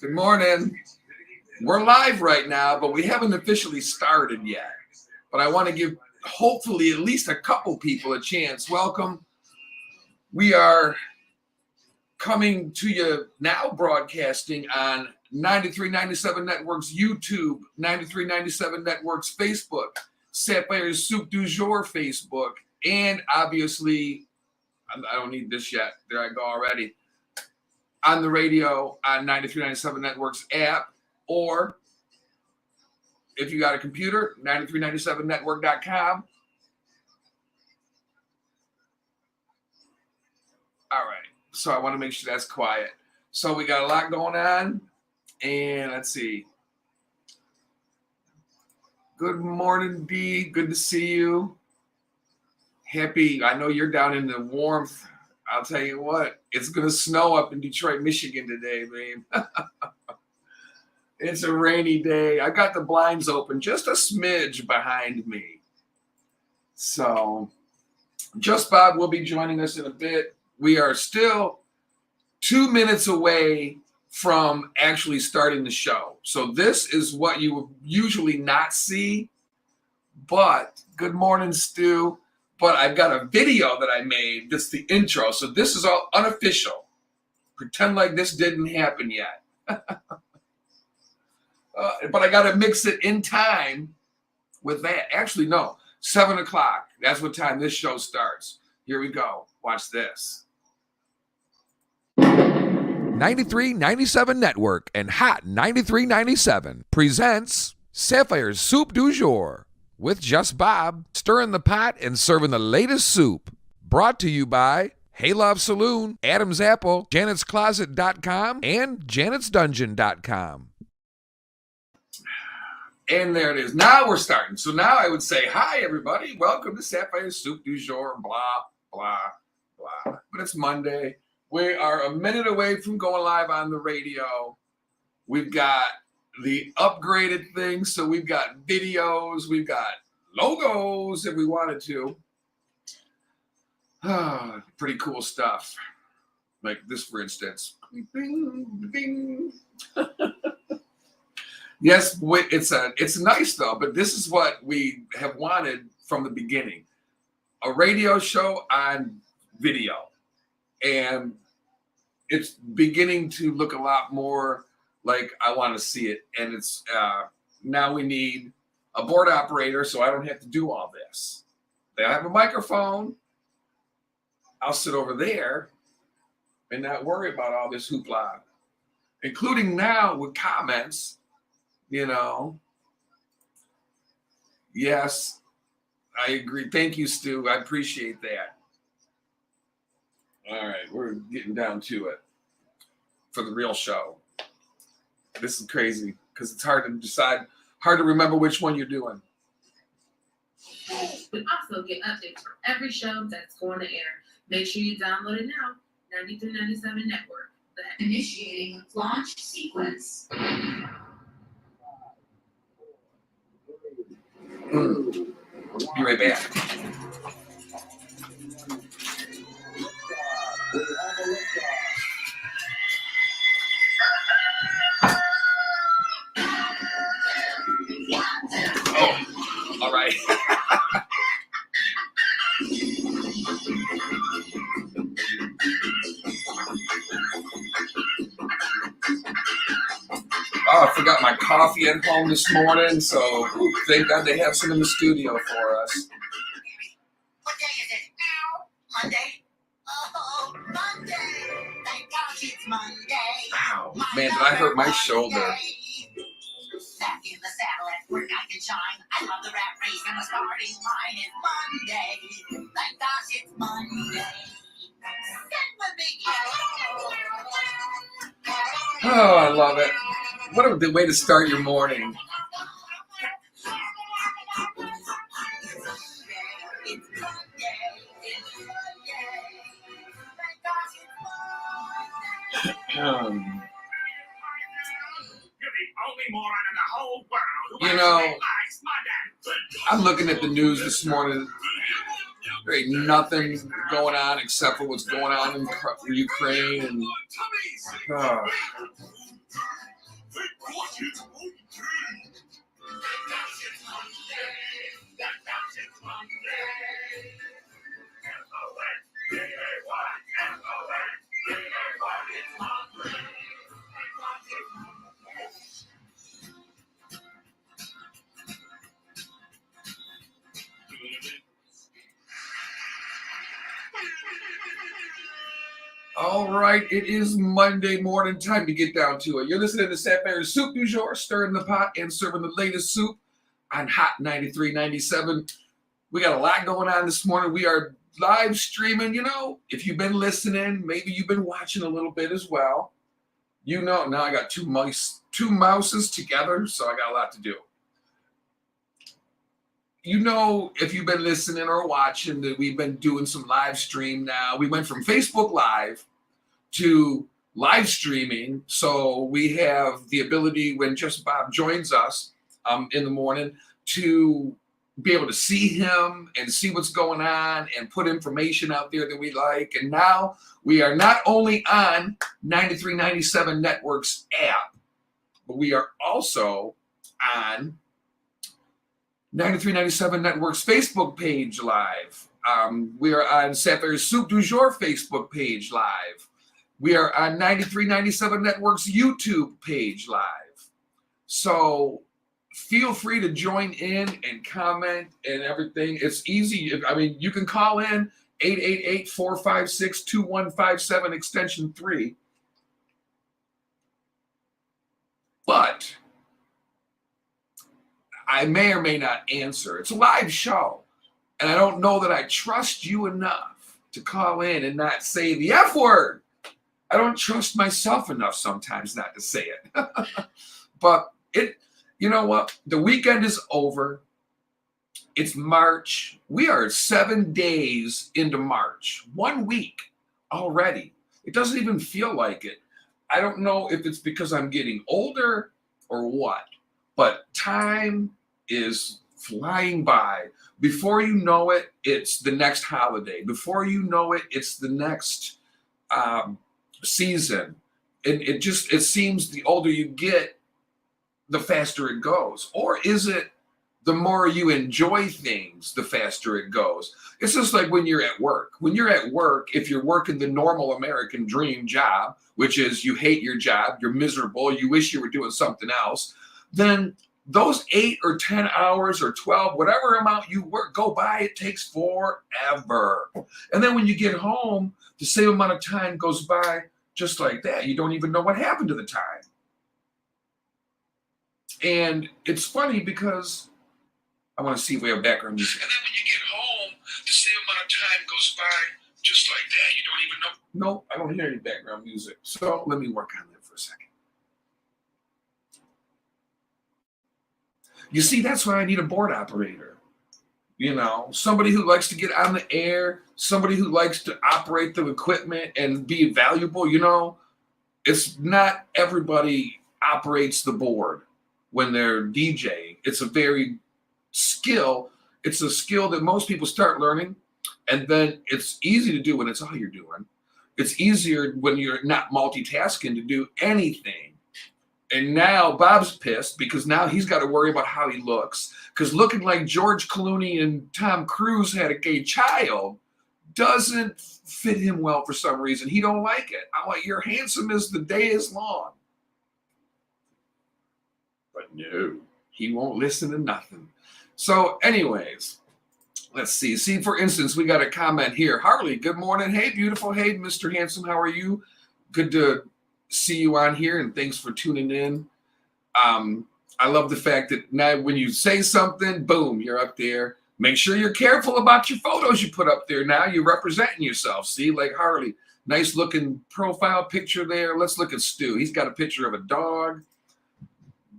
Good morning. We're live right now, but we haven't officially started yet. But I want to give hopefully at least a couple people a chance. Welcome. We are coming to you now, broadcasting on 9397 Network's YouTube, 9397 Network's Facebook, Sapphire'S Soup du Jour Facebook, and obviously, I don't need this yet. There I go already. On the radio on 9397 Network's app, or if you got a computer, 9397network.com. All right. So I want to make sure that's quiet. So we got a lot going on. And let's see. Good morning, Dee. Good to see you. Happy. I know you're down in the warmth. I'll tell you what, it's going to snow up in Detroit, Michigan today, babe. It's a rainy day. I got the blinds open just a smidge behind me. So, Just Bob will be joining us in a bit. We are still 2 minutes away from actually starting the show. So this is what you would usually not see. But, good morning, Stu. But I've got a video that I made. That's the intro. So this is all unofficial. Pretend like this didn't happen yet. But I got to mix it in time with that. Actually, no. 7 o'clock. That's what time this show starts. Here we go. Watch this. 9397 Network and Hot 9397 presents Sapphire'S Soup du Jour. With Just Bob, stirring the pot and serving the latest soup. Brought to you by Haylove Saloon, Adam's Apple, Janet'sCloset.com, and Janet'sDungeon.com. And there it is. Now we're starting. So now I would say, hi, everybody. Welcome to Sapphire'S Soup du Jour, blah, blah, blah. But it's Monday. We are a minute away from going live on the radio. We've got the upgraded things. So we've got videos, we've got logos if we wanted to. Pretty cool stuff. Like this, for instance. Bing, bing. Yes, it's nice though, but this is what we have wanted from the beginning. A radio show on video. And it's beginning to look a lot more like I want to see it. And it's now we need a board operator so I don't have to do all this. They have a microphone. I'll sit over there and not worry about all this hoopla, including now with comments, you know. Yes, I agree. Thank you, Stu. I appreciate that. All right, we're getting down to it for the real show. This is crazy because it's hard to decide, hard to remember which one you're doing. We also get updates for every show that's going to air. Make sure you download it now. 9397 Network. Initiating launch sequence. Be right back. All right. Oh, I forgot my coffee at home this morning, so thank God they have some in the studio for us. What day is it now? Monday? Oh, Monday! Thank gosh it's Monday. Ow, man, did I hurt my shoulder? Back in the saddle at work I can shine. I love the rat race and the starting line. It's Monday. Thank gosh it's Monday. Send the big Oh, I love it. What a good way to start your morning. You know, I'm looking at the news this morning. There ain't nothing going on except for what's going on in Ukraine. And course it's Monday. It's Monday. All right, it is Monday morning. Time to get down to it. You're listening to Sapphire'S Soup du Jour, stirring the pot and serving the latest soup on Hot 93.97. We got a lot going on this morning. We are live streaming. You know, if you've been listening, maybe you've been watching a little bit as well. You know, now I got two mouses together, so I got a lot to do. You know, if you've been listening or watching, that we've been doing some live stream now. We went from Facebook Live to live streaming. So we have the ability, when Just Bob joins us in the morning, to be able to see him and see what's going on and put information out there that we like. And now we are not only on 93.97 Network's app, but we are also on 93.97 Network's Facebook page live. We are on Sapphire'S Soup du Jour Facebook page live. We are on 93.97 Network's YouTube page live. So feel free to join in and comment and everything. It's easy. I mean, you can call in 888-456-2157 extension 3. But I may or may not answer. It's a live show. And I don't know that I trust you enough to call in and not say the F word. I don't trust myself enough sometimes not to say it. But you know what? The weekend is over. It's March. We are 7 days into March. 1 week already. It doesn't even feel like it. I don't know if it's because I'm getting older or what. But time is flying by. Before you know it, it's the next holiday. Before you know it, it's the next season. And it seems the older you get, the faster it goes. Or is it the more you enjoy things, the faster it goes? It's just like when you're at work. When you're at work, if you're working the normal American dream job, which is you hate your job, you're miserable, you wish you were doing something else, then those 8 or 10 hours or 12, whatever amount you work, go by, it takes forever. And then when you get home, the same amount of time goes by just like that. You don't even know what happened to the time. And it's funny because I want to see if we have background music. And then when you get home, the same amount of time goes by just like that. You don't even know. No, I don't hear any background music. So let me work on that for a second. You see, that's why I need a board operator. You know, somebody who likes to get on the air, somebody who likes to operate the equipment and be valuable. You know, it's not everybody operates the board when they're DJing. It's a very skill. It's a skill that most people start learning, and then it's easy to do when it's all you're doing. It's easier when you're not multitasking to do anything. And now Bob's pissed because now he's got to worry about how he looks. Because looking like George Clooney and Tom Cruise had a gay child doesn't fit him well for some reason. He don't like it. I'm like, you're handsome as the day is long. But no, he won't listen to nothing. So anyways, let's see. See, for instance, we got a comment here. Harley, good morning. Hey, beautiful. Hey, Mr. Handsome, how are you? Good to see you on here, and thanks for tuning in. I love the fact that now when you say something, boom, you're up there. Make sure you're careful about your photos you put up there. Now you're representing yourself. See, like Harley, nice looking profile picture there. Let's look at Stu. He's got a picture of a dog.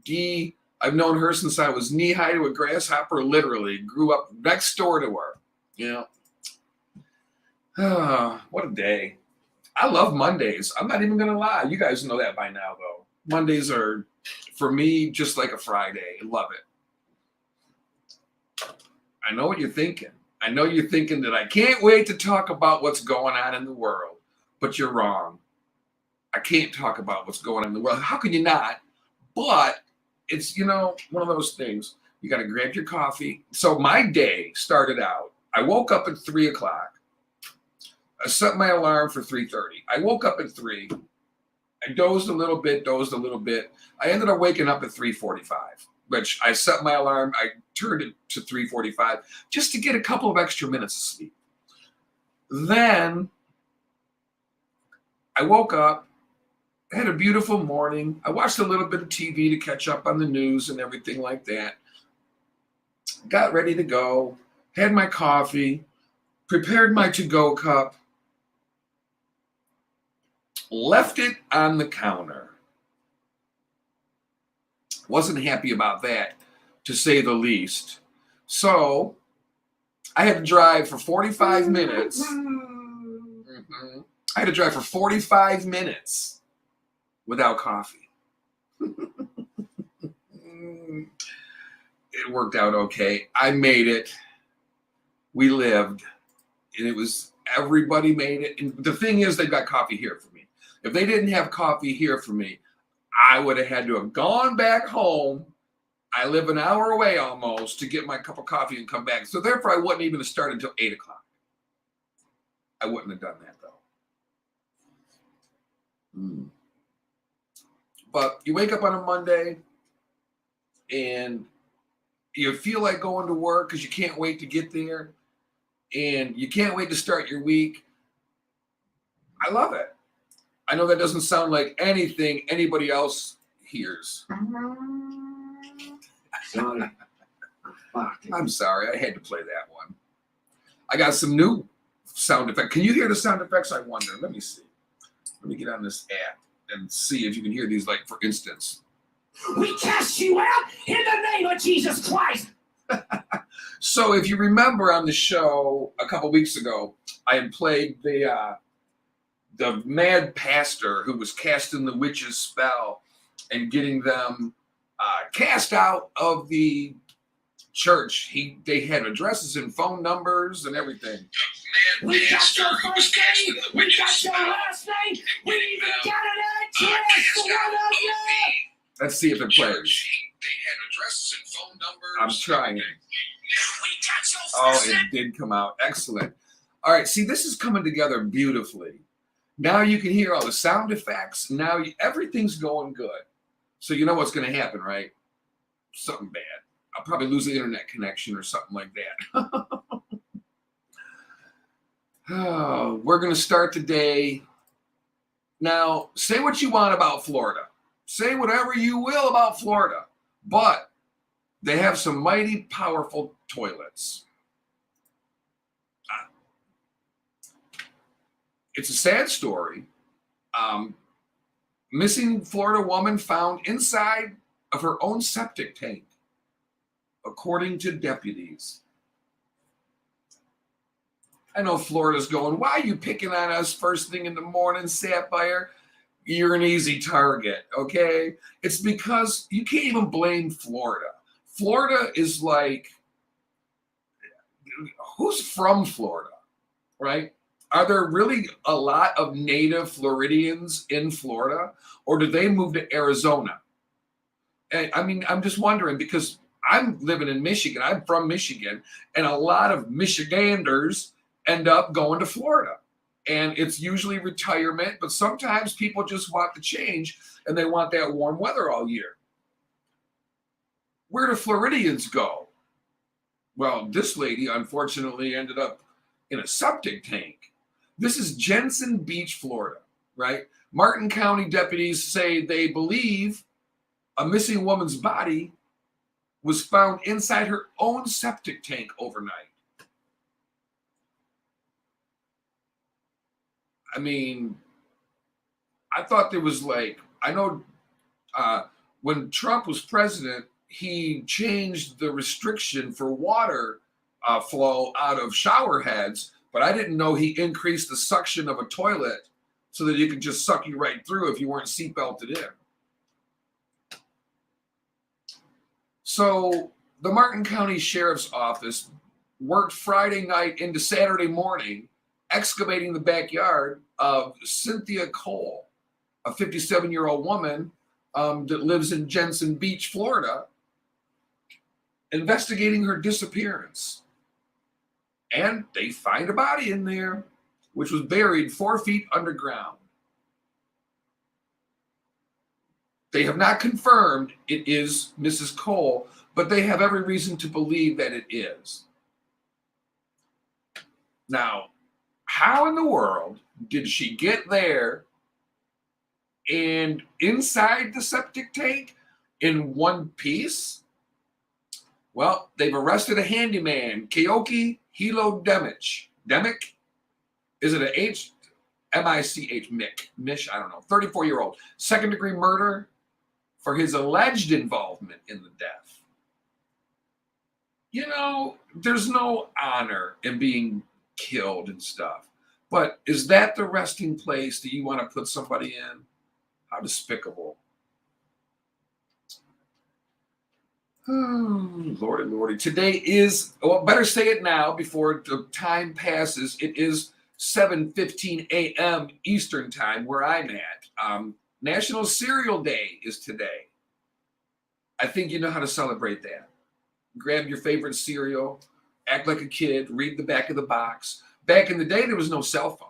Dee, I've known her since I was knee high to a grasshopper, literally. Grew up next door to her. You know, what a day. I love Mondays. I'm not even going to lie. You guys know that by now, though. Mondays are, for me, just like a Friday. I love it. I know what you're thinking. I know you're thinking that I can't wait to talk about what's going on in the world. But you're wrong. I can't talk about what's going on in the world. How can you not? But it's, one of those things. You got to grab your coffee. So my day started out. I woke up at 3 o'clock. I set my alarm for 3:30. I woke up at 3. I dozed a little bit. I ended up waking up at 3:45, which I set my alarm. I turned it to 3:45 just to get a couple of extra minutes of sleep. Then I woke up, had a beautiful morning. I watched a little bit of TV to catch up on the news and everything like that. Got ready to go, had my coffee, prepared my to-go cup, left it on the counter. Wasn't happy about that, to say the least. So I had to drive for 45 minutes. I had to drive for 45 minutes without coffee. It worked out okay. I made it. We lived. And it was, everybody made it. And the thing is, they've got coffee here for me. If they didn't have coffee here for me, I would have had to have gone back home. I live an hour away almost to get my cup of coffee and come back. So therefore, I wouldn't even have started until 8 o'clock. I wouldn't have done that, though. But you wake up on a Monday and you feel like going to work because you can't wait to get there. And you can't wait to start your week. I love it. I know that doesn't sound like anything anybody else hears. Sorry. I'm sorry. I had to play that one. I got some new sound effects. Can you hear the sound effects? I wonder. Let me see. Let me get on this app and see if you can hear these, like, for instance. We cast you out in the name of Jesus Christ. So if you remember on the show a couple weeks ago, I had played the mad pastor who was casting the witch's spell and getting them cast out of the church. They had addresses and phone numbers and everything. We got your first name. We got your last name. We even got an address for one of you. Let's see if it plays. They had addresses and phone numbers. I'm trying it. We got your Oh, first it name. did come out. Excellent. All right. See, this is coming together beautifully. Now you can hear all the sound effects. Now everything's going good. So you know what's going to happen, right? Something bad. I'll probably lose the internet connection or something like that. Oh, we're going to start the day. Now, say what you want about Florida. Say whatever you will about Florida. But they have some mighty powerful toilets. It's a sad story. Missing Florida woman found inside of her own septic tank, according to deputies. I know Florida's going, why are you picking on us first thing in the morning, Sapphire? You're an easy target, okay? It's because you can't even blame Florida. Florida is like, who's from Florida, right? Are there really a lot of native Floridians in Florida, or do they move to Arizona? And, I mean, I'm just wondering because I'm living in Michigan. I'm from Michigan, and a lot of Michiganders end up going to Florida. And it's usually retirement, but sometimes people just want the change and they want that warm weather all year. Where do Floridians go? Well, this lady unfortunately ended up in a septic tank. This is Jensen Beach, Florida, right? Martin County deputies say they believe a missing woman's body was found inside her own septic tank overnight. I mean, I thought there was like, I know when Trump was president, he changed the restriction for water flow out of shower heads, but I didn't know he increased the suction of a toilet so that you could just suck you right through if you weren't seatbelted in. So the Martin County Sheriff's Office worked Friday night into Saturday morning excavating the backyard of Cynthia Cole, a 57-year-old woman that lives in Jensen Beach, Florida, investigating her disappearance. And they find a body in there, which was buried 4 feet underground. They have not confirmed it is Mrs. Cole, but they have every reason to believe that it is. Now, how in the world did she get there and inside the septic tank in one piece? Well, they've arrested a handyman, Keoki Hilo Demic. Demic? Is it a H? M-I-C-H, Mish, I don't know. 34-year-old. Second-degree murder for his alleged involvement in the death. You know, there's no honor in being killed and stuff. But is that the resting place that you want to put somebody in? How despicable. Oh, Lordy, Lordy. Today is, well, better say it now before the time passes. It is 7:15 a.m. Eastern time where I'm at. National Cereal Day is today. I think you know how to celebrate that. Grab your favorite cereal, act like a kid, read the back of the box. Back in the day, there was no cell phone.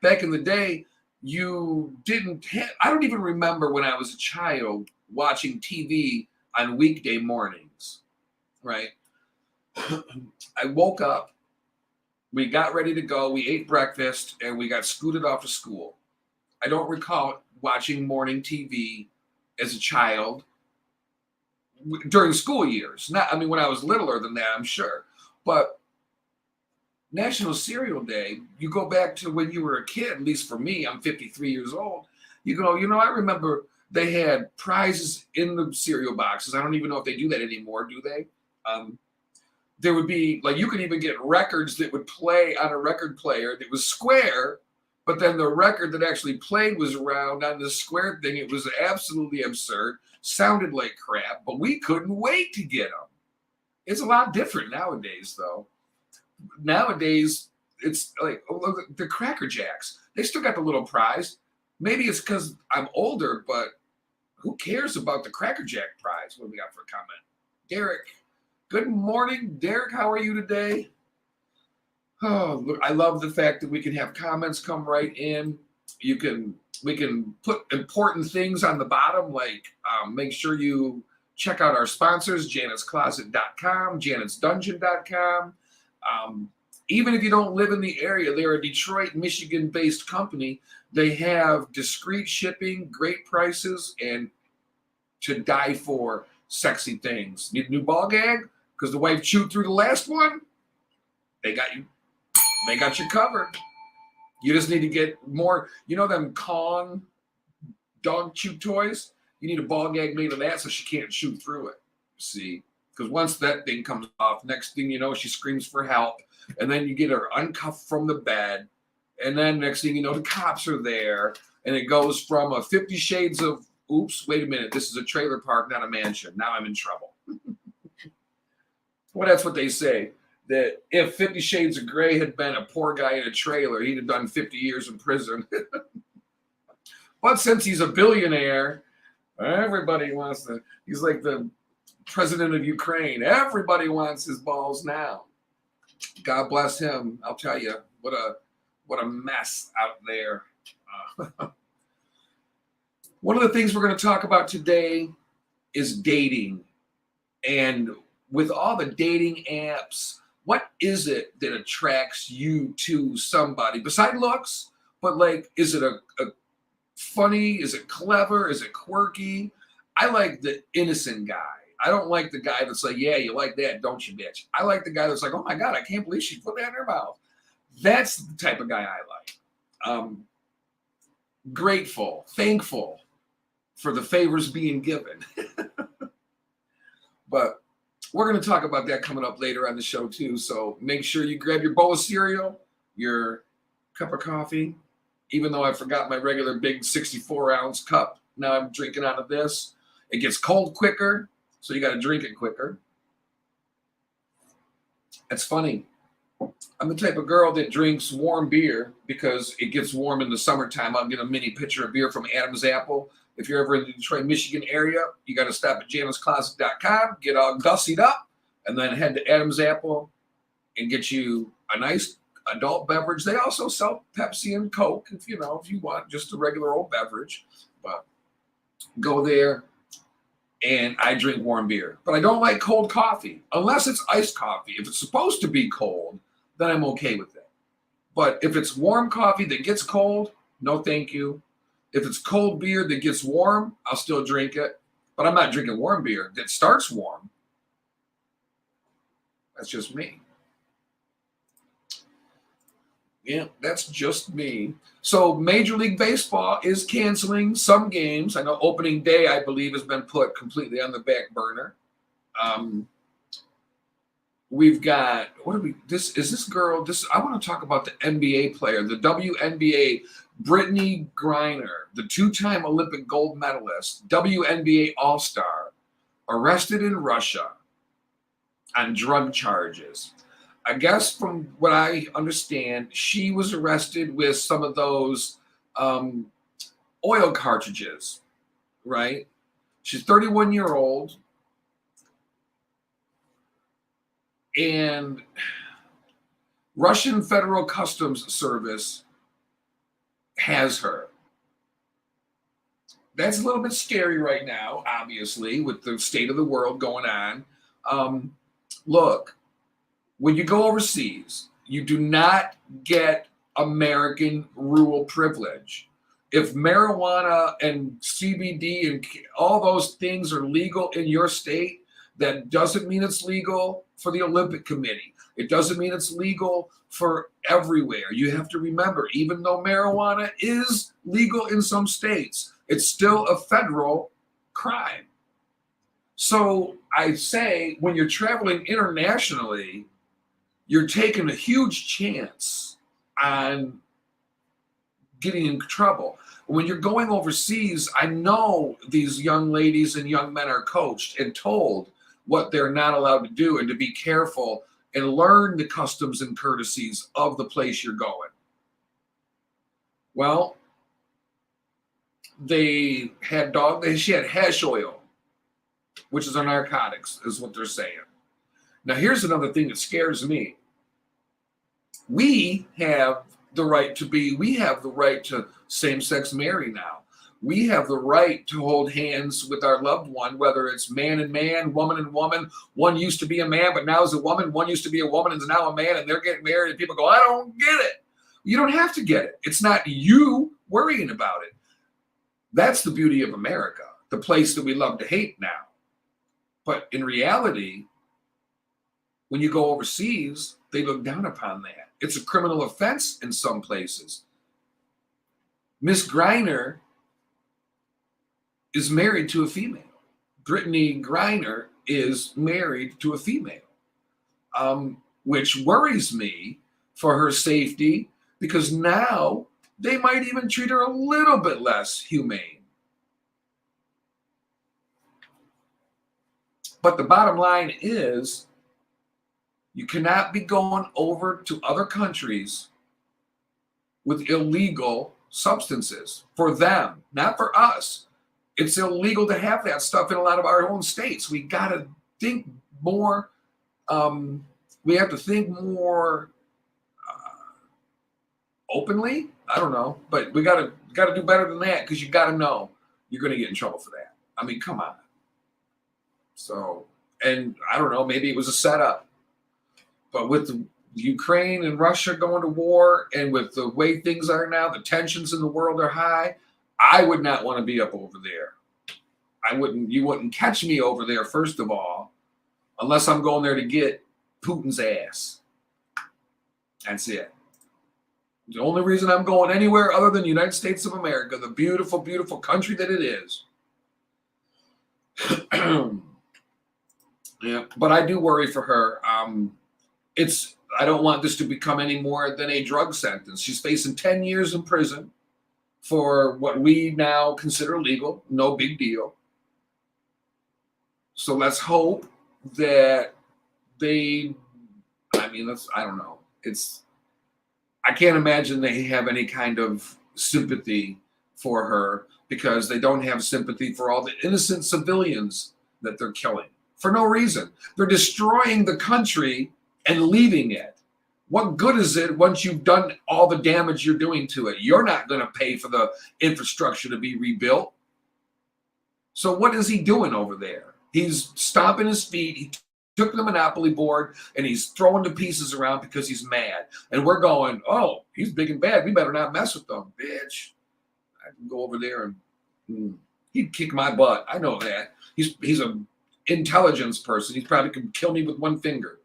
Back in the day, you didn't have, I don't even remember when I was a child watching TV on weekday mornings, right? I woke up, we got ready to go, we ate breakfast, and we got scooted off to school. I don't recall watching morning TV as a child during school years. Not, I mean, when I was littler than that, I'm sure. But National Cereal Day, you go back to when you were a kid, at least for me, I'm 53 years old. You go, you know, I remember they had prizes in the cereal boxes. I don't even know if they do that anymore, do they? There would be, like, you could even get records that would play on a record player that was square, but then the record that actually played was round on the square thing. It was absolutely absurd, sounded like crap, but we couldn't wait to get them. It's a lot different nowadays, though. Nowadays, it's like, oh, look, the Cracker Jacks. They still got the little prize. Maybe it's because I'm older, but who cares about the Cracker Jack prize? What do we got for a comment? Derek. Good morning, Derek. How are you today? Oh, look, I love the fact that we can have comments come right in. We can put important things on the bottom, like make sure you check out our sponsors, janetscloset.com, janetsdungeon.com. Even if you don't live in the area, they're a Detroit, Michigan-based company. They have discreet shipping, great prices, and to die for sexy things. Need a new ball gag? Because the wife chewed through the last one? They got you. They got you covered. You just need to get more, you know them Kong dog chew toys? You need a ball gag made of that so she can't chew through it. See? Because once that thing comes off, next thing you know, she screams for help. And then you get her uncuffed from the bed. And then next thing you know, the cops are there. And it goes from a 50 Shades of, oops, wait a minute, this is a trailer park, not a mansion. Now I'm in trouble. Well, that's what they say. That if 50 Shades of Grey had been a poor guy in a trailer, he'd have done 50 years in prison. But since he's a billionaire, everybody wants to, he's like the president of Ukraine. Everybody wants his balls now. God bless him. I'll tell you, what a mess out there. One of the things we're going to talk about today is dating. And with all the dating apps, what is it that attracts you to somebody besides looks? But like, is it a funny? Is it clever? Is it quirky? I like the innocent guy. I don't like the guy that's like, yeah, you like that, don't you, bitch? I like the guy that's like, oh my God, I can't believe she put that in her mouth. That's the type of guy I like. Grateful, thankful for the favors being given. But we're going to talk about that coming up later on the show too. So make sure you grab your bowl of cereal, your cup of coffee, even though I forgot my regular big 64-ounce cup. Now I'm drinking out of this. It gets cold quicker, so you got to drink it quicker. It's funny. I'm the type of girl that drinks warm beer because it gets warm in the summertime. I'll get a mini pitcher of beer from Adam's Apple. If you're ever in the Detroit, Michigan area, you got to stop at janusclassic.com, get all gussied up, and then head to Adam's Apple and get you a nice adult beverage. They also sell Pepsi and Coke if you want just a regular old beverage. But go there, and I drink warm beer. But I don't like cold coffee unless it's iced coffee. If it's supposed to be cold, then I'm okay with it. But if it's warm coffee that gets cold, no thank you. If it's cold beer that gets warm, I'll still drink it. But I'm not drinking warm beer that starts warm. That's just me. Yeah, that's just me. So Major League Baseball is canceling some games. I know opening day, I believe, has been put completely on the back burner. We've got, I want to talk about the NBA player, the WNBA, Brittany Griner, the two-time Olympic gold medalist, WNBA All-Star, arrested in Russia on drug charges. I guess from what I understand, she was arrested with some of those oil cartridges, right? She's 31-year-old. And Russian Federal Customs Service has her. That's a little bit scary right now, obviously, with the state of the world going on. Look, when you go overseas, you do not get American rule privilege. If marijuana and CBD and all those things are legal in your state, that doesn't mean it's legal for the Olympic Committee. It doesn't mean it's legal for everywhere. You have to remember, even though marijuana is legal in some states, it's still a federal crime. So I say, when you're traveling internationally, you're taking a huge chance on getting in trouble. When you're going overseas, I know these young ladies and young men are coached and told what they're not allowed to do and to be careful and learn the customs and courtesies of the place you're going. Well, she had hash oil, which is a narcotics, is what they're saying. Now, here's another thing that scares me. We have the right to same-sex marry now. We have the right to hold hands with our loved one, whether it's man and man, woman and woman. One used to be a man, but now is a woman. One used to be a woman and is now a man, and they're getting married, and people go, I don't get it. You don't have to get it. It's not you worrying about it. That's the beauty of America, the place that we love to hate now. But in reality, when you go overseas, they look down upon that. It's a criminal offense in some places. Miss Griner is married to a female. Brittany Griner is married to a female, which worries me for her safety, because now they might even treat her a little bit less humane. But the bottom line is, you cannot be going over to other countries with illegal substances for them, not for us. It's illegal to have that stuff in a lot of our own states. We got to think more. We have to think more openly. I don't know, but we got to do better than that, because you got to know you're going to get in trouble for that. I mean, come on. So, and I don't know, maybe it was a setup, but with the Ukraine and Russia going to war, and with the way things are now, the tensions in the world are high. I would not want to be up over there. You wouldn't catch me over there, first of all, unless I'm going there to get Putin's ass. That's it. The only reason I'm going anywhere other than the United States of America, the beautiful, beautiful country that it is. Yeah, but I do worry for her. I don't want this to become any more than a drug sentence. She's facing 10 years in prison for what we now consider legal. No big deal. So let's hope that I don't know. I can't imagine they have any kind of sympathy for her. because they don't have sympathy for all the innocent civilians that they're killing for no reason. They're destroying the country and leaving it. What good is it once you've done all the damage you're doing to it? You're not going to pay for the infrastructure to be rebuilt. So what is he doing over there? He's stomping his feet. He took the Monopoly board and he's throwing the pieces around because he's mad. And we're going, oh, he's big and bad. We better not mess with them, bitch. I can go over there and he'd kick my butt. I know that. He's an intelligence person. He probably could kill me with one finger.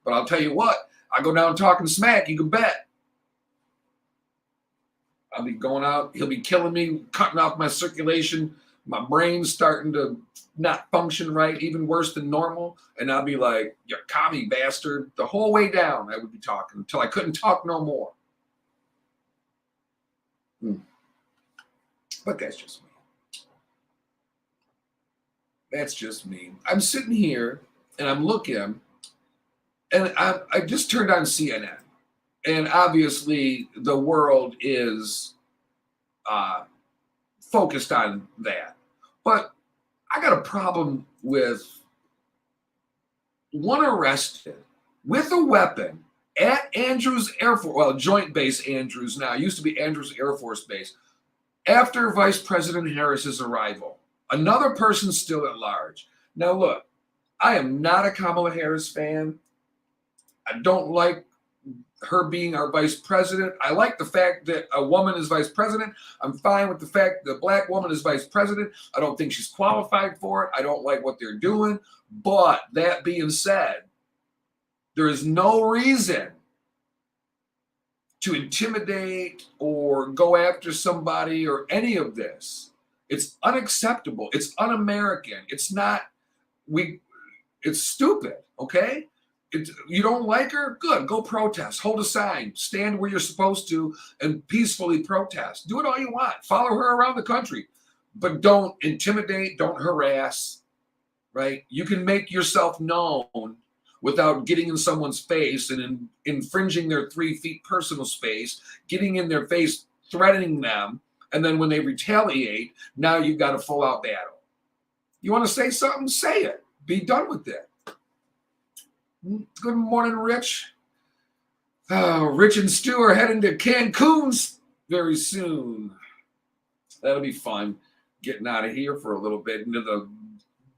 But I'll tell you what, I go down talking smack, you can bet. I'll be going out, he'll be killing me, cutting off my circulation. My brain's starting to not function right, even worse than normal. And I'll be like, you commie bastard. The whole way down, I would be talking until I couldn't talk no more. But that's just me. That's just me. I'm sitting here and I'm looking, and I just turned on CNN. And obviously the world is focused on that. But I got a problem with one arrested with a weapon at Andrews Air Force, well, Joint Base Andrews now, it used to be Andrews Air Force Base, after Vice President Harris's arrival. Another person still at large. Now, look, I am not a Kamala Harris fan. I don't like her being our vice president. I like the fact that a woman is vice president. I'm fine with the fact that a black woman is vice president. I don't think she's qualified for it. I don't like what they're doing. But that being said, there is no reason to intimidate or go after somebody or any of this. It's unacceptable. It's un-American. It's not, it's stupid, okay? You don't like her? Good. Go protest. Hold a sign. Stand where you're supposed to and peacefully protest. Do it all you want. Follow her around the country. But don't intimidate. Don't harass, right? You can make yourself known without getting in someone's face and infringing their 3 feet personal space, getting in their face, threatening them, and then when they retaliate, now you've got a full-out battle. You want to say something? Say it. Be done with it. Good morning, Rich. Rich and Stu are heading to Cancun very soon. That'll be fun. Getting out of here for a little bit into the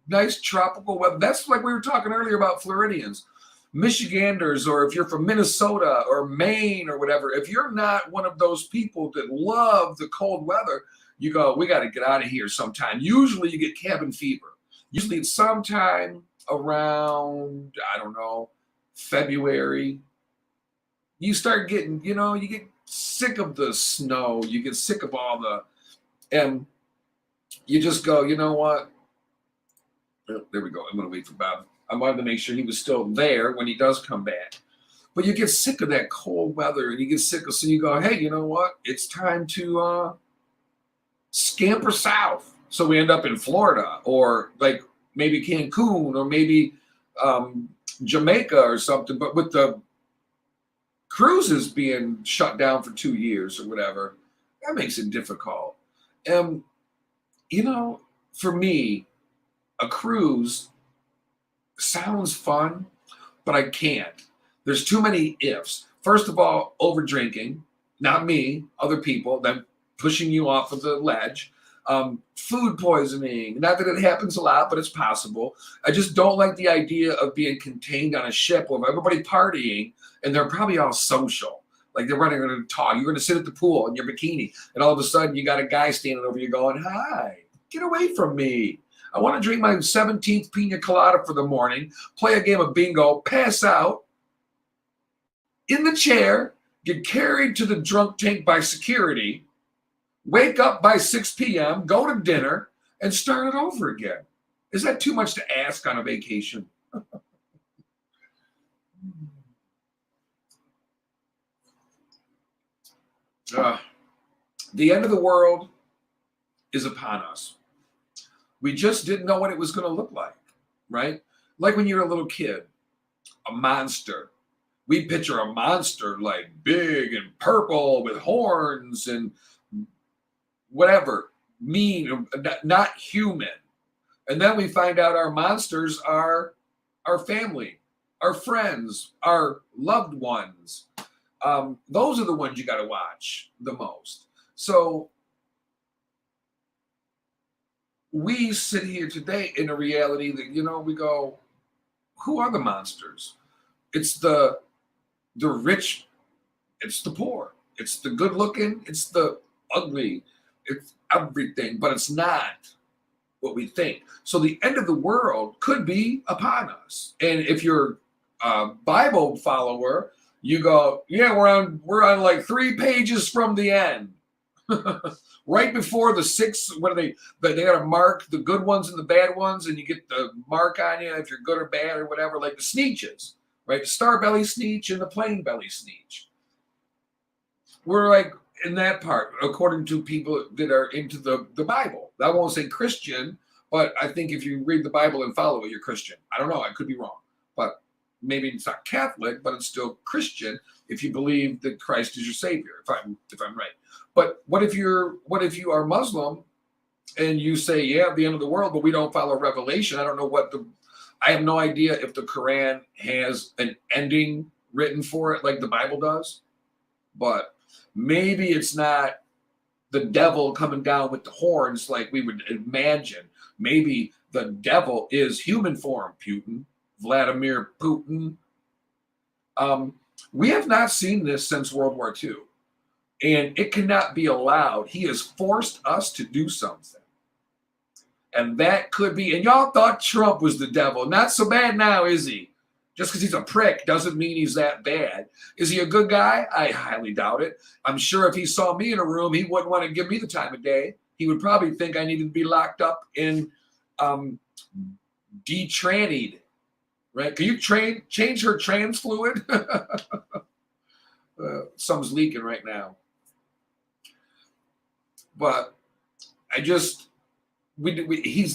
nice tropical weather. That's like we were talking earlier about Floridians, Michiganders, or if you're from Minnesota or Maine or whatever. If you're not one of those people that love the cold weather, you go, we got to get out of here sometime. Usually you get cabin fever. Usually it's sometime around, I don't know, February. You start getting, you get sick of the snow. You get sick of all and you just go, you know what? Oh, there we go. I'm going to wait for Bob. I wanted to make sure he was still there when he does come back. But you get sick of that cold weather, and you get sick of, so you go, hey, you know what? It's time to scamper south. So we end up in Florida, or like maybe Cancun, or maybe Jamaica or something. But with the cruises being shut down for 2 years or whatever, that makes it difficult. And, for me, a cruise sounds fun, but I can't. There's too many ifs. First of all, over drinking, not me, other people, them pushing you off of the ledge. Food poisoning, not that it happens a lot, but it's possible. I just don't like the idea of being contained on a ship with everybody partying, and they're probably all social. Like they're running around and talk. You're going to sit at the pool in your bikini, and all of a sudden you got a guy standing over you going, hi, get away from me. I want to drink my 17th pina colada for the morning, play a game of bingo, pass out in the chair, get carried to the drunk tank by security, wake up by 6 p.m., go to dinner, and start it over again. Is that too much to ask on a vacation? The end of the world is upon us. We just didn't know what it was going to look like, right? Like when you're a little kid, a monster. We picture a monster like big and purple with horns and whatever. mean, not human. And then we find out our monsters are our family, our friends, our loved ones. Those are the ones you got to watch the most. So we sit here today in a reality that, we go, who are the monsters? It's the rich, it's the poor, it's the good looking, it's the ugly, it's everything, but it's not what we think. So the end of the world could be upon us. And if you're a Bible follower, you go, yeah, we're on like 3 pages from the end. Right before the 6, what are they? But they got to mark the good ones and the bad ones, and you get the mark on you if you're good or bad or whatever, like the sneetches, right? The star belly sneetch and the plain belly sneetch. We're like in that part, according to people that are into the Bible. I won't say Christian, but I think if you read the Bible and follow it, you're Christian. I don't know. I could be wrong, but maybe it's not Catholic, but it's still Christian if you believe that Christ is your savior. If I'm right. But what if you are Muslim and you say, yeah, the end of the world, but we don't follow Revelation? I don't know I have no idea if the Quran has an ending written for it like the Bible does. But maybe it's not the devil coming down with the horns like we would imagine. Maybe the devil is human form, Vladimir Putin. We have not seen this since World War II. And it cannot be allowed. He has forced us to do something. And that could be, and y'all thought Trump was the devil. Not so bad now, is he? Just because he's a prick doesn't mean he's that bad. Is he a good guy? I highly doubt it. I'm sure if he saw me in a room, he wouldn't want to give me the time of day. He would probably think I needed to be locked up in detrannied, right? Can you change her trans fluid? Something's leaking right now. But he's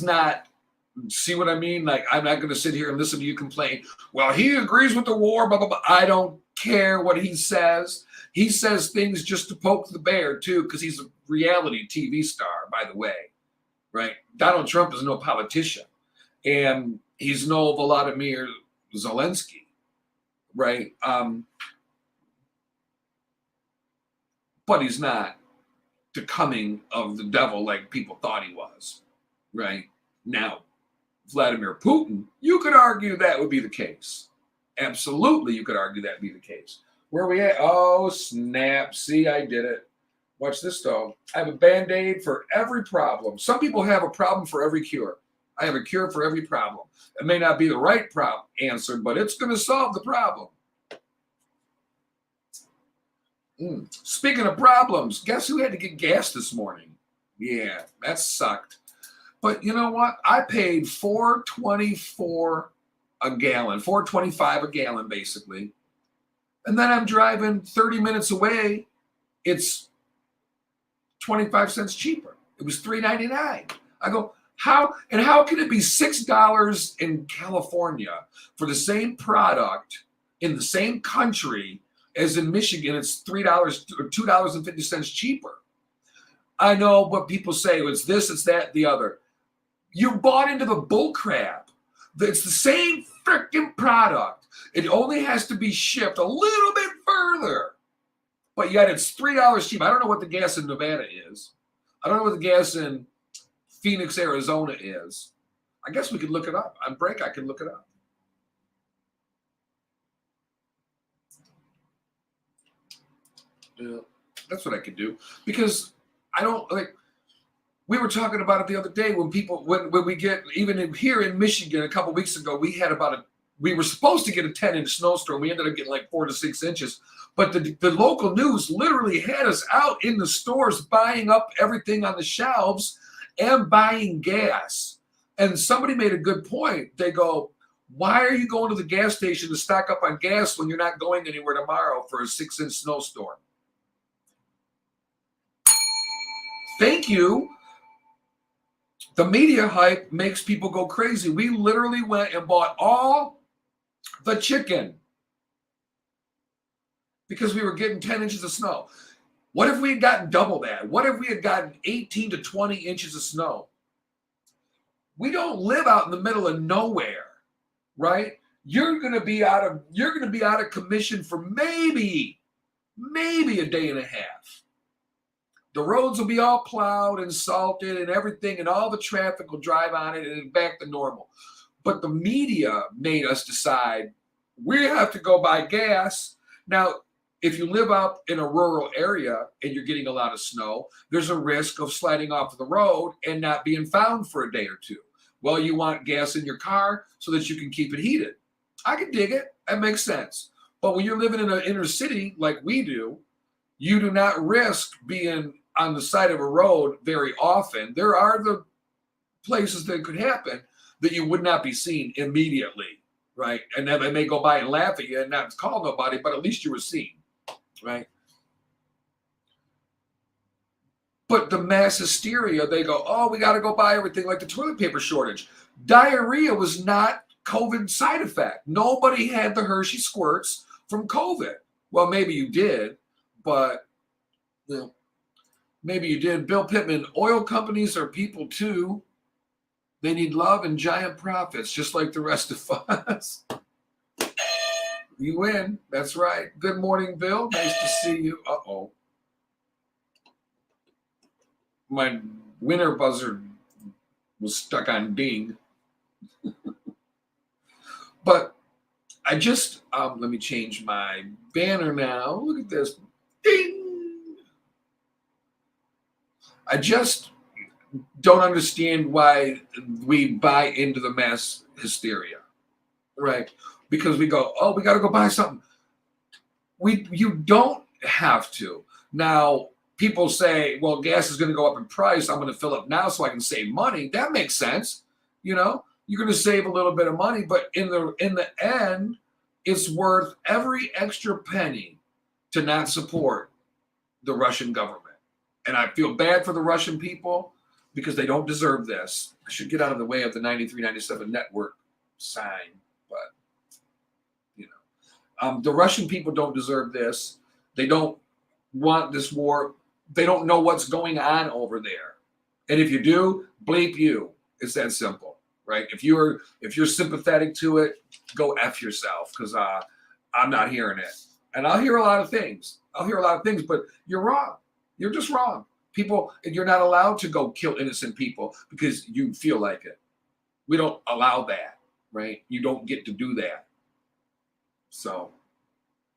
not, see what I mean? Like, I'm not going to sit here and listen to you complain. Well, he agrees with the war, blah, blah, blah. I don't care what he says. He says things just to poke the bear, too, because he's a reality TV star, by the way, right? Donald Trump is no politician, and he's no Volodymyr Zelensky, right? But he's not the coming of the devil like people thought he was, right? Now, Vladimir Putin, you could argue that would be the case. Absolutely, you could argue that would be the case. Where are we at? Oh, snap. See, I did it. Watch this, though. I have a Band-Aid for every problem. Some people have a problem for every cure. I have a cure for every problem. It may not be the right answer, but it's going to solve the problem. Speaking of problems, guess who had to get gas this morning? Yeah, that sucked. But you know what? I paid $4.24 a gallon, $4.25 a gallon, basically. And then I'm driving 30 minutes away. It's 25 cents cheaper. It was $3.99. I go, how can it be $6 in California for the same product in the same country as in Michigan? It's $3 or $2.50 cheaper. I know what people say. It's this, it's that, the other. You bought into the bull crap. It's the same freaking product. It only has to be shipped a little bit further. But yet it's $3 cheap. I don't know what the gas in Nevada is. I don't know what the gas in Phoenix, Arizona is. I guess we could look it up. On break, I can look it up. Yeah, that's what I could do. Because I don't like, we were talking about it the other day when we get, even here in Michigan a couple weeks ago, we were supposed to get a 10-inch snowstorm. We ended up getting like 4 to 6 inches. But the local news literally had us out in the stores buying up everything on the shelves and buying gas. And somebody made a good point. They go, why are you going to the gas station to stock up on gas when you're not going anywhere tomorrow for a 6-inch snowstorm? Thank you. The media hype makes people go crazy. We literally went and bought all the chicken because we were getting 10 inches of snow. What if we had gotten double that? What if we had gotten 18 to 20 inches of snow? We don't live out in the middle of nowhere, right? You're going to be out of commission for maybe a day and a half. The roads will be all plowed and salted and everything, and all the traffic will drive on it and it's back to normal. But the media made us decide we have to go buy gas. Now, if you live out in a rural area and you're getting a lot of snow, there's a risk of sliding off the road and not being found for a day or two. Well, you want gas in your car so that you can keep it heated. I can dig it. That makes sense. But when you're living in an inner city like we do, you do not risk being on the side of a road very often. There are the places that could happen that you would not be seen immediately, right? And then they may go by and laugh at you and not call nobody, but at least you were seen, right? But the mass hysteria, they go, oh, we got to go buy everything, like the toilet paper shortage. Diarrhea was not COVID side effect. Nobody had the Hershey squirts from COVID. Well, maybe you did, but you know, maybe you did. Bill Pittman, oil companies are people too. They need love and giant profits, just like the rest of us. You win. That's right. Good morning, Bill. Nice to see you. Uh-oh. My winner buzzer was stuck on ding. But I just, let me change my banner now. Look at this. Ding. I just don't understand why we buy into the mass hysteria, right? Because we go, oh, we got to go buy something. You don't have to. Now, people say, well, gas is going to go up in price. I'm going to fill up now so I can save money. That makes sense. You know, you're going to save a little bit of money, but in the end, it's worth every extra penny to not support the Russian government. And I feel bad for the Russian people because they don't deserve this. I should get out of the way of the 9397 network sign, but you know, the Russian people don't deserve this. They don't want this war. They don't know what's going on over there. And if you do, bleep you. It's that simple, right? If you're sympathetic to it, go F yourself, because I'm not hearing it. And I'll hear a lot of things. But you're wrong. You're just wrong. People, and you're not allowed to go kill innocent people because you feel like it. We don't allow that, right? You don't get to do that. So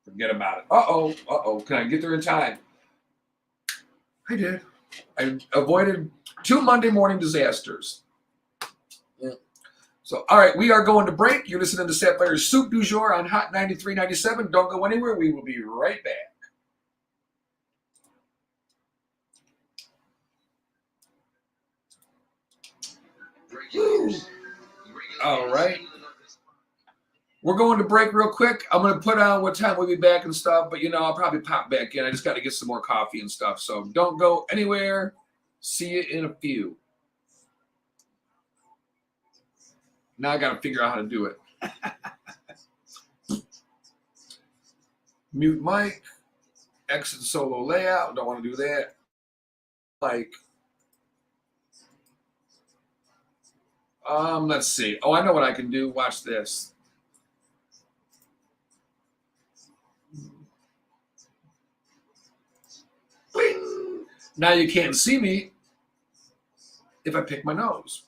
forget about it. Uh-oh. Can I get there in time? I did. I avoided 2 Monday morning disasters. Yeah. So, all right, we are going to break. You're listening to Sapphire'S Soup du Jour on Hot 93.97. Don't go anywhere. We will be right back. Woo. All right. We're going to break real quick. I'm going to put on what time we'll be back and stuff, but I'll probably pop back in. I just got to get some more coffee and stuff. So don't go anywhere. See you in a few. Now I got to figure out how to do it. Mute mic. Exit solo layout. Don't want to do that. Let's see. Oh, I know what I can do. Watch this. Bling! Now you can't see me if I pick my nose.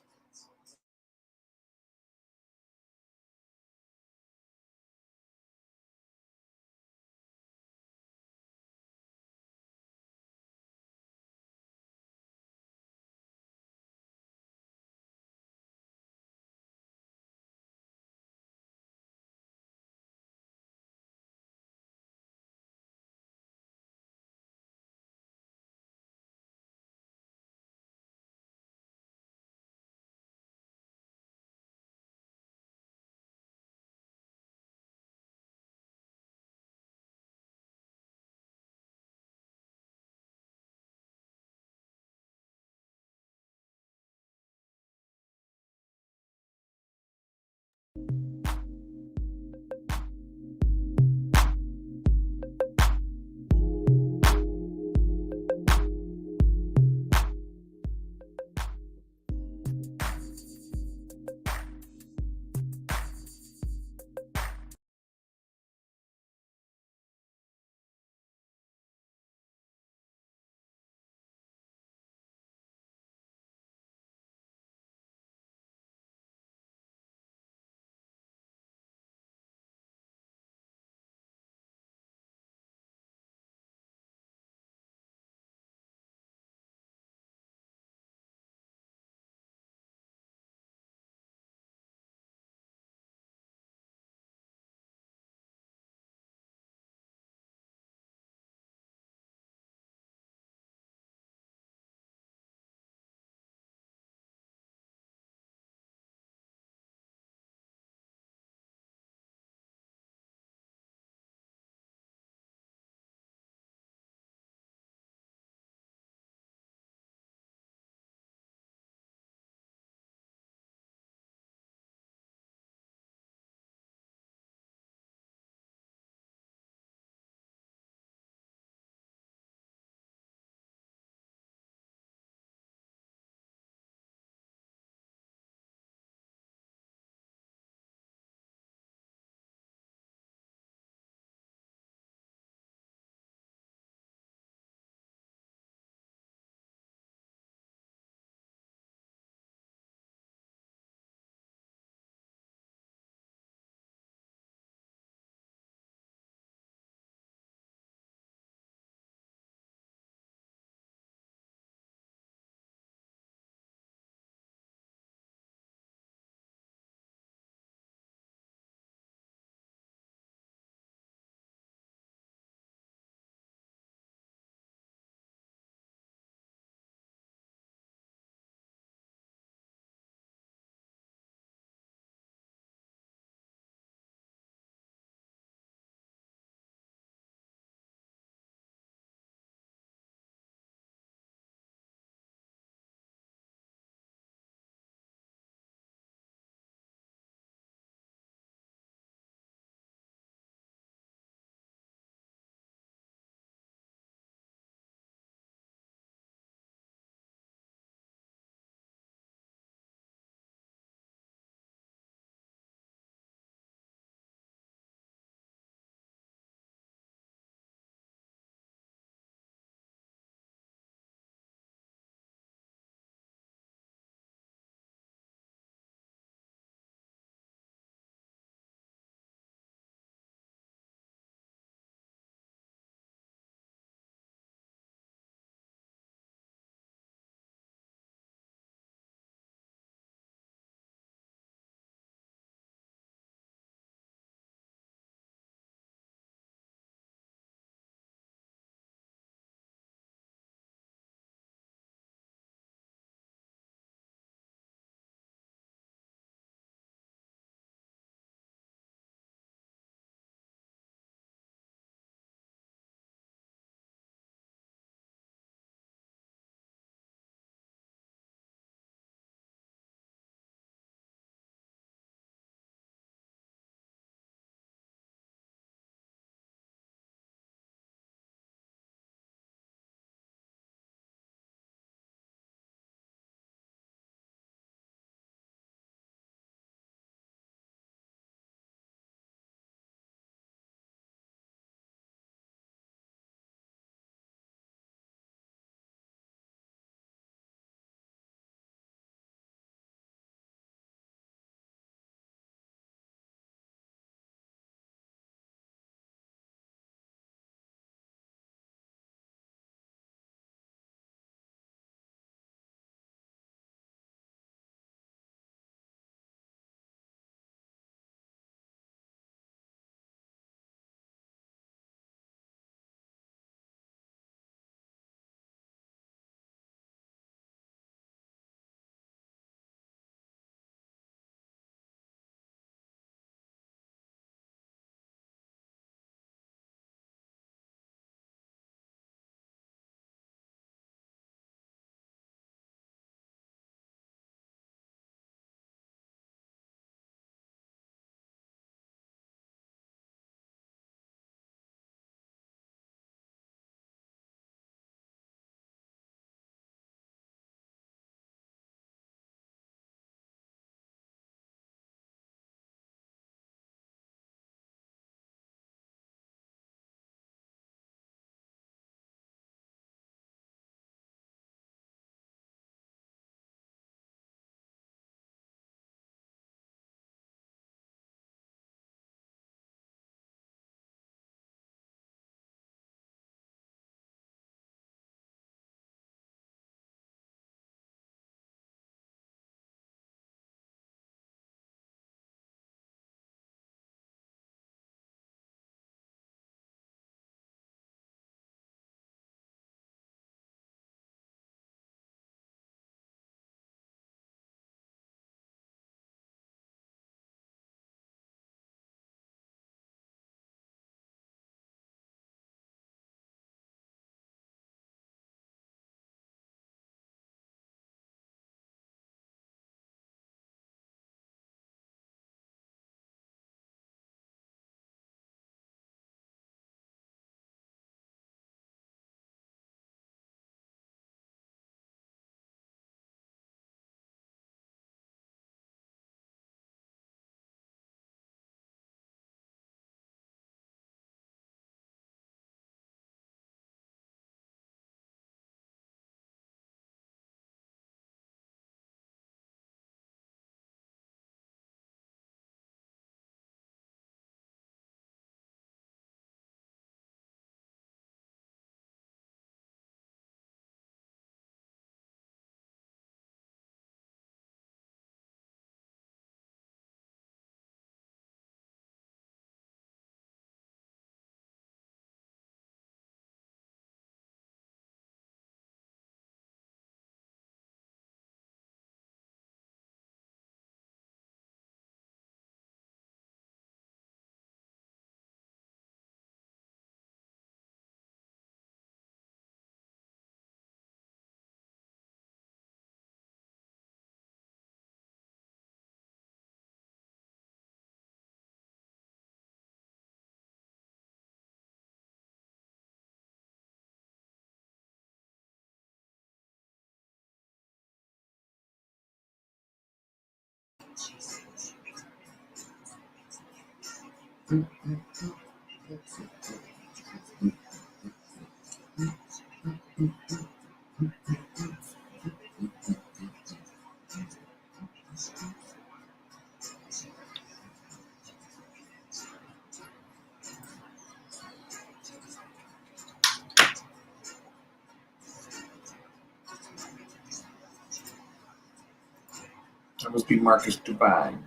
That must be Marcus Divine.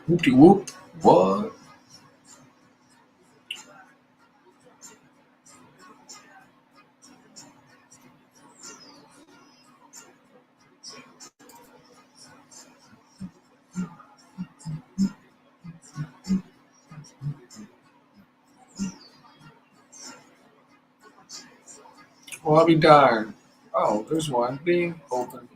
Whoopty whoop. What? Well, I'll be darned. Oh, there's one. Being open.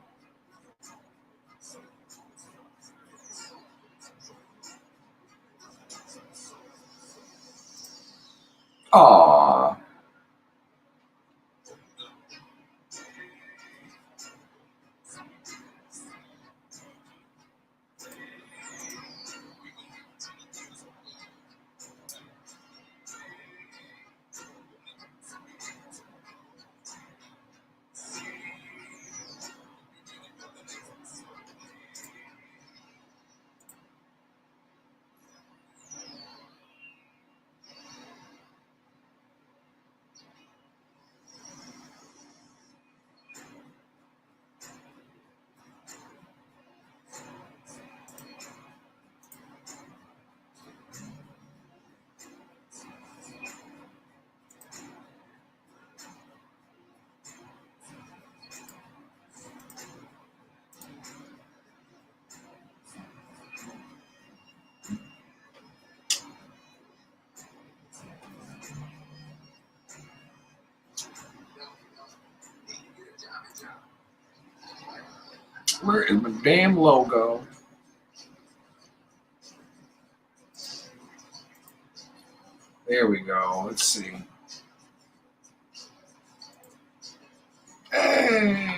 Aww. Where is my damn logo? There we go. Let's see. Hey.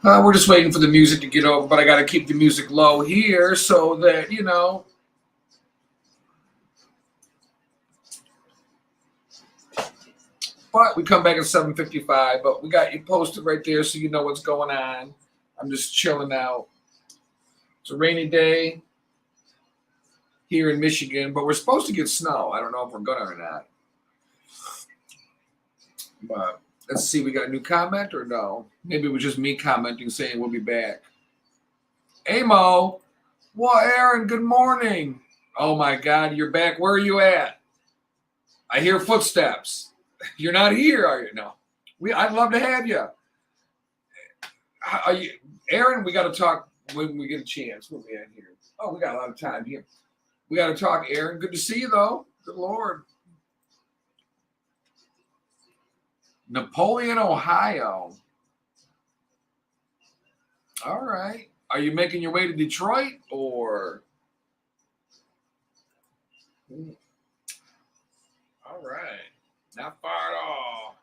We're just waiting for the music to get over, but I got to keep the music low here so that, you know. But we come back at 7:55, but we got you posted right there so you know what's going on. I'm just chilling out. It's a rainy day here in Michigan, but we're supposed to get snow. I don't know if we're gonna or not. But Let's see, we got a new comment or no? Maybe it was just me commenting saying we'll be back. Amo. Well, Aaron, good morning. Oh my God, you're back. Where are you at? I hear footsteps. You're not here, are you? No. I'd love to have you. Are you, Aaron? We got to talk when we get a chance. We'll be in here. Oh, we got a lot of time here. We got to talk, Aaron. Good to see you, though. Good Lord. Napoleon, Ohio. All right. Are you making your way to Detroit or? All right. Not far at all.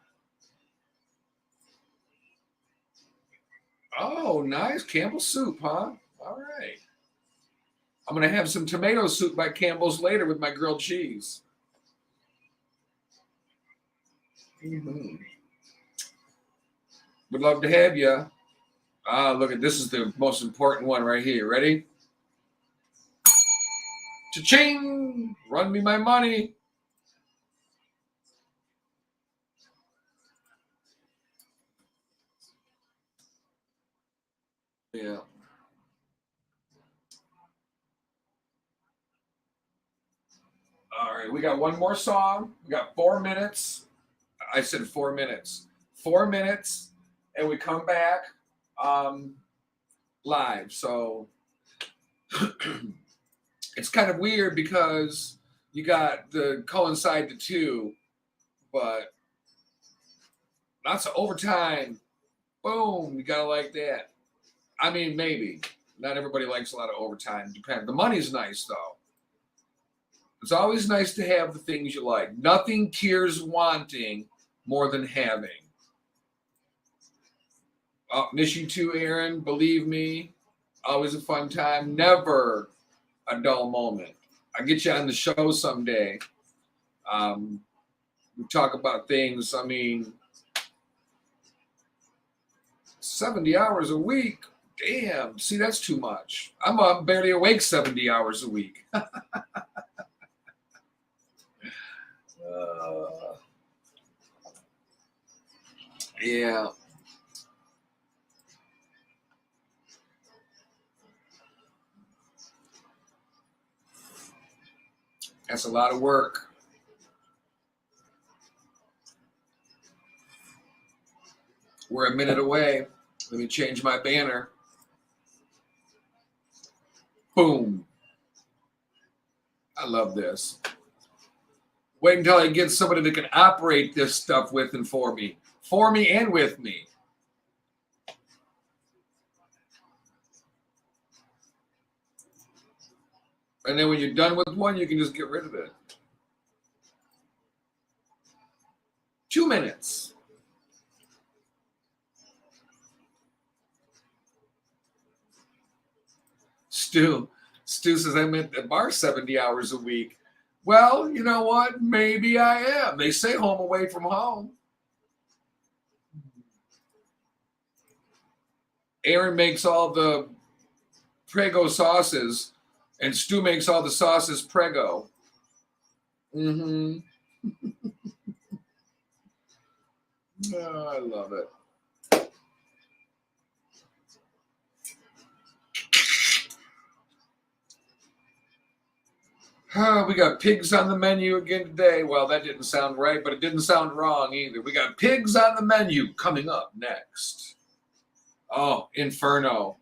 Oh, nice. Campbell's soup, huh? All right. I'm going to have some tomato soup by Campbell's later with my grilled cheese. Mm-hmm. Would love to have you. Look at this is the most important one right here. Ready? Cha-ching! Run me my money. Yeah. All right, we got one more song. We got 4 minutes. I said 4 minutes. 4 minutes, and we come back live. So it's kind of weird because you got the coincide the two, but lots of overtime. Boom, you gotta like that. I mean, maybe. Not everybody likes a lot of overtime. Depends. The money's nice, though. It's always nice to have the things you like. Nothing cures wanting more than having. Miss you too, Aaron. Believe me. Always a fun time. Never a dull moment. I'll get you on the show someday. We talk about things. I mean, 70 hours a week. Damn. See, that's too much. I'm barely awake 70 hours a week. Yeah. That's a lot of work. We're a minute away. Let me change my banner. Boom. I love this. Wait until I get somebody that can operate this stuff with and for me and with me. And then when you're done with one, you can just get rid of it. 2 minutes. Stu says I'm at the bar 70 hours a week. Well, you know what? Maybe I am. They say home away from home. Aaron makes all the Prego sauces, and Stu makes all the sauces Prego. Mm-hmm. Oh, I love it. We got pigs on the menu again today. Well, that didn't sound right, but it didn't sound wrong either. We got pigs on the menu coming up next. Oh, Inferno.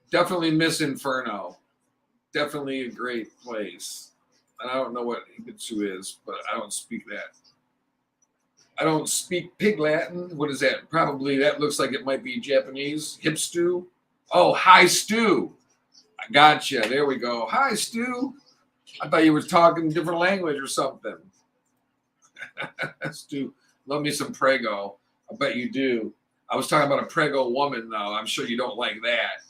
Definitely miss Inferno. Definitely a great place. And I don't know what Hibitsu is, but I don't speak that. I don't speak Pig Latin. What is that? Probably that looks like it might be Japanese. Hip stew. Oh, hi, Stu. I gotcha. There we go. Hi, Stu. I thought you were talking a different language or something. Stu, love me some Prego. I bet you do. I was talking about a Prego woman, though. I'm sure you don't like that.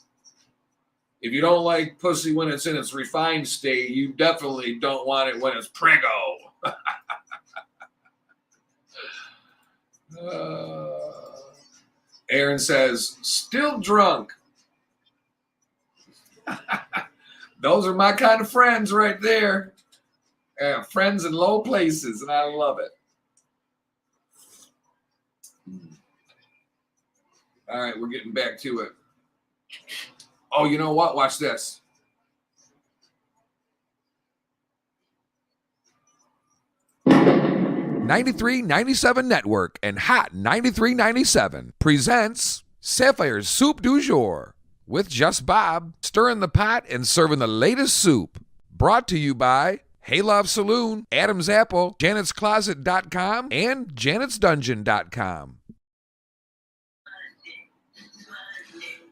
If you don't like pussy when it's in its refined state, you definitely don't want it when it's Prego. Aaron says, still drunk. Those are my kind of friends right there. Friends in low places, and I love it. All right, we're getting back to it. Oh, you know what? Watch this. .93.97 Network and Hot 93.97 presents Sapphire'S Soup du Jour with Just Bob, stirring the pot and serving the latest soup. Brought to you by Haylove Saloon, Adam's Apple, Janet'sCloset.com, and Janet'sDungeon.com.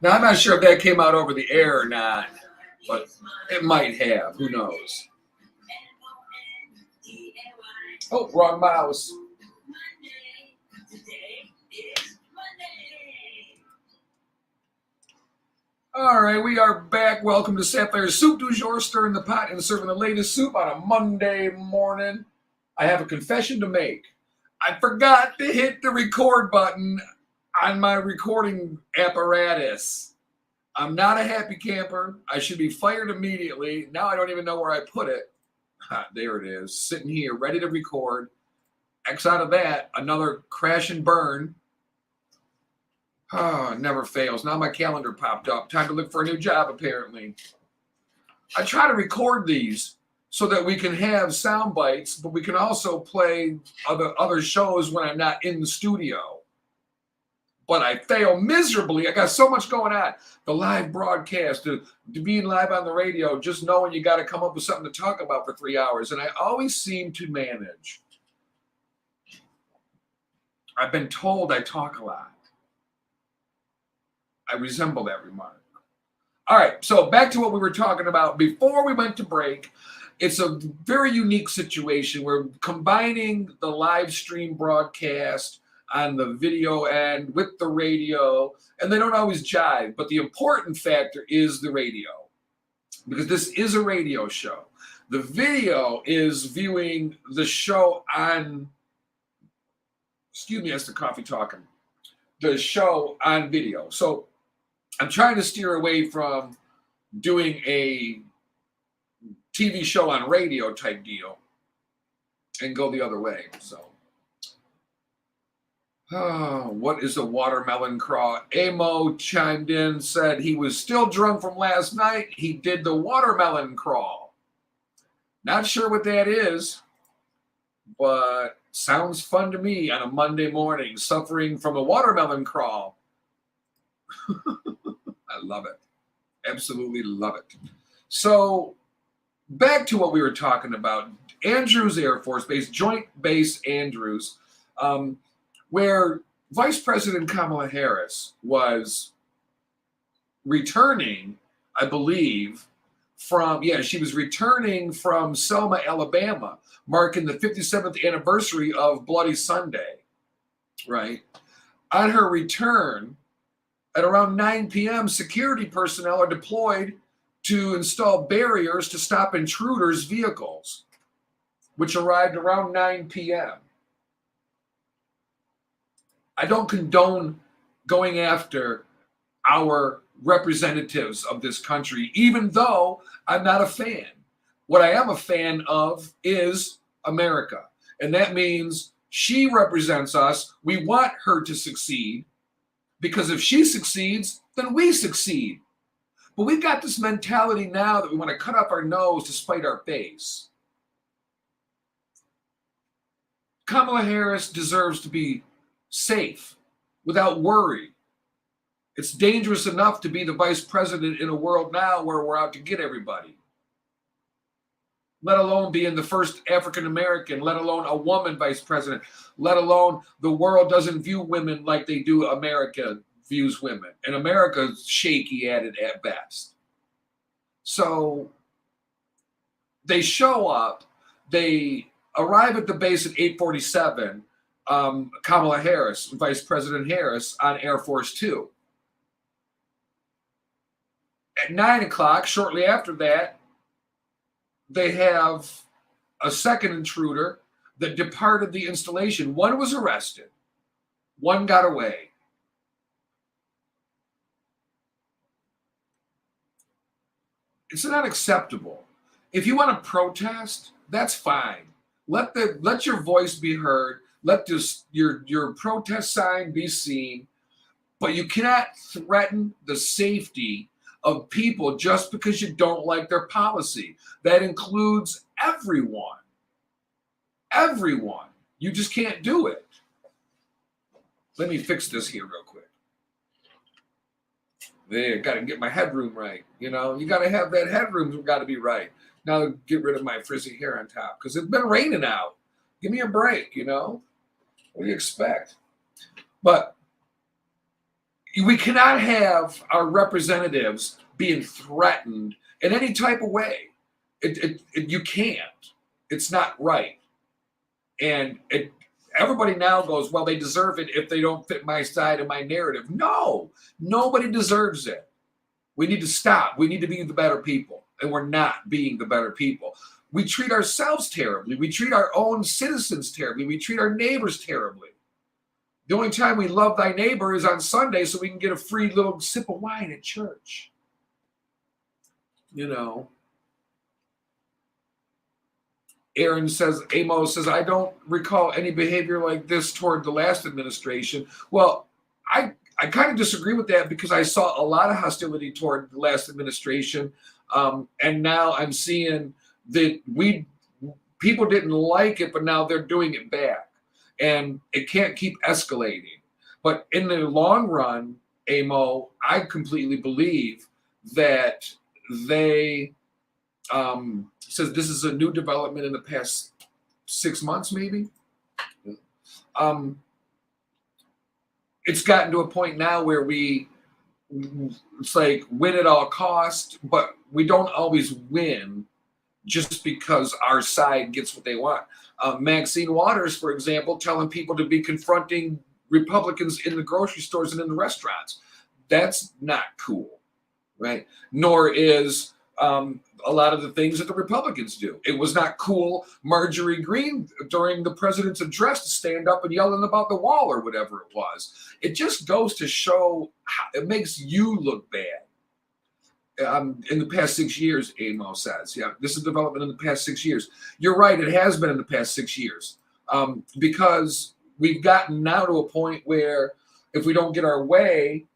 Now, I'm not sure if that came out over the air or not, but it might have. Who knows? Oh, wrong mouse. All right, we are back. Welcome to Sapphire'S Soup du Jour, stirring the pot and serving the latest soup on a Monday morning. I have a confession to make. I forgot to hit the record button on my recording apparatus. I'm not a happy camper. I should be fired immediately. Now I don't even know where I put it. There it is, sitting here, ready to record. X out of that, another crash and burn. Oh, it never fails. Now my calendar popped up. Time to look for a new job, apparently. I try to record these so that we can have sound bites, but we can also play other shows when I'm not in the studio. But I fail miserably. I got so much going on. The live broadcast, to being live on the radio, just knowing you got to come up with something to talk about for 3 hours. And I always seem to manage. I've been told I talk a lot. I resemble that remark. All right, so back to what we were talking about before we went to break. It's a very unique situation. We're combining the live stream broadcast on the video end with the radio, and they don't always jive, but the important factor is the radio, because this is a radio show. The video is viewing the show on, excuse me, that's the coffee talking, the show on video. So I'm trying to steer away from doing a TV show on radio type deal and go the other way. So what is a watermelon crawl? Amo chimed in, said he was still drunk from last night. He did the watermelon crawl. Not sure what that is, but sounds fun to me on a Monday morning, suffering from a watermelon crawl. I love it. Absolutely love it. So back to what we were talking about. Andrews Air Force Base, Joint Base Andrews, where Vice President Kamala Harris was returning, I believe, she was returning from Selma, Alabama, marking the 57th anniversary of Bloody Sunday, right? On her return, at around 9 p.m., security personnel are deployed to install barriers to stop intruders' vehicles, which arrived around 9 p.m. I don't condone going after our representatives of this country, even though I'm not a fan. What I am a fan of is America. And that means she represents us. We want her to succeed, because if she succeeds, then we succeed. But we've got this mentality now that we want to cut off our nose to spite our face. Kamala Harris deserves to be safe, without worry. It's dangerous enough to be the vice president in a world now where we're out to get everybody. Let alone being the first African American, let alone a woman vice president, let alone the world doesn't view women like they do America views women. And America's shaky at it at best. So they show up, they arrive at the base at 8:47, Kamala Harris, Vice President Harris, on Air Force Two. At 9 o'clock, shortly after that, they have a second intruder that departed the installation. One was arrested. One got away. It's not acceptable. If you want to protest, that's fine. Let your voice be heard. Let your protest sign be seen. But you cannot threaten the safety of people just because you don't like their policy. That includes everyone. Everyone. You just can't do it. Let me fix this here real quick. There, got to get my headroom right. You know, you got to have that headroom, got to be right. Now get rid of my frizzy hair on top because it's been raining out. Give me a break, you know? What do you expect? But we cannot have our representatives being threatened in any type of way. You can't. It's not right. And everybody now goes, well, they deserve it if they don't fit my side of my narrative. No, nobody deserves it. We need to stop. We need to be the better people. And we're not being the better people. We treat ourselves terribly. We treat our own citizens terribly. We treat our neighbors terribly. The only time we love thy neighbor is on Sunday so we can get a free little sip of wine at church. You know. Amos says, I don't recall any behavior like this toward the last administration. Well, I kind of disagree with that because I saw a lot of hostility toward the last administration. And now I'm seeing that people didn't like it, but now they're doing it back. And it can't keep escalating. But in the long run, Amo, I completely believe that they says this is a new development in the past 6 months, maybe. It's gotten to a point now where it's like win at all cost, but we don't always win just because our side gets what they want. Maxine Waters, for example, telling people to be confronting Republicans in the grocery stores and in the restaurants. That's not cool, right? Nor is a lot of the things that the Republicans do. It was not cool, Marjorie Greene, during the president's address, to stand up and yelling about the wall or whatever it was. It just goes to show how it makes you look bad. In the past 6 years, Amos says. Yeah, this is development in the past 6 years. You're right, it has been in the past 6 years. Because we've gotten now to a point where if we don't get our way,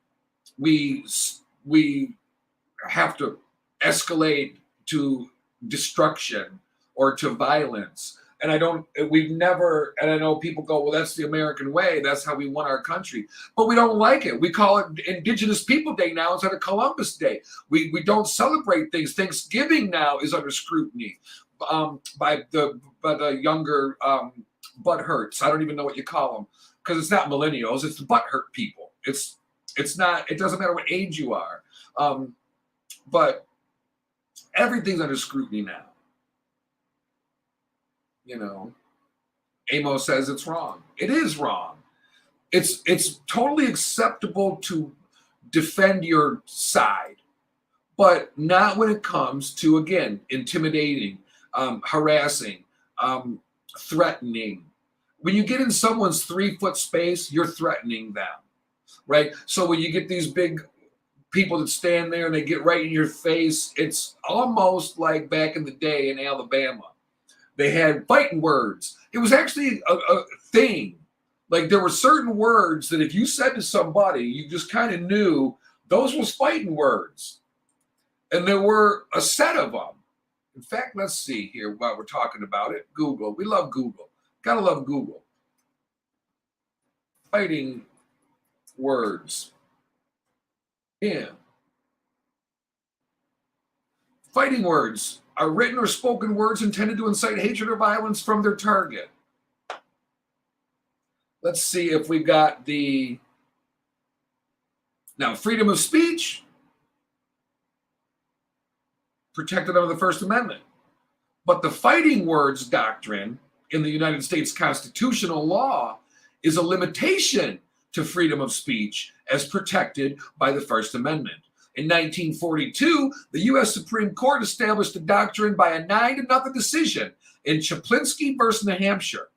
we have to escalate to destruction or to violence. And I know people go, well, that's the American way. That's how we want our country. But we don't like it. We call it Indigenous People Day now instead of Columbus Day. We don't celebrate things. Thanksgiving now is under scrutiny by the younger butt hurts. I don't even know what you call them because it's not millennials. It's the butt hurt people. It's not. It doesn't matter what age you are. But everything's under scrutiny now. You know, Amos says it's wrong. It is wrong. It's totally acceptable to defend your side, but not when it comes to, again, intimidating, harassing, threatening. When you get in someone's 3-foot space, you're threatening them, right? So when you get these big people that stand there and they get right in your face, it's almost like back in the day in Alabama. They had fighting words. It was actually a thing. Like there were certain words that if you said to somebody, you just kind of knew those was fighting words. And there were a set of them. In fact, let's see here while we're talking about it. Google. We love Google. Gotta love Google. Fighting words. Yeah. Fighting words are written or spoken words intended to incite hatred or violence from their target. Let's see if we've got now freedom of speech protected under the First Amendment. But the fighting words doctrine in the United States constitutional law is a limitation to freedom of speech as protected by the First Amendment. In 1942, the U.S. Supreme Court established the doctrine by a 9-0 decision in Chiplinsky versus New Hampshire.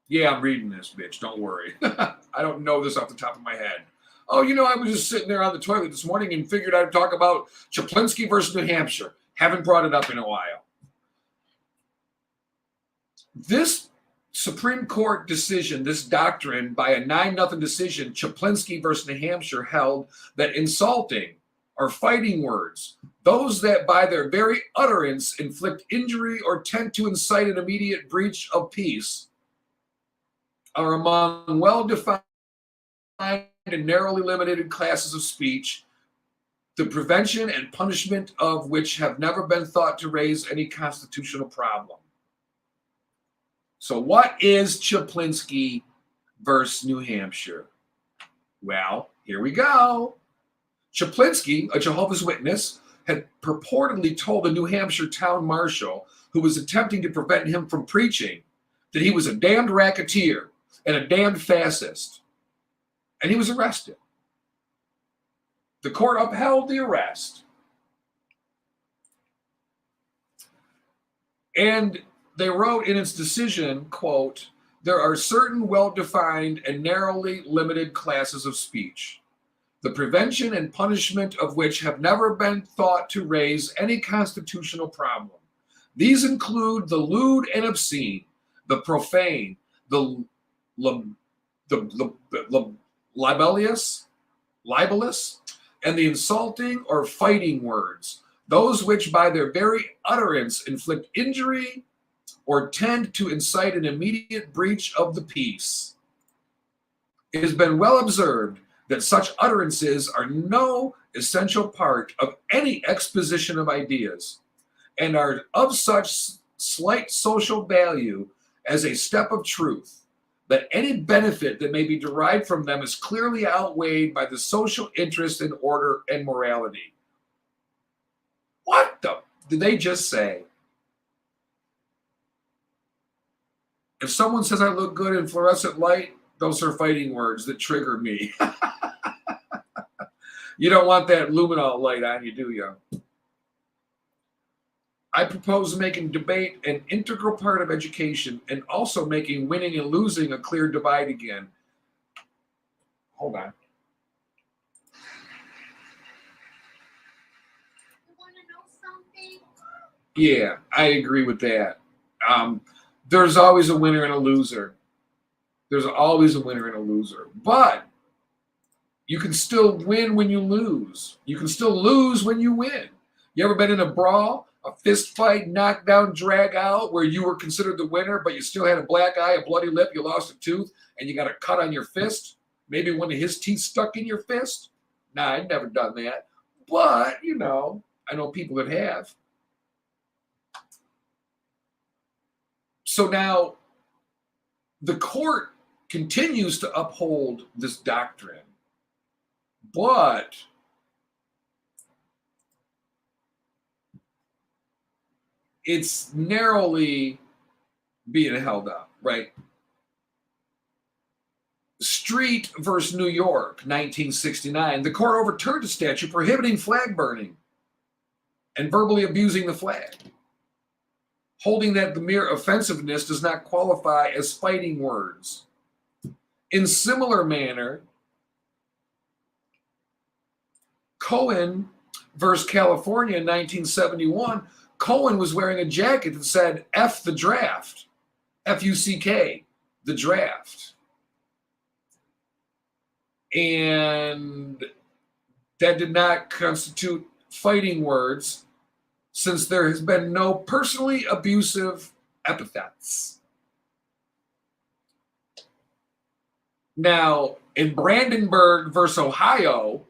Yeah, I'm reading this, bitch. Don't worry. I don't know this off the top of my head. Oh, I was just sitting there on the toilet this morning and figured I'd talk about Chiplinsky versus New Hampshire. Haven't brought it up in a while. This Supreme Court decision, this doctrine by a 9-0 decision, Chiplinsky versus New Hampshire, held that insulting or fighting words, those that by their very utterance inflict injury or tend to incite an immediate breach of peace, are among well-defined and narrowly limited classes of speech, the prevention and punishment of which have never been thought to raise any constitutional problem. So what is Chiplinsky versus New Hampshire? Well, here we go. Chiplinsky, a Jehovah's Witness, had purportedly told a New Hampshire town marshal who was attempting to prevent him from preaching that he was a damned racketeer and a damned fascist. And he was arrested. The court upheld the arrest. And they wrote in its decision, quote, there are certain well-defined and narrowly limited classes of speech, the prevention and punishment of which have never been thought to raise any constitutional problem. These include the lewd and obscene, the profane, the libelous, and the insulting or fighting words, those which by their very utterance inflict injury or tend to incite an immediate breach of the peace. It has been well observed that such utterances are no essential part of any exposition of ideas and are of such slight social value as a step of truth, that any benefit that may be derived from them is clearly outweighed by the social interest in order and morality. What the did they just say? If someone says I look good in fluorescent light, those are fighting words that trigger me. You don't want that luminol light on you, do you? I propose making debate an integral part of education and also making winning and losing a clear divide again. Hold on. You want to know something? Yeah, I agree with that. There's always a winner and a loser. There's always a winner and a loser. But you can still win when you lose. You can still lose when you win. You ever been in a brawl, a fist fight, knockdown, drag out, where you were considered the winner, but you still had a black eye, a bloody lip, you lost a tooth, and you got a cut on your fist? Maybe one of his teeth stuck in your fist? Nah, I've never done that. But, I know people that have. So now the court continues to uphold this doctrine, but it's narrowly being held up, right? Street versus New York, 1969. The court overturned a statute prohibiting flag burning and verbally abusing the flag, holding that the mere offensiveness does not qualify as fighting words. In similar manner, Cohen versus California in 1971, Cohen was wearing a jacket that said F the draft, F-U-C-K, the draft. And that did not constitute fighting words, since there has been no personally abusive epithets. Now, in Brandenburg versus Ohio,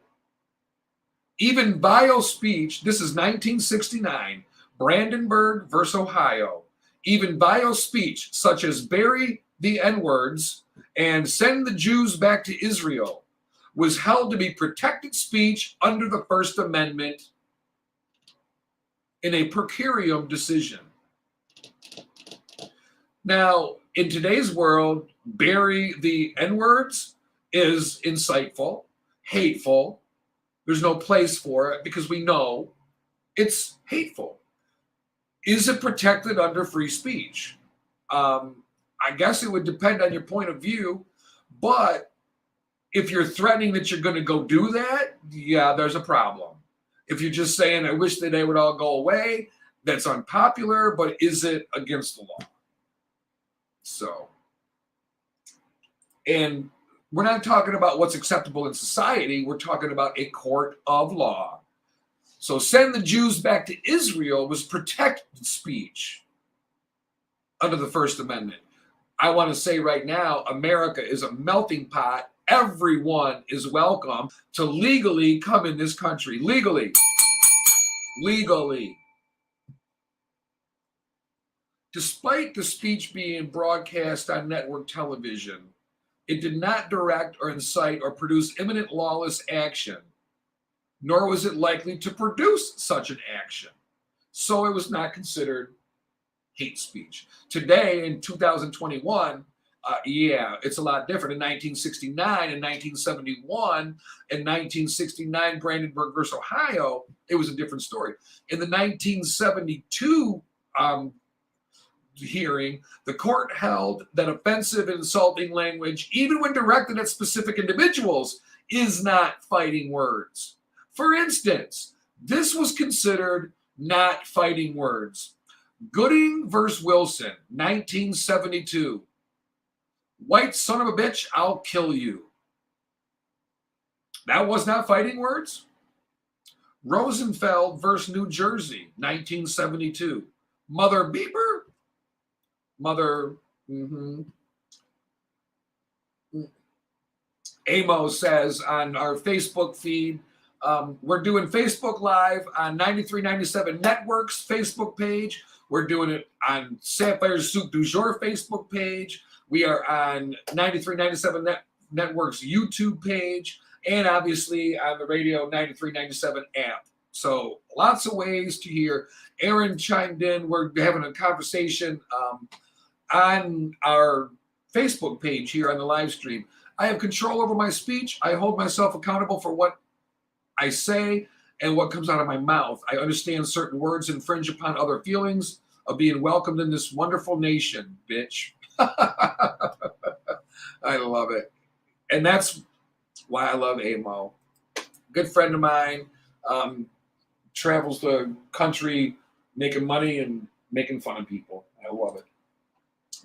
even vile speech, this is 1969, Brandenburg versus Ohio, even vile speech such as bury the N-words and send the Jews back to Israel was held to be protected speech under the First Amendment in a per curiam decision. Now, in today's world, bury the N-words is insightful, hateful. There's no place for it because we know it's hateful. Is it protected under free speech? I guess it would depend on your point of view, but if you're threatening that you're going to go do that, yeah, there's a problem. If you're just saying, I wish that they would all go away, that's unpopular, but is it against the law? So And we're not talking about what's acceptable in society. We're talking about a court of law. So send the Jews back to Israel was protected speech under the First Amendment. I want to say right now, America is a melting pot. Everyone is welcome to legally come in this country. Legally. Despite the speech being broadcast on network television, it did not direct or incite or produce imminent lawless action, nor was it likely to produce such an action. So it was not considered hate speech. Today, in 2021, it's a lot different. In 1969, in 1971, in 1969, Brandenburg versus Ohio, it was a different story. In the 1972 hearing, the court held that offensive and insulting language, even when directed at specific individuals, is not fighting words. For instance, this was considered not fighting words. Gooding versus Wilson, 1972. White son of a bitch, I'll kill you. That was not fighting words. Rosenfeld versus New Jersey, 1972. Mother beeper. Mother. Amos says on our Facebook feed, we're doing Facebook Live on 9397 Network's Facebook page. We're doing it on Sapphire'S Soup du Jour Facebook page. We are on 9397 Network's YouTube page, and obviously on the radio 9397 app. So lots of ways to hear. Aaron chimed in. We're having a conversation on our Facebook page here on the live stream. I have control over my speech. I hold myself accountable for what I say and what comes out of my mouth. I understand certain words infringe upon other feelings of being welcomed in this wonderful nation, bitch. I love it. And that's why I love Amo. Good friend of mine, travels the country making money and making fun of people. I love it.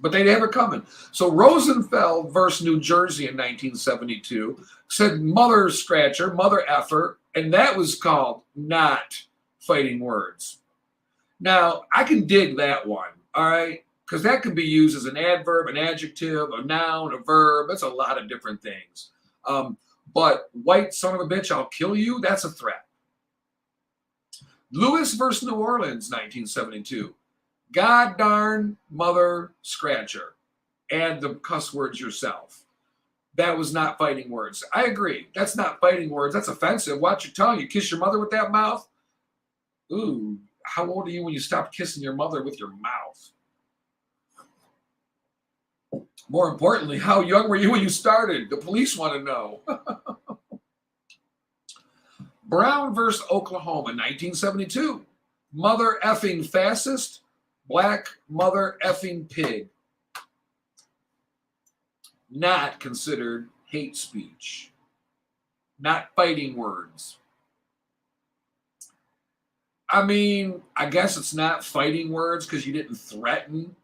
But they have it coming. So Rosenfeld versus New Jersey in 1972 said mother scratcher, mother effer, and that was called not fighting words. Now, I can dig that one, all right? Because that could be used as an adverb, an adjective, a noun, a verb. That's a lot of different things. But white son of a bitch, I'll kill you, that's a threat. Lewis versus New Orleans, 1972. God darn mother scratcher. Add the cuss words yourself. That was not fighting words. I agree. That's not fighting words. That's offensive. Watch your tongue. You kiss your mother with that mouth? Ooh, how old are you when you stopped kissing your mother with your mouth? More importantly, how young were you when you started? The police want to know. Brown versus Oklahoma, 1972. Mother effing fascist. Black mother effing pig. Not considered hate speech. Not fighting words. I mean, I guess it's not fighting words because you didn't threaten,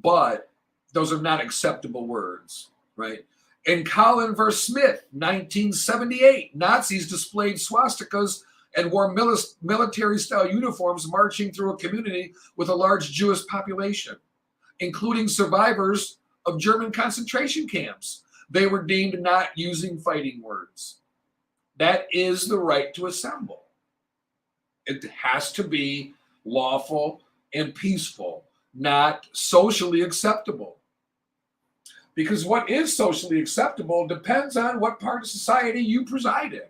but those are not acceptable words, right? In Collin versus Smith, 1978, Nazis displayed swastikas and wore military-style uniforms marching through a community with a large Jewish population, including survivors of German concentration camps. They were deemed not using fighting words. That is the right to assemble. It has to be lawful and peaceful, not socially acceptable. Because what is socially acceptable depends on what part of society you preside in.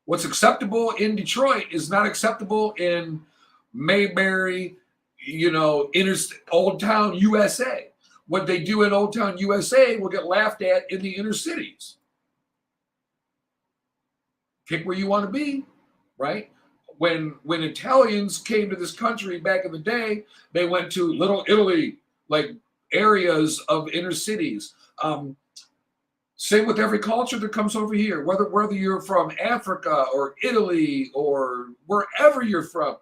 What's acceptable in Detroit is not acceptable in Mayberry, Old Town USA. What they do in Old Town USA will get laughed at in the inner cities. Pick where you want to be, right? When Italians came to this country back in the day, they went to Little Italy, like areas of inner cities. Same with every culture that comes over here, whether you're from Africa or Italy or wherever you're from.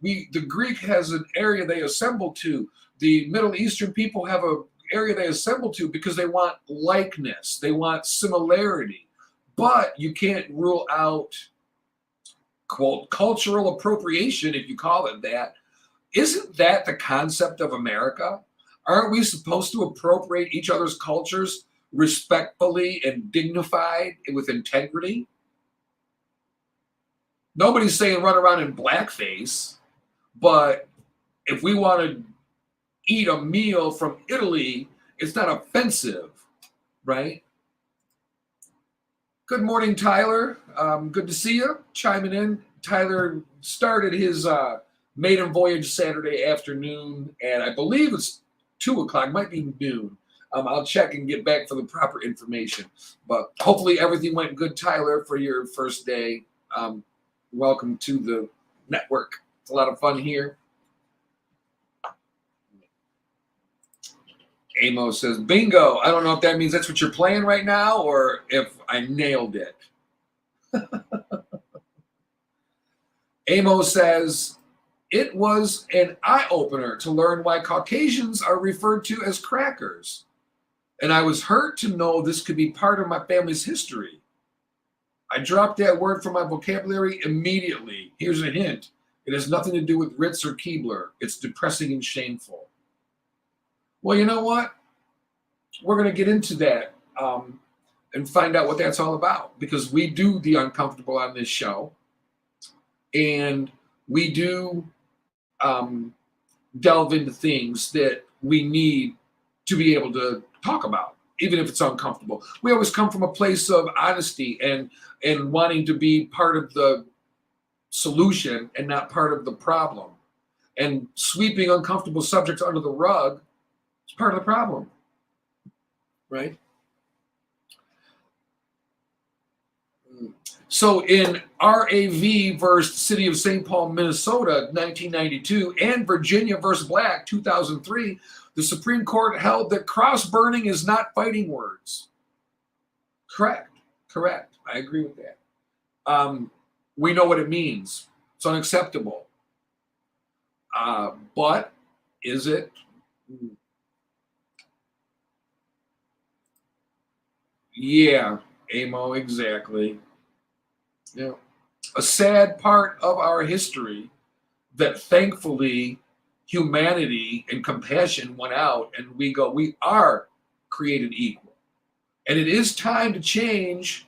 The Greek has an area they assemble to. The Middle Eastern people have area they assemble to because they want likeness, they want similarity. But you can't rule out, quote, cultural appropriation, if you call it that. Isn't that the concept of America? Aren't we supposed to appropriate each other's cultures respectfully and dignified and with integrity? Nobody's saying run around in blackface, but if we want to eat a meal from Italy, it's not offensive, right? Good morning, Tyler. Good to see you chiming in. Tyler started his maiden voyage Saturday afternoon, and I believe it's 2 o'clock, might be noon. I'll check and get back for the proper information. But hopefully everything went good, Tyler, for your first day. Welcome to the network. It's a lot of fun here. Amos says, bingo. I don't know if that means that's what you're playing right now or if I nailed it. Amos says, it was an eye-opener to learn why Caucasians are referred to as crackers. And I was hurt to know this could be part of my family's history. I dropped that word from my vocabulary immediately. Here's a hint. It has nothing to do with Ritz or Keebler. It's depressing and shameful. Well, you know what? We're going to get into that and find out what that's all about, because we do the uncomfortable on this show. And we do delve into things that we need to be able to talk about, even if it's uncomfortable. We always come from a place of honesty and wanting to be part of the solution and not part of the problem. And sweeping uncomfortable subjects under the rug is part of the problem, right? So in RAV versus City of St. Paul, Minnesota, 1992, and Virginia versus Black, 2003, the Supreme Court held that cross-burning is not fighting words. Correct. I agree with that. We know what it means. It's unacceptable. But is it? Yeah, Amo, exactly. Yeah. A sad part of our history that thankfully humanity and compassion went out and we are created equal. And it is time to change.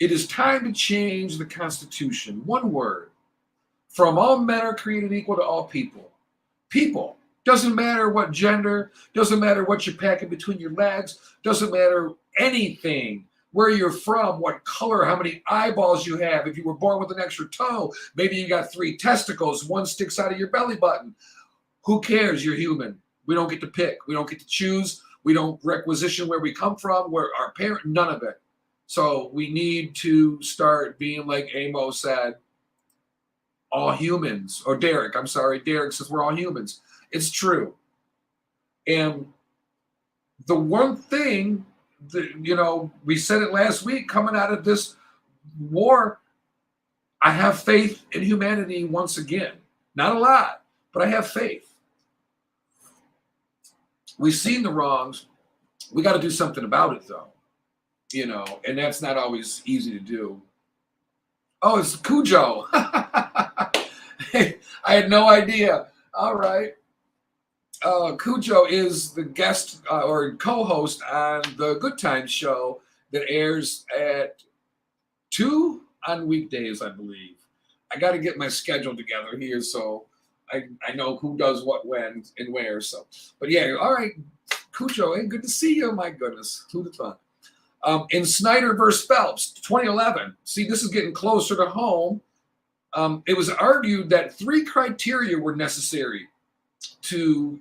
It is time to change the Constitution. One word. From all men are created equal to all people. People. Doesn't matter what gender, doesn't matter what you're packing between your legs, doesn't matter anything, where you're from, what color, how many eyeballs you have, if you were born with an extra toe, maybe you got 3 testicles, 1 sticks out of your belly button. Who cares? You're human. We don't get to pick. We don't get to choose. We don't requisition where we come from, where our parent, none of it. So we need to start being like Amos said, all humans, or Derek says we're all humans. It's true. And the one thing that, we said it last week, coming out of this war, I have faith in humanity once again. Not a lot, but I have faith. We've seen the wrongs. We got to do something about it, though. And that's not always easy to do. Oh, it's Cujo. Hey, I had no idea. All right. Cujo is the guest or co-host on the Good Times show that airs at 2 on weekdays, I believe. I got to get my schedule together here so I know who does what, when, and where. So, but yeah, all right, Cujo, hey, good to see you. My goodness, who'd have thought? In Snyder versus Phelps, 2011. See, this is getting closer to home. It was argued that 3 criteria were necessary to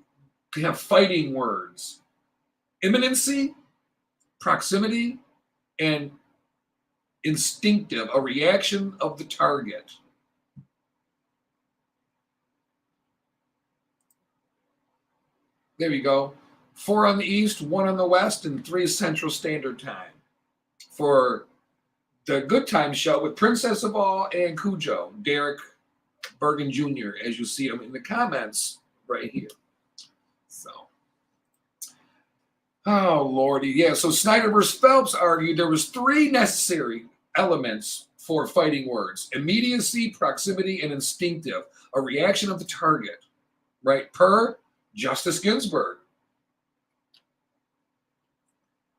have fighting words: imminency, proximity, and instinctive, a reaction of the target. There we go. 4 on the East, 1 on the West, and 3 Central Standard Time for the Good Times show with Princess of All and Cujo, Derek Bergen Jr., as you see him in the comments right here. So, Oh, Lordy. Yeah, so Snyder versus Phelps argued there was 3 necessary elements for fighting words: immediacy, proximity, and instinctive, a reaction of the target, right? Per Justice Ginsburg.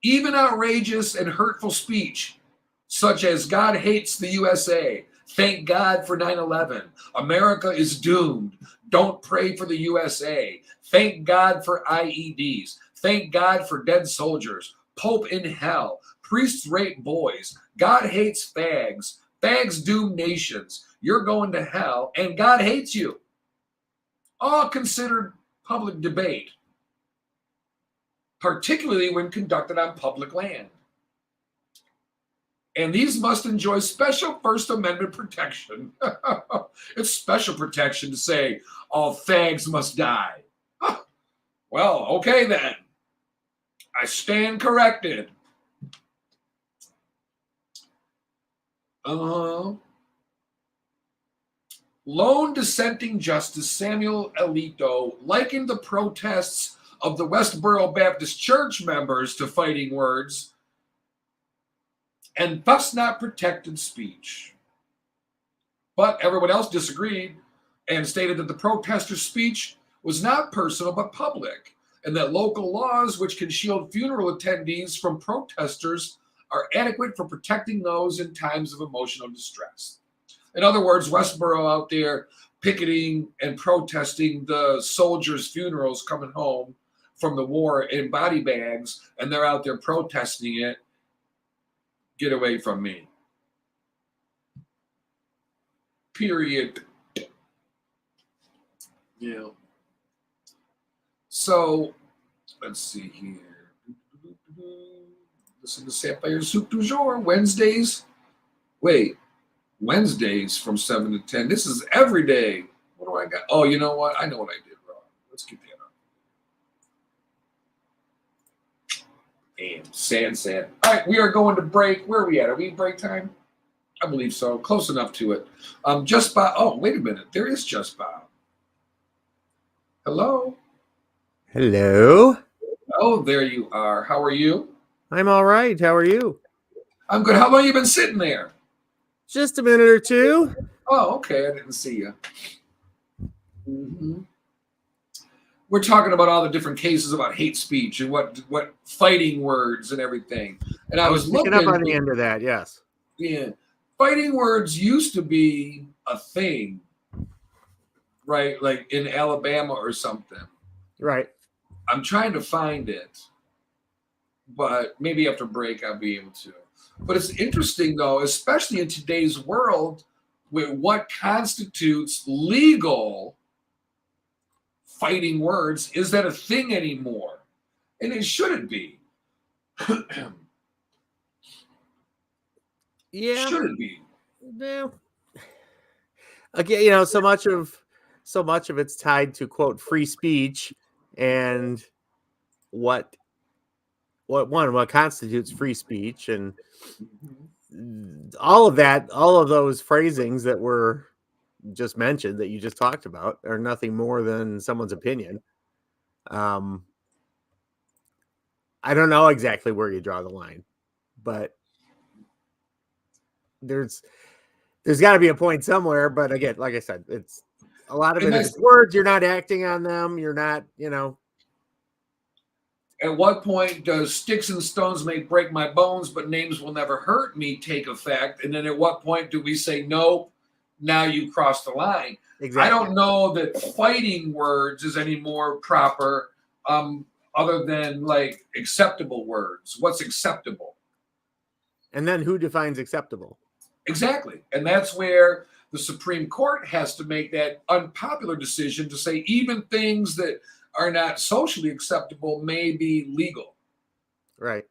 Even outrageous and hurtful speech, such as God hates the USA, thank God for 9/11, America is doomed, don't pray for the USA, thank God for IEDs, thank God for dead soldiers, Pope in hell, priests rape boys, God hates fags, fags doom nations, you're going to hell, and God hates you. All considered public debate, particularly when conducted on public land. And these must enjoy special First Amendment protection. It's special protection to say all fags must die. Huh. Well, okay then. I stand corrected. Lone dissenting Justice Samuel Alito likened the protests of the Westboro Baptist Church members to fighting words and thus not protected speech. But everyone else disagreed and stated that the protesters' speech was not personal but public, and that local laws which can shield funeral attendees from protesters are adequate for protecting those in times of emotional distress. In other words, Westboro out there picketing and protesting the soldiers' funerals coming home from the war in body bags, and they're out there protesting it. Get away from me. Period. Yeah. So, let's see here. Listen to Sapphire'S du Jour, Wednesdays. Wait, Wednesdays from 7 to 10. This is every day. What do I got? Oh, you know what? I know what I did wrong. Let's get that up. Damn, sad. All right, we are going to break. Where are we at? Are we in break time? I believe so. Close enough to it. Just Bob. Oh, wait a minute. There is Just Bob. Hello. Hello. Oh, there you are. How are you? I'm all right. How are you? I'm good. How long you been sitting there? Just a minute or two. Oh, okay. I didn't see you. Mm-hmm. We're talking about all the different cases about hate speech and what fighting words and everything. And I was looking looking up on the end of that. Yes. Yeah, fighting words used to be a thing, right? Like in Alabama or something. Right. I'm trying to find it, but maybe after break I'll be able to. But it's interesting though, especially in today's world, with what constitutes legal fighting words. Is that a thing anymore? And it shouldn't be. Yeah. Should it be? No. Again, so much of it's tied to quote free speech and what constitutes free speech, and all of those phrasings that were just mentioned that you just talked about are nothing more than someone's opinion. I don't know exactly where you draw the line, but there's got to be a point somewhere. But again, like I said, it's a lot of it is words. You're not acting on them. You're not, At what point does sticks and stones may break my bones, but names will never hurt me take effect? And then at what point do we say, no, now you crossed the line? Exactly. I don't know that fighting words is any more proper other than like acceptable words. What's acceptable? And then who defines acceptable? Exactly. And that's where the Supreme Court has to make that unpopular decision to say even things that are not socially acceptable may be legal. Right.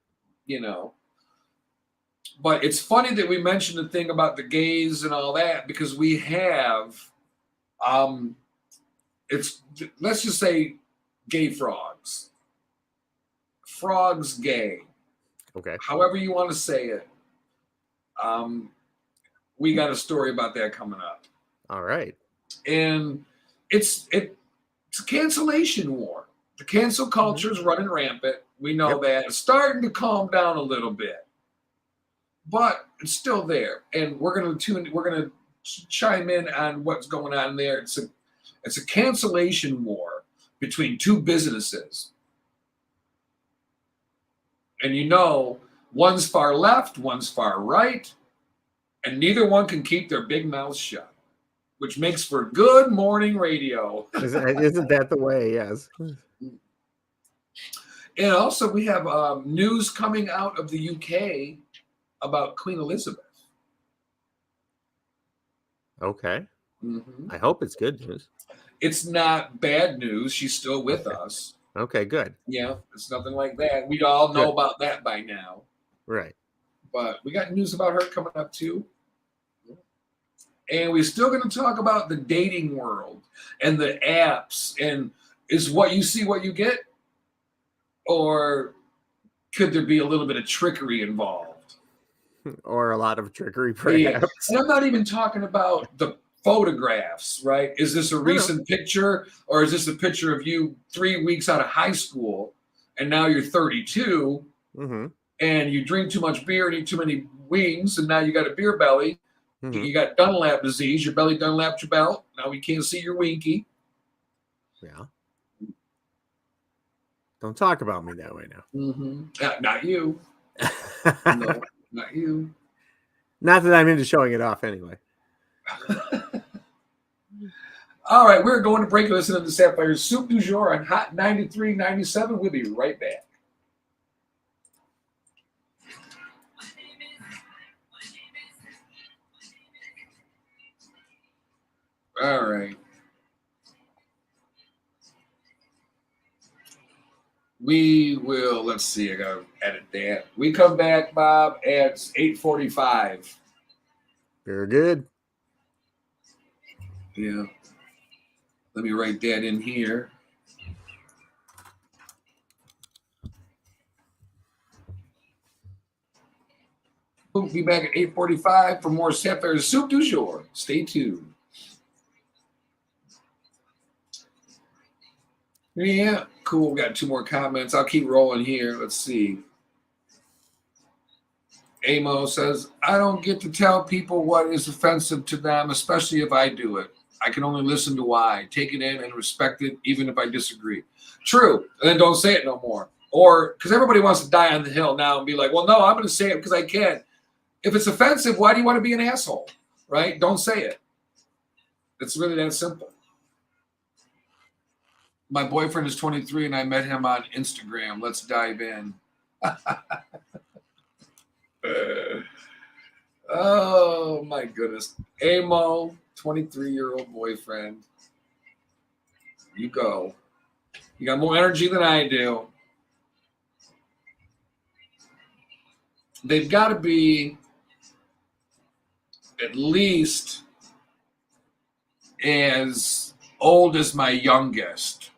But it's funny that we mentioned the thing about the gays and all that, because we have, let's just say gay frogs. Frogs gay. Okay. However you want to say it. We got a story about that coming up. All right. And it's a cancellation war. The cancel culture is running rampant. We know that. It's starting to calm down a little bit, but it's still there. And we're going to chime in on what's going on there. It's a cancellation war between two businesses. And you know, one's far left, one's far right, and neither one can keep their big mouths shut, which makes for good morning radio. Isn't that the way? Yes. And also, we have news coming out of the UK about Queen Elizabeth. Okay. Mm-hmm. I hope it's good news. It's not bad news. She's still with us. Okay, good. Yeah, it's nothing like that. We all know about that by now. Right. But we got news about her coming up too. And we're still going to talk about the dating world and the apps. And is what you see what you get? Or could there be a little bit of trickery involved? Or a lot of trickery, perhaps. Yeah. And I'm not even talking about the photographs, right? Is this a recent picture, or is this a picture of you 3 weeks out of high school and now you're 32 and you drink too much beer and eat too many wings and now you got a beer belly? You got Dunlap disease. Your belly Dunlapped your belt. Now we can't see your winky. Yeah. Don't talk about me that way now. Not you. No, not you. Not that I'm into showing it off anyway. All right, we're going to break. Listen to the Sapphire'S Soup du Jour on Hot 93.97. We'll be right back. All right. We will, let's see, I got to edit that. We come back, Bob, at 8:45. Very good. Yeah. Let me write that in here. We'll be back at 8:45 for more Sapphire'S Soup du Jour. Stay tuned. Yeah, cool. Got 2 more comments. I'll keep rolling here. Let's see. Amo says, I don't get to tell people what is offensive to them, especially if I do it. I can only listen to why, take it in and respect it, even if I disagree. True. And then don't say it no more. Or because everybody wants to die on the hill now and be like, well, no, I'm going to say it because I can. If it's offensive, why do you want to be an asshole? Right? Don't say it. It's really that simple. My boyfriend is 23 and I met him on Instagram. Let's dive in. Oh, my goodness. Amo, 23-year-old boyfriend. You go. You got more energy than I do. They've got to be at least as old as my youngest.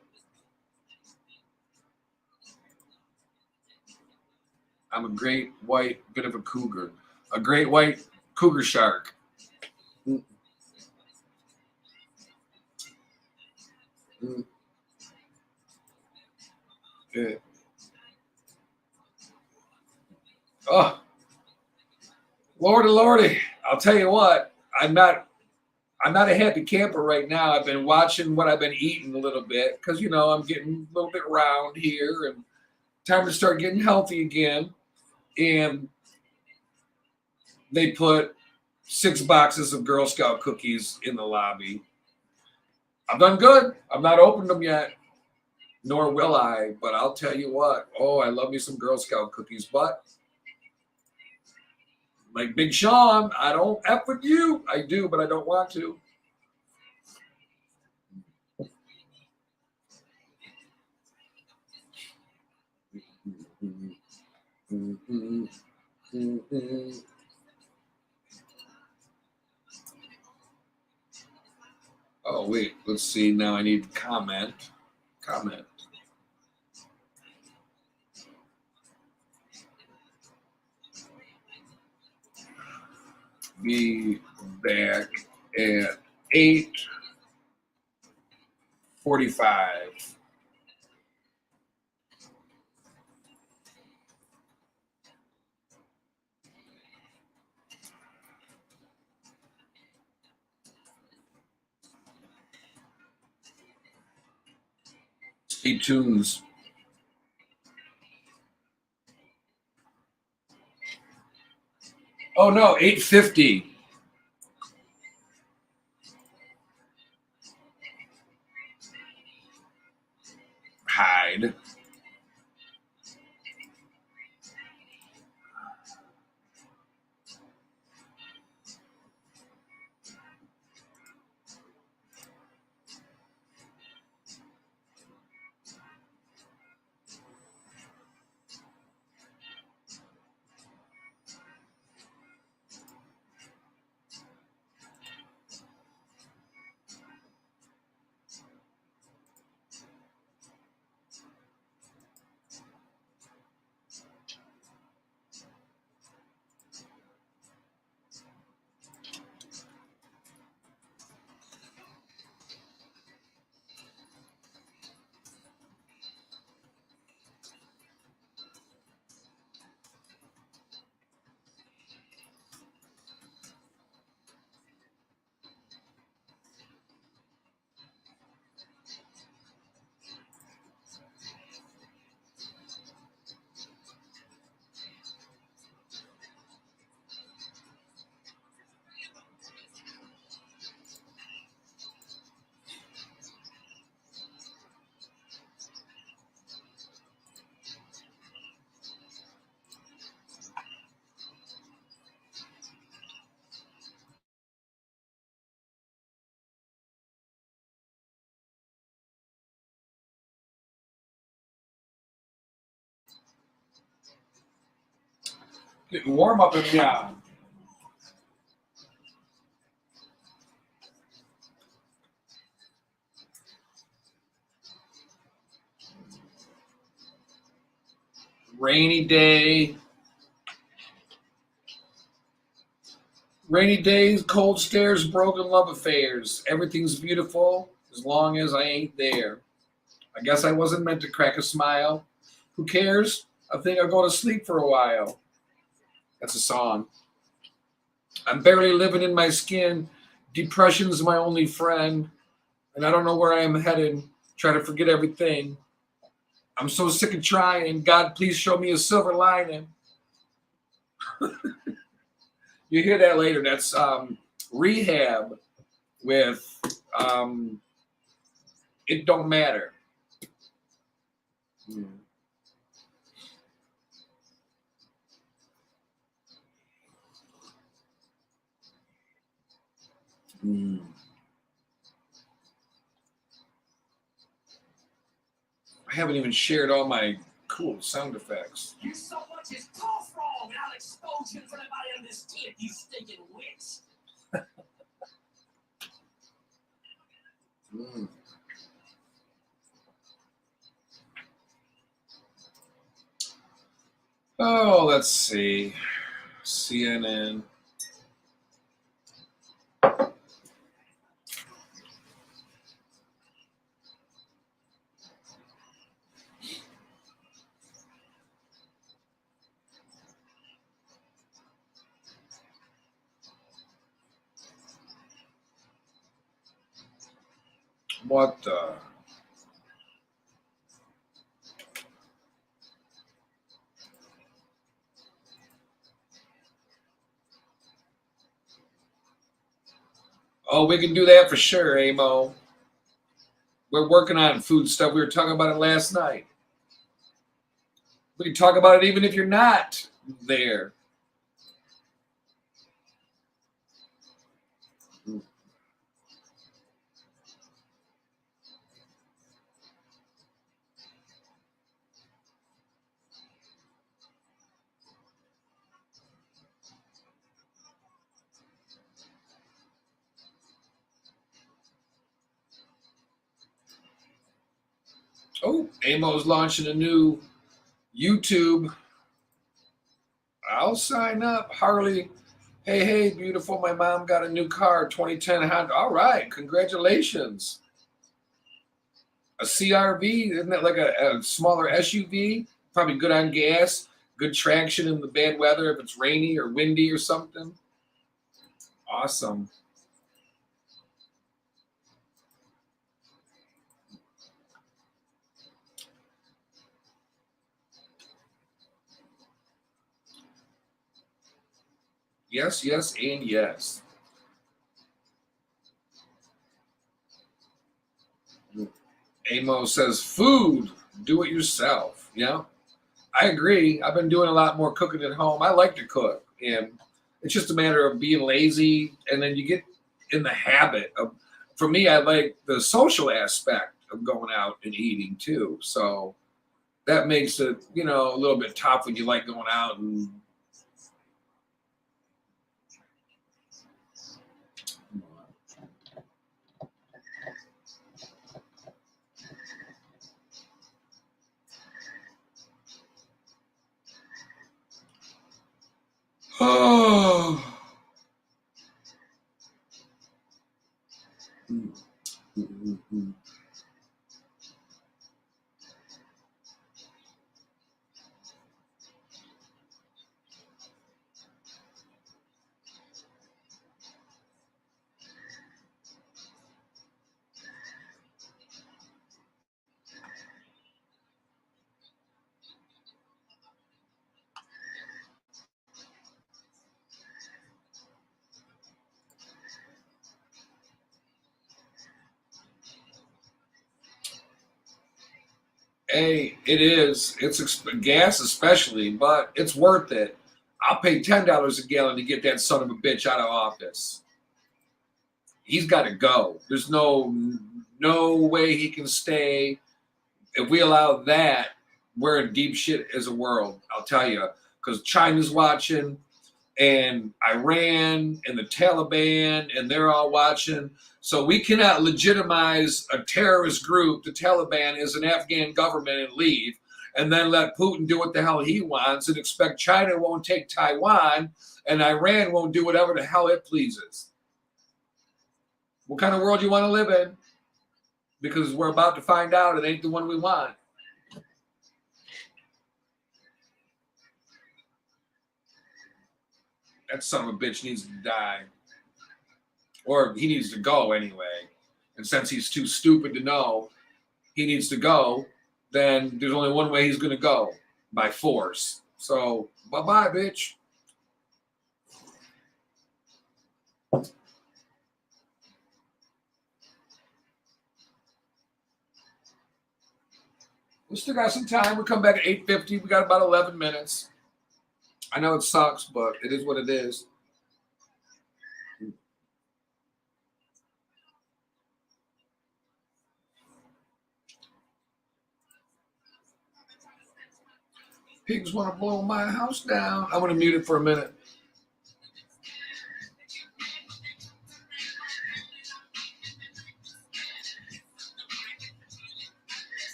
I'm a great white bit of a cougar. A great white cougar shark. Yeah. Oh, Lordy. I'll tell you what, I'm not a happy camper right now. I've been watching what I've been eating a little bit because, you know, I'm getting a little bit round here and time to start getting healthy again. And they put 6 boxes of Girl Scout cookies in the lobby. I've done good. I've not opened them yet, nor will I. But I'll tell you what. Oh, I love me some Girl Scout cookies. But like Big Sean, I don't F with you. I do, but I don't want to. Oh, wait. Let's see. Now I need to comment. Be back at 8:45. tunes. Oh no, 850. Hide. Getting warm up in here. Rainy day. Rainy days, cold stares, broken love affairs. Everything's beautiful as long as I ain't there. I guess I wasn't meant to crack a smile. Who cares? I think I'll go to sleep for a while. That's a song. I'm barely living in my skin. Depression's my only friend. And I don't know where I am headed. Try to forget everything. I'm so sick of trying. God, please show me a silver lining. You hear that later. That's Rehab with It Don't Matter. I haven't even shared all my cool sound effects. You so much as cough wrong, and I'll expose you in front of everybody on this tip, you stinking witch. Oh, let's see. CNN. What the? Oh, we can do that for sure, Amo. We're working on food stuff. We were talking about it last night. We can talk about it even if you're not there. Oh, Amo's launching a new YouTube. I'll sign up. Harley, hey, beautiful. My mom got a new car, 2010 Honda. All right, congratulations. A CRV, isn't that like a smaller SUV? Probably good on gas, good traction in the bad weather if it's rainy or windy or something. Awesome. Yes, yes, and yes. Amos says, food, do it yourself. Yeah, I agree. I've been doing a lot more cooking at home. I like to cook, and it's just a matter of being lazy, and then you get in the habit of. For me, I like the social aspect of going out and eating too. So that makes it, a little bit tough when you like going out and. Oh. Hey, it is. It's gas, especially, but it's worth it. I'll pay $10 a gallon to get that son of a bitch out of office. He's got to go. There's no way he can stay. If we allow that, we're in deep shit as a world. I'll tell you, because China's watching, and Iran, and the Taliban, and they're all watching. So we cannot legitimize a terrorist group, the Taliban, as an Afghan government and leave, and then let Putin do what the hell he wants and expect China won't take Taiwan and Iran won't do whatever the hell it pleases. What kind of world you want to live in? Because we're about to find out it ain't the one we want. That son of a bitch needs to die. Or he needs to go anyway. And since he's too stupid to know he needs to go, then there's only one way he's going to go, by force. So, bye-bye, bitch. We still got some time. We'll come back at 8:50. We got about 11 minutes. I know it sucks, but it is what it is. Pigs want to blow my house down. I'm going to mute it for a minute.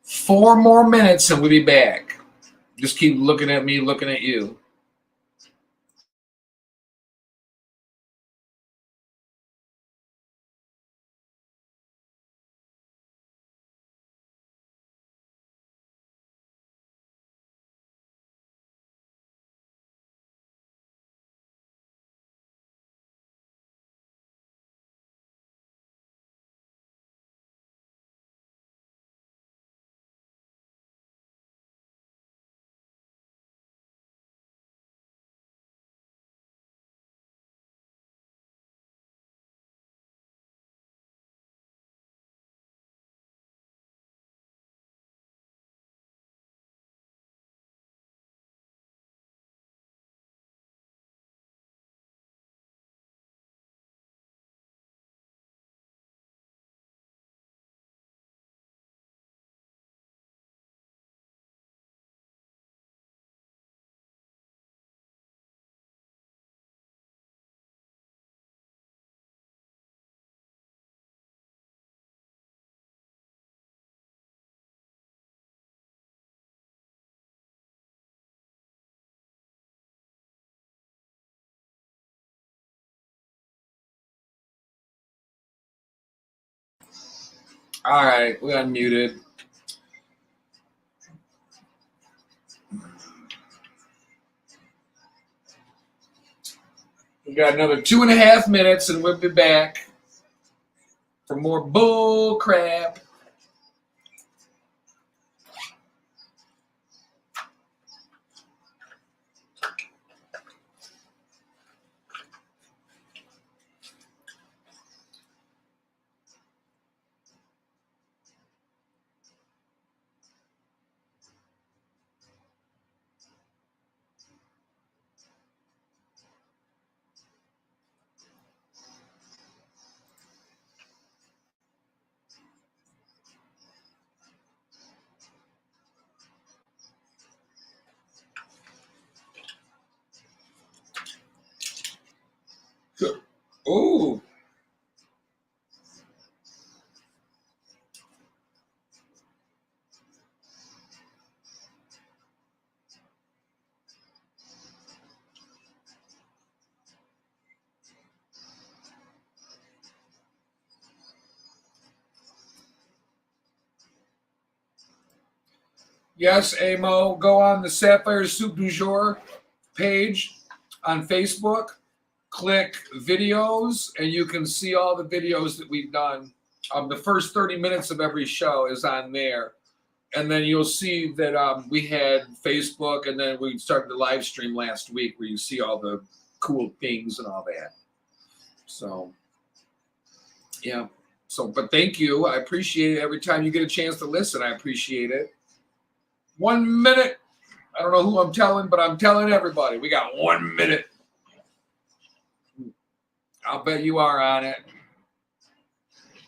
4 more minutes and we'll be back. Just keep looking at me, looking at you. All right, we unmuted. We got another 2.5 minutes and we'll be back for more bull crap. Ooh. Yes, Amo, go on the Sapphire'S Soup du Jour page on Facebook, click videos, and you can see all the videos that we've done. The first 30 minutes of every show is on there. And then you'll see that we had Facebook, and then we started the live stream last week where you see all the cool things and all that. So, yeah. So, but thank you. I appreciate it. Every time you get a chance to listen, I appreciate it. 1 minute. I don't know who I'm telling, but I'm telling everybody. We got 1 minute. I'll bet you are on it.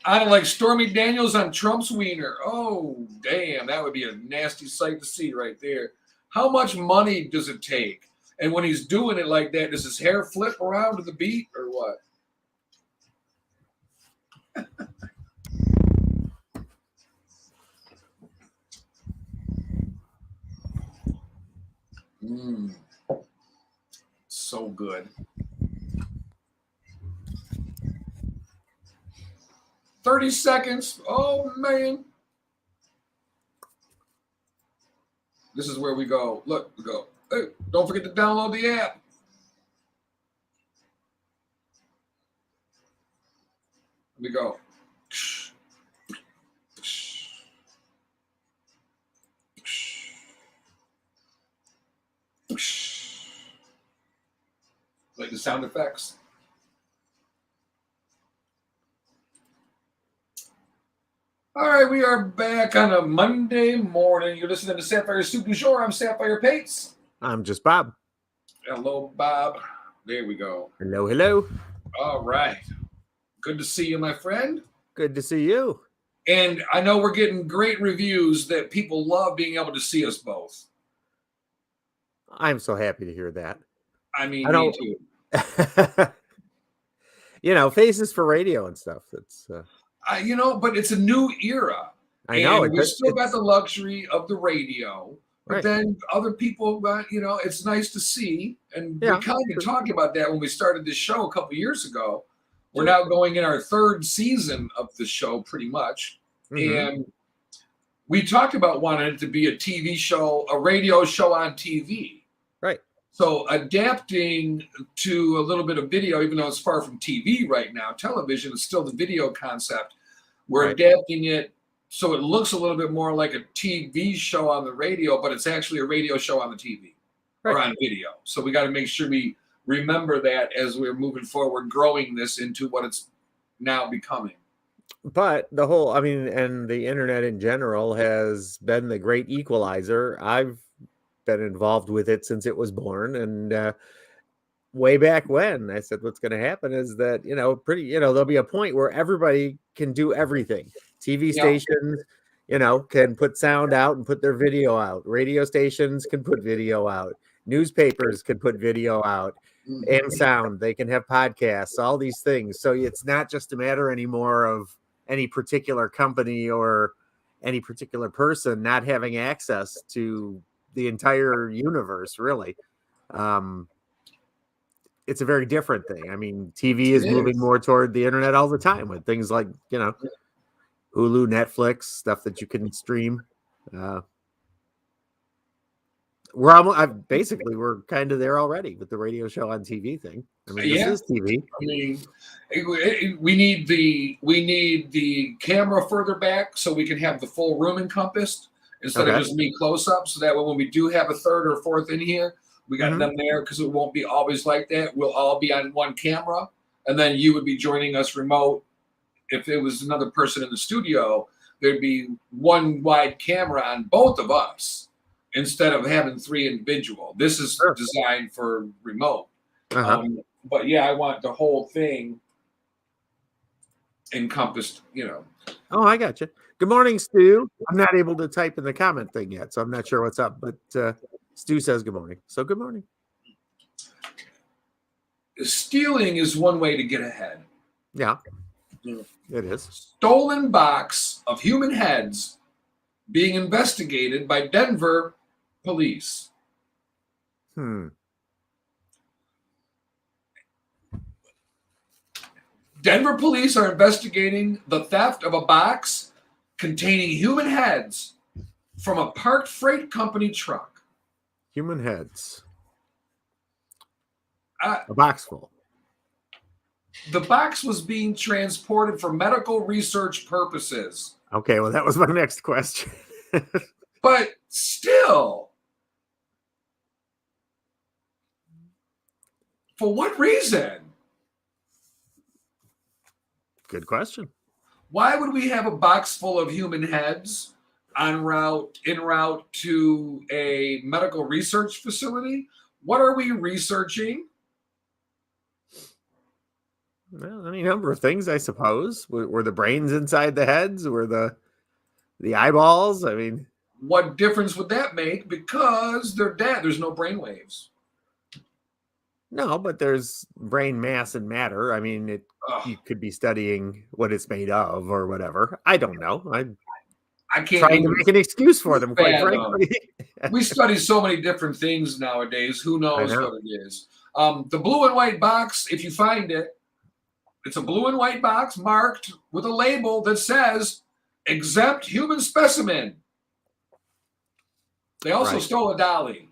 I don't like Stormy Daniels on Trump's wiener. Oh, damn. That would be a nasty sight to see right there. How much money does it take? And when he's doing it like that, does his hair flip around to the beat or what? So good. 30 seconds. Oh, man. This is where we go. Look, we go. Hey, don't forget to download the app. We go. Like the sound effects. All right, we are back on a Monday morning. You're listening to Sapphire'S Soup du Jour. I'm Sapphire Pates. I'm just Bob. Hello, Bob. There we go. Hello, hello. All right. Good to see you, my friend. Good to see you. And I know we're getting great reviews that people love being able to see us both. I'm so happy to hear that. I mean, me too. You know, faces for radio and stuff. That's but it's a new era. I know And we still got the luxury of the radio. But right. then other people, it's nice to see. And Yeah, we kind of talked about that when we started this show a couple years ago. We're Sure. now going in our third season of the show, pretty much. And we talked about wanting it to be a TV show, a radio show on TV. Right. So adapting to a little bit of video, even though it's far from TV right now, television is still the video concept. We're adapting it so it looks a little bit more like a TV show on the radio, but it's actually a radio show on the TV or on video. So we got to make sure we remember that as we're moving forward, growing this into what it's now becoming. But the whole, and the internet in general has been the great equalizer. I've been involved with it since it was born. And way back when I said, what's going to happen is that, there'll be a point where everybody can do everything. TV stations, can put sound out and put their video out. Radio stations can put video out. Newspapers can put video out and sound. They can have podcasts, all these things. So it's not just a matter anymore of any particular company or any particular person not having access to the entire universe, really. It's a very different thing. TV is moving more toward the internet all the time with things like, Hulu, Netflix, stuff that you can stream. We're kind of there already with the radio show on TV thing. This is TV. We need the camera further back so we can have the full room encompassed instead of just me close up. So that when we do have a third or fourth in here, we got them there because it won't be always like that. We'll all be on one camera, and then you would be joining us remote. If it was another person in the studio, there'd be one wide camera on both of us instead of having three individual. This is designed for remote. But I want the whole thing encompassed, Oh, I got you. Good morning, Stu. I'm not able to type in the comment thing yet, so I'm not sure what's up, but Stu says good morning. So good morning. Stealing is one way to get ahead. Yeah, it is. Stolen box of human heads being investigated by Denver police. Denver police are investigating the theft of a box containing human heads from a parked freight company truck. Human heads. A box full. The box was being transported for medical research purposes. Okay, well, that was my next question. But still, for what reason? Good question. Why would we have a box full of human heads en route to a medical research facility? What are we researching? Well, any number of things, I suppose. Were the brains inside the heads? Were the eyeballs? What difference would that make? Because they're dead. There's no brain waves. No, but there's brain mass and matter. You could be studying what it's made of or whatever. I don't know. I can't trying to make an excuse for them, quite frankly. We study so many different things nowadays. Who knows what it is? The blue and white box, if you find it, it's a blue and white box marked with a label that says exempt human specimen. They also stole a dolly.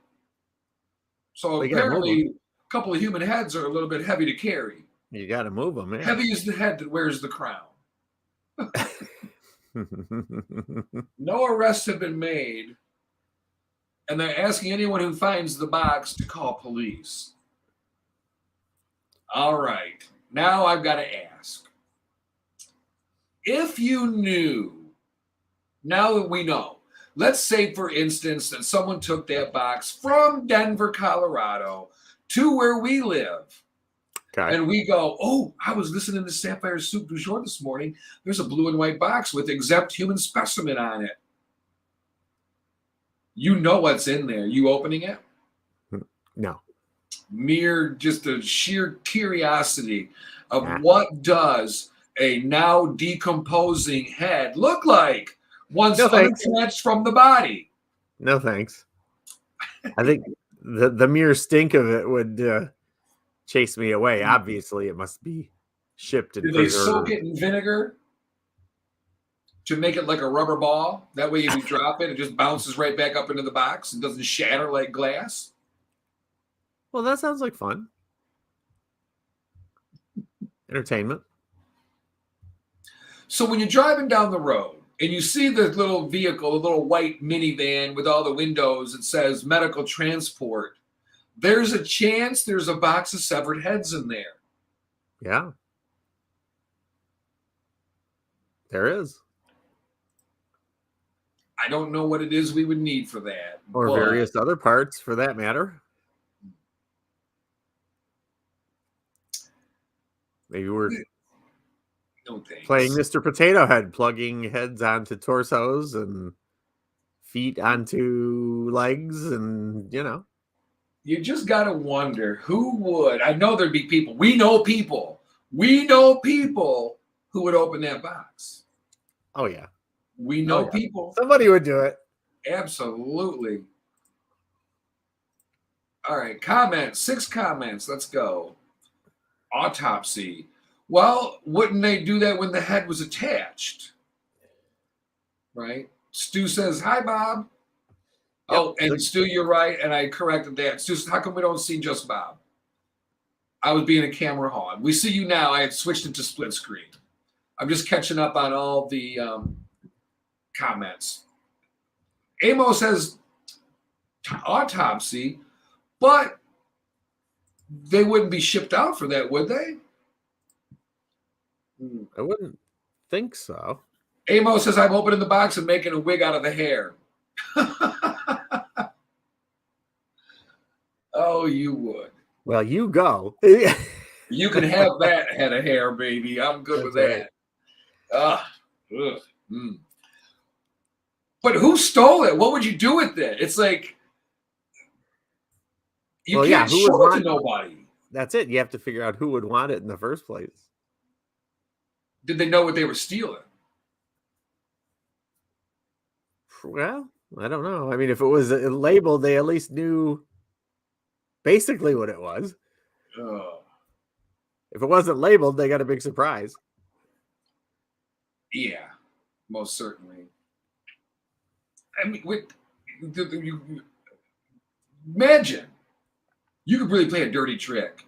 So apparently a couple of human heads are a little bit heavy to carry. You got to move them, man. Heavy is the head that wears the crown. No arrests have been made, and they're asking anyone who finds the box to call police. All right. Now I've got to ask. If you knew, now that we know, let's say, for instance, that someone took that box from Denver, Colorado, to where we live. Okay. And we go, oh, I was listening to Sapphire'S Soup du Jour this morning. There's a blue and white box with exempt human specimen on it. You know what's in there. You opening it? No. Just a sheer curiosity of what does a now decomposing head look like once No, thanks. unattached from the body. No thanks. I think the mere stink of it would chase me away. Obviously, it must be shipped and Do they soak preserved. it in vinegar to make it like a rubber ball? That way, if you drop it, it just bounces right back up into the box and doesn't shatter like glass. Well, that sounds like fun. Entertainment. So when you're driving down the road and you see the little vehicle, a little white minivan with all the windows, it says medical transport, there's a chance there's a box of severed heads in there. Yeah. There is. I don't know what it is we would need for that. Or but various other parts for that matter. Maybe we're no thanks. playing Mr. Potato Head, plugging heads onto torsos and feet onto legs, and You just got to wonder who would. I know there'd be people. We know people who would open that box. Oh yeah. We know Oh, yeah. people. Somebody would do it. Absolutely. All right, comments. 6 comments. Let's go. Autopsy. Well, wouldn't they do that when the head was attached? Right? Stu says, hi, Bob. Yep. Oh, and Stu, you're right, and I corrected that. Stu, how come we don't see just Bob? I was being a camera hog. We see you now. I had switched it to split screen. I'm just catching up on all the comments. Amos says autopsy, but they wouldn't be shipped out for that, would they? I wouldn't think so. Amos says, I'm opening the box and making a wig out of the hair. Oh, you would. Well, you go. You can have that head of hair, baby. I'm good with that. But who stole it? What would you do with it? It's like you can't who show would it to want it? nobody. That's it. You have to figure out who would want it in the first place. Did they know what they were stealing? Well, I don't know. I mean, if it was labeled, they at least knew basically what it was. Oh. If it wasn't labeled, they got a big surprise. Yeah, most certainly. I mean, imagine you could really play a dirty trick.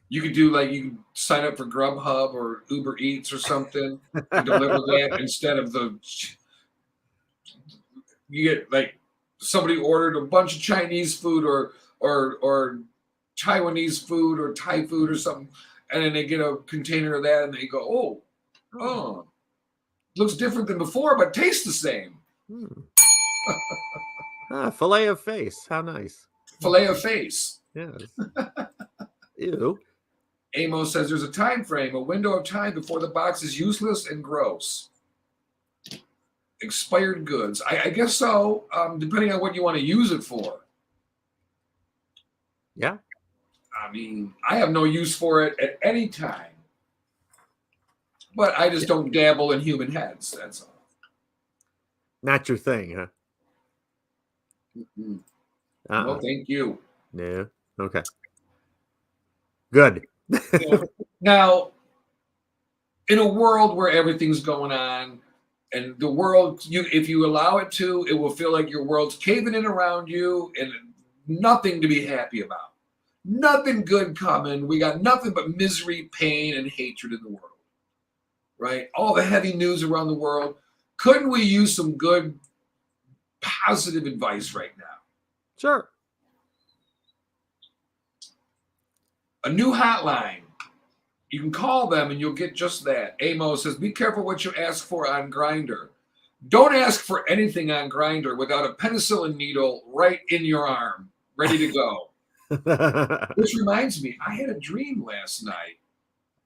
You could do you could sign up for Grubhub or Uber Eats or something and deliver that instead of you get somebody ordered a bunch of Chinese food or Taiwanese food or Thai food or something, and then they get a container of that and they go, oh, looks different than before, but tastes the same. Fillet of face. How nice. Fillet of face. Yes. Ew. Amos says there's a time frame, a window of time before the box is useless and gross. Expired goods. I guess so, depending on what you want to use it for. Yeah. I mean, I have no use for it at any time. But I just don't dabble in human heads, that's all. Not your thing, huh? No, thank you. Yeah. Okay. Good. Now, in a world where everything's going on, and the world, if you allow it to, it will feel like your world's caving in around you and nothing to be happy about. Nothing good coming. We got nothing but misery, pain, and hatred in the world. Right? All the heavy news around the world. Couldn't we use some good, positive advice right now? Sure. A new hotline. You can call them and you'll get just that. Amos says, be careful what you ask for on Grindr. Don't ask for anything on Grindr without a penicillin needle right in your arm, ready to go. Which reminds me, I had a dream last night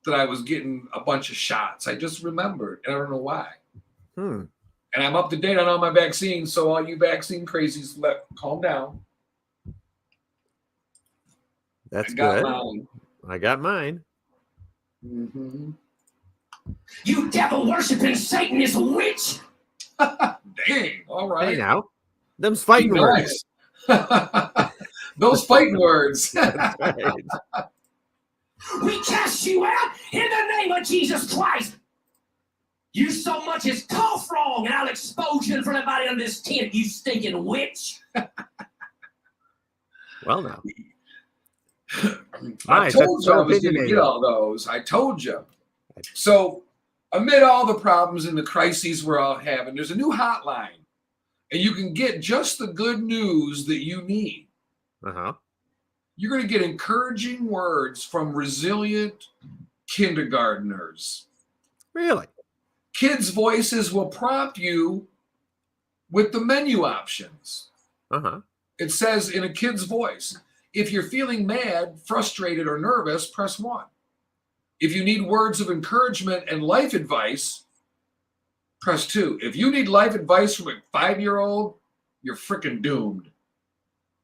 that I was getting a bunch of shots. I just remembered, and I don't know why. And I'm up to date on all my vaccines, so all you vaccine crazies, calm down. That's good. Mine. I got mine. Mm-hmm. You devil-worshipping Satanist witch! Dang. All Hey, right. now, them's fighting Be words. nice. Those fighting words. That's right. We cast you out in the name of Jesus Christ. You so much as cough wrong, and I'll expose you in front of everybody on this tent, you stinking witch. Well, now. I Nice, told that's you so I was going to opinionated. get all those. I told you. So, amid all the problems and the crises we're all having, there's a new hotline, and you can get just the good news that you need. Uh-huh. You're going to get encouraging words from resilient kindergartners. Really? Kids' voices will prompt you with the menu options. Uh-huh. It says in a kid's voice, if you're feeling mad, frustrated, or nervous, press 1. If you need words of encouragement and life advice, press 2. If you need life advice from a 5-year-old, you're freaking doomed.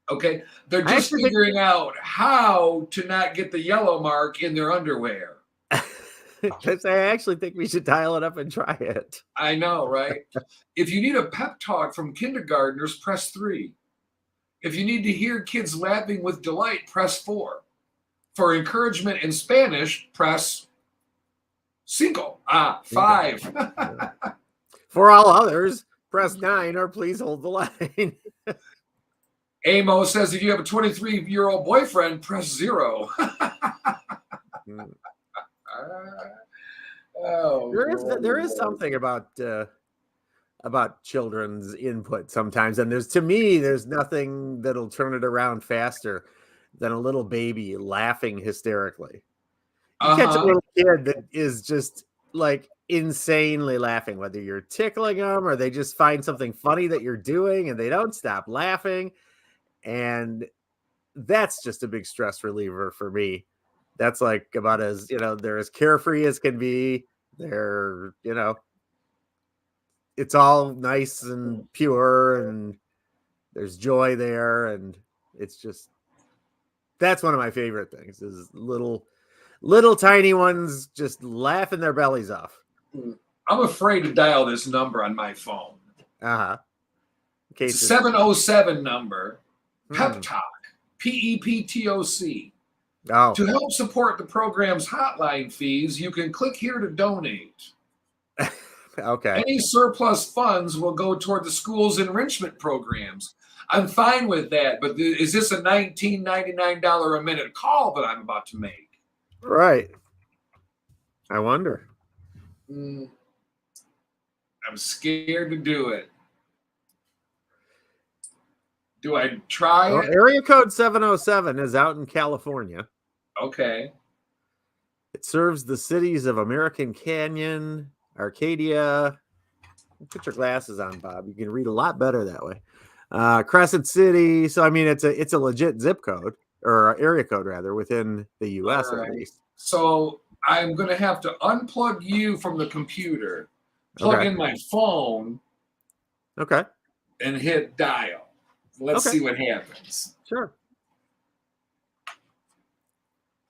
Okay? They're just figuring out how to not get the yellow mark in their underwear. Because I actually think we should dial it up and try it. I know, right? If you need a pep talk from kindergartners, press 3. If you need to hear kids laughing with delight, press 4. For encouragement in Spanish, press 5. For all others, press 9 or please hold the line. Amos says if you have a 23-year-old boyfriend, press 0. There is something about children's input sometimes, and there's nothing that'll turn it around faster than a little baby laughing hysterically. You catch a little kid that is just like insanely laughing, whether you're tickling them or they just find something funny that you're doing and they don't stop laughing. And that's just a big stress reliever for me. That's like about as, they're as carefree as can be. They're, it's all nice and pure and there's joy there. And it's just, that's one of my favorite things is little tiny ones just laughing their bellies off. I'm afraid to dial this number on my phone. Uh-huh. It's a 707 number, Pep Talk, PEPTOC. Oh. To help support the program's hotline fees, you can click here to donate. Okay. Any surplus funds will go toward the school's enrichment programs. I'm fine with that, but is this a $19.99 a minute call that I'm about to make? Right. I wonder. I'm scared to do it. Do I try it? Area code 707 is out in California. Okay. It serves the cities of American Canyon, Arcadia. Put your glasses on, Bob. You can read a lot better that way. Crescent City. So, I mean, it's a legit zip code or area code rather within the U.S. Right. At least. So I'm going to have to unplug you from the computer, plug in my phone, and hit dial. Let's see what happens. Sure.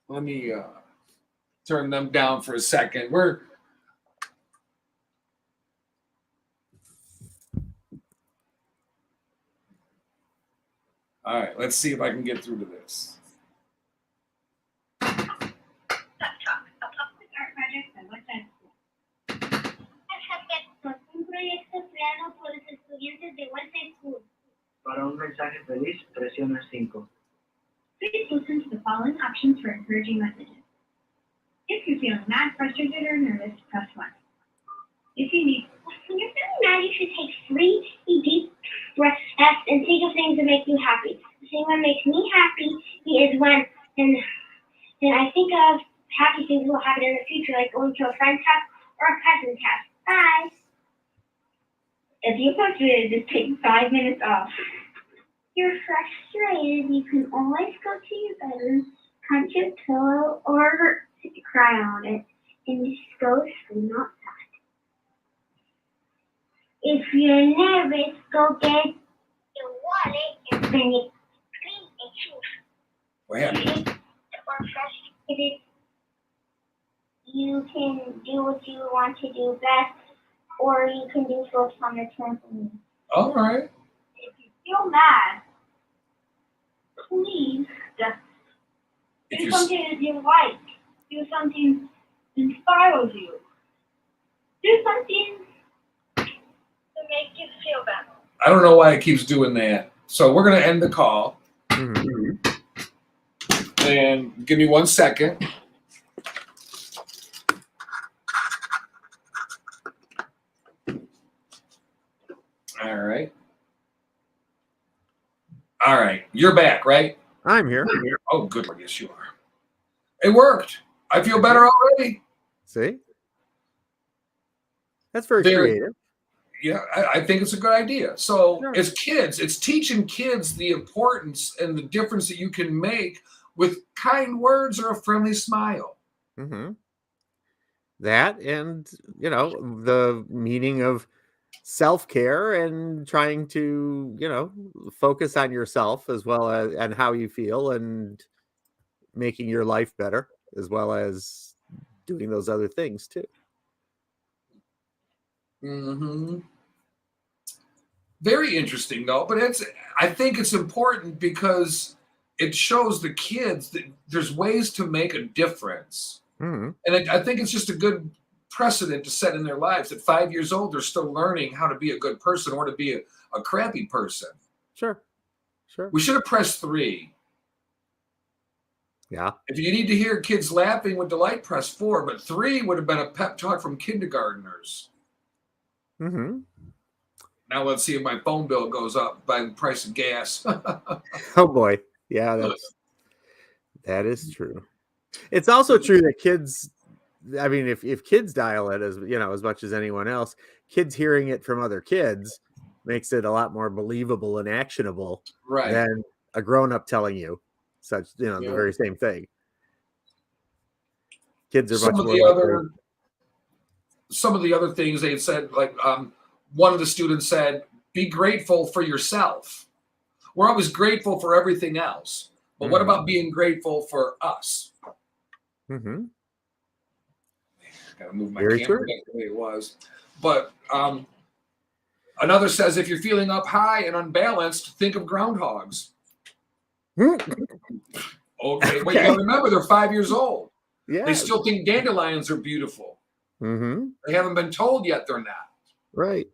Let me turn them down for a second. All right, let's see if I can get through to this. Para un mensaje feliz, presiona 5. Please listen to the following options for encouraging messages. If you're feeling mad, frustrated, or nervous, press 1. If you need... When you're feeling mad, you should take 3 deep breaths and think of things that make you happy. The thing that makes me happy is when I think of happy things that will happen in the future, like going to a friend's house or a cousin's house. Bye. If you're frustrated, just take 5 minutes off. You're frustrated, you can always go to your bedroom, punch your pillow, or cry on it, and just go scream outside. If you're nervous, go get your wallet and bring it clean and shoes. What happened? Or frustrated, you can do what you want to do best or you can do flips on the trampoline. All right. If you feel mad, please just If do you're, something that you like. Do something that inspires you. Do something to make you feel better. I don't know why it keeps doing that. So we're going to end the call. Mhm. And give me 1 second. All right. All right. You're back, right? I'm here. Oh, good. Yes, you are. It worked. I feel better already. See? That's very Very- creative. Yeah, I think it's a good idea. So Sure. as kids, it's teaching kids the importance and the difference that you can make with kind words or a friendly smile. Mm-hmm. That and, the meaning of self-care and trying to, focus on yourself as well as and how you feel and making your life better as well as doing those other things too. Mm-hmm. Very interesting, though. But I think it's important because it shows the kids that there's ways to make a difference. Mm-hmm. And I think it's just a good precedent to set in their lives. At 5 years old, they're still learning how to be a good person or to be a crappy person. Sure. We should have pressed 3. Yeah. If you need to hear kids laughing with delight, press 4. But 3 would have been a pep talk from kindergartners. Mm-hmm. Now let's see if my phone bill goes up by the price of gas. Oh boy. Yeah, that is true. It's also true that kids, I mean, if kids dial it as much as anyone else, kids hearing it from other kids makes it a lot more believable and actionable Right. than a grown-up telling you the Yeah. very same thing. Kids are Some much of more the likely. other some of the other things they said, like one of the students said, be grateful for yourself. We're always grateful for everything else. But what about being grateful for us? Mm-hmm. Gotta move my Very camera true. back the way it was. But another says, if you're feeling up high and unbalanced, think of groundhogs. Okay, but you gotta remember they're 5 years old. Yeah. They still think dandelions are beautiful. Mm-hmm. They haven't been told yet they're not. Right.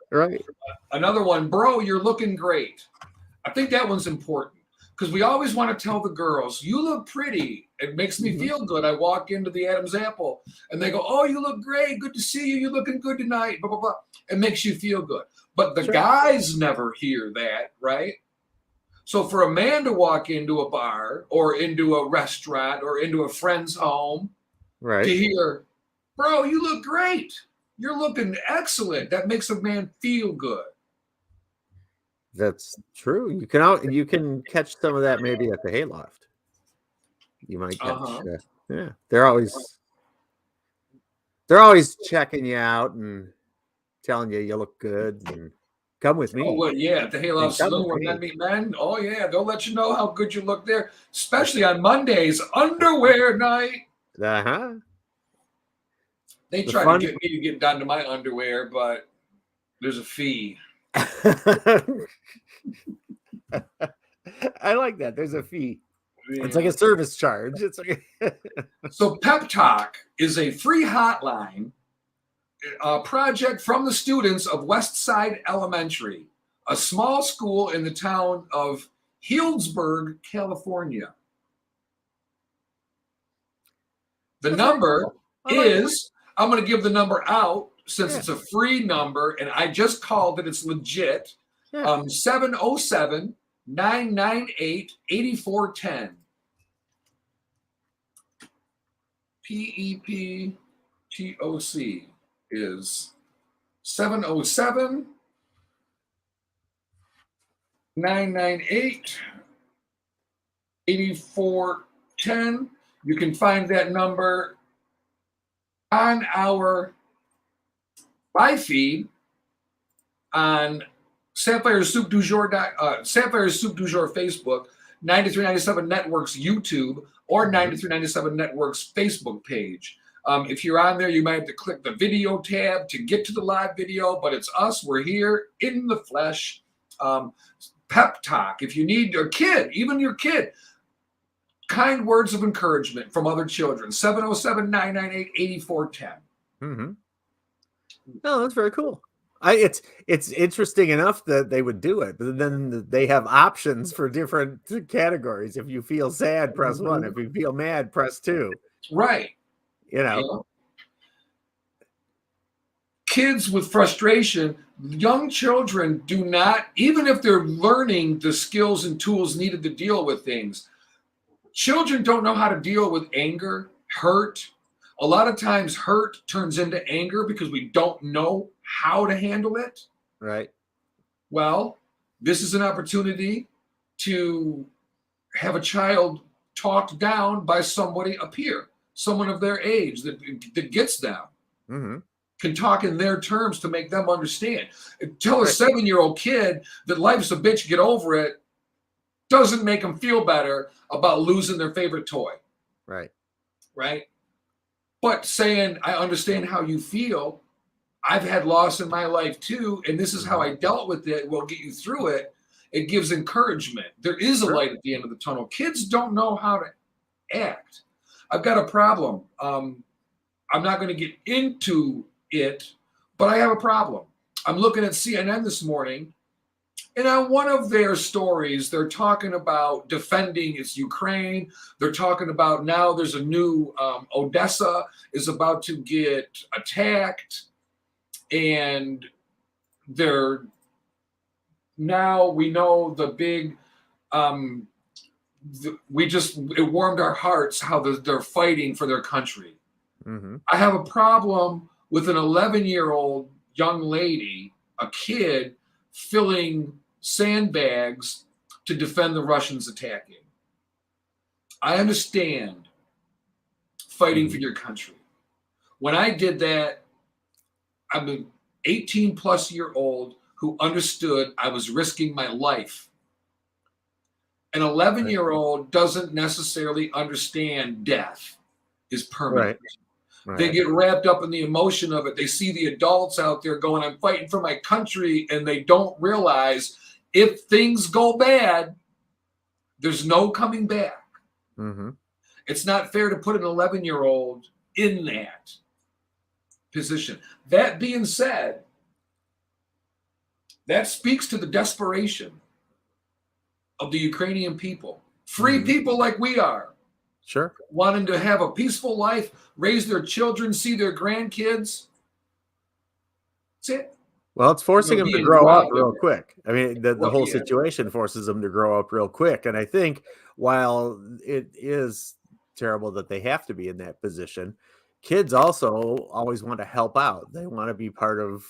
Another one, bro, you're looking great. I think that one's important because we always want to tell the girls, you look pretty. It makes me feel good. I walk into the Adam's Apple and they go, oh, you look great. Good to see you. You're looking good tonight. Blah, blah, blah. It makes you feel good. But the guys never hear that, right? So for a man to walk into a bar or into a restaurant or into a friend's home Right. to hear, bro, you look great. You're looking excellent. That makes a man feel good. That's true. You can catch some of that maybe at the hayloft. You might catch. Yeah, they're always checking you out and telling you look good and come with me. Oh, well, yeah, at the Hayloft Come Saloon with where me. men meet men. Oh, yeah, they'll let you know how good you look there, especially on Mondays, underwear night. Uh-huh. They The try fun- to get me to get down to my underwear, but there's a fee. I like that. There's a fee. It's like a service charge. It's like So Pep Talk is a free hotline project from the students of Westside Elementary, a small school in the town of Healdsburg, California. The number is, I'm going to give the number out since it's a free number and I just called it, it's legit. 707-998-8410. PEPTOC is 707-998-8410. You can find that number on our live feed on Sapphire'S Soup du Jour, Sapphire'S Soup du Jour Facebook, 9397 Networks YouTube, or 9397 Networks Facebook page. If you're on there, you might have to click the video tab to get to the live video, but it's us. We're here in the flesh. Pep talk. If you need a kid, even your kid, kind words of encouragement from other children. 707-998-8410. Mm-hmm. No, that's very cool. It's interesting enough that they would do it, but then they have options for different categories. If you feel sad, press 1. If you feel mad, press 2. Right. You know. Kids with frustration, young children do not, even if they're learning the skills and tools needed to deal with things, children don't know how to deal with anger, hurt. A lot of times hurt turns into anger because we don't know how to handle it. Right. Well, this is an opportunity to have a child talked down by somebody a peer, someone of their age that gets them. Mm-hmm. Can talk in their terms to make them understand. Tell a 7-year-old kid that life's a bitch, get over it, doesn't make them feel better about losing their favorite toy. Right. Right? But saying, I understand how you feel. I've had loss in my life too, and this is how I dealt with it. We'll get you through it. It gives encouragement. There is a light at the end of the tunnel. Kids don't know how to act. I've got a problem. I'm not going to get into it, but I have a problem. I'm looking at CNN this morning, and on one of their stories, they're talking about defending its Ukraine. They're talking about now there's a new Odessa is about to get attacked, and they're now we know the big. It warmed our hearts how they're fighting for their country. Mm-hmm. I have a problem with an 11-year-old young lady, a kid, filling sandbags to defend the Russians attacking. I understand fighting for your country. When I did that, I'm an 18-plus-year-old who understood I was risking my life. An 11-year-old doesn't necessarily understand death is permanent. Right. They get wrapped up in the emotion of it. They see the adults out there going, I'm fighting for my country, and they don't realize if things go bad, there's no coming back. Mm-hmm. It's not fair to put an 11-year-old in that position. That being said, that speaks to the desperation of the Ukrainian people. Free people like we are. Sure. Wanting to have a peaceful life, raise their children, see their grandkids. That's it. Well, it's forcing them to being grow up robbed real of it. quick. I mean, the whole situation forces them to grow up real quick. And I think while it is terrible that they have to be in that position, kids also always want to help out. They want to be part of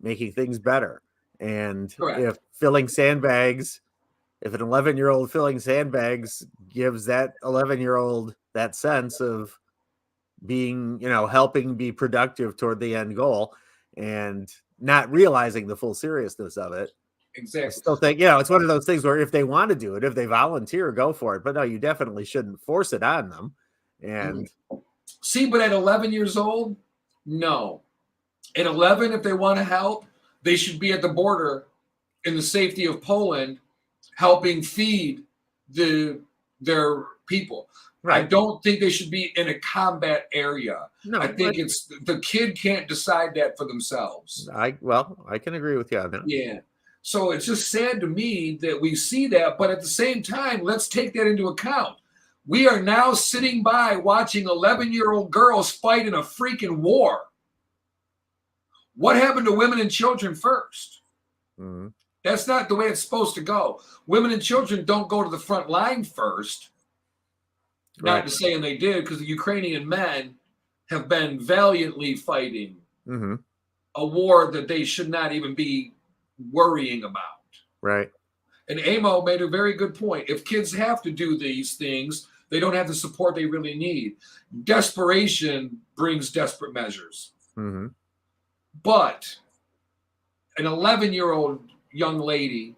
making things better. And if filling sandbags, if an 11-year-old filling sandbags gives that 11-year-old that sense of being, helping be productive toward the end goal and not realizing the full seriousness of it. Exactly. I still think, it's one of those things where if they want to do it, if they volunteer, go for it. But no, you definitely shouldn't force it on them. And see, but at 11 years old, no. At 11, if they want to help, they should be at the border in the safety of Poland, helping feed their people. Right. I don't think they should be in a combat area. No, I think it's the kid can't decide that for themselves. I can agree with you on that. Yeah. So it's just sad to me that we see that, but at the same time, let's take that into account. We are now sitting by watching 11-year-old girls fight in a freaking war. What happened to women and children first? Mm-hmm. That's not the way it's supposed to go. Women and children don't go to the front line first. Not to saying they did, because the Ukrainian men have been valiantly fighting a war that they should not even be worrying about. Right. And Amo made a very good point. If kids have to do these things, they don't have the support they really need. Desperation brings desperate measures. Mm-hmm. But an 11-year-old young lady,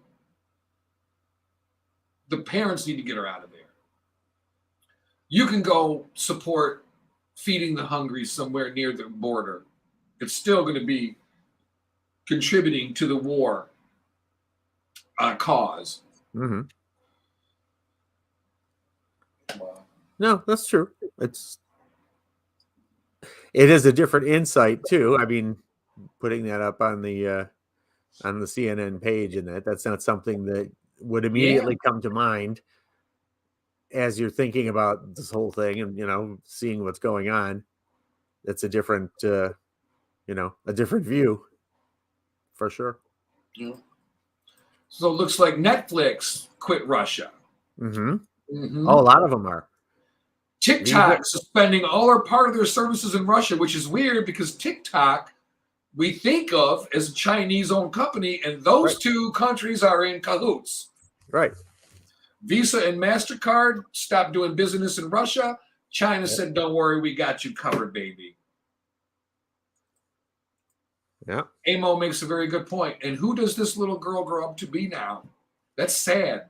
the parents need to get her out of there. You can go support feeding the hungry somewhere near the border. It's still going to be contributing to the war cause. Mm-hmm. Wow. No, that's true. It is a different insight too. I mean, putting that up on the CNN page and that's not something that would immediately come to mind as you're thinking about this whole thing and seeing what's going on. It's a different a different view for sure. Yeah. So it looks like Netflix quit Russia. Mm-hmm. Mm-hmm. Oh, a lot of them are. TikTok suspending all or part of their services in Russia, which is weird because TikTok we think of as a Chinese-owned company, and those two countries are in cahoots. Right. Visa and MasterCard stopped doing business in Russia. China said, don't worry, we got you covered, baby. Yeah. Amo makes a very good point. And who does this little girl grow up to be now? That's sad.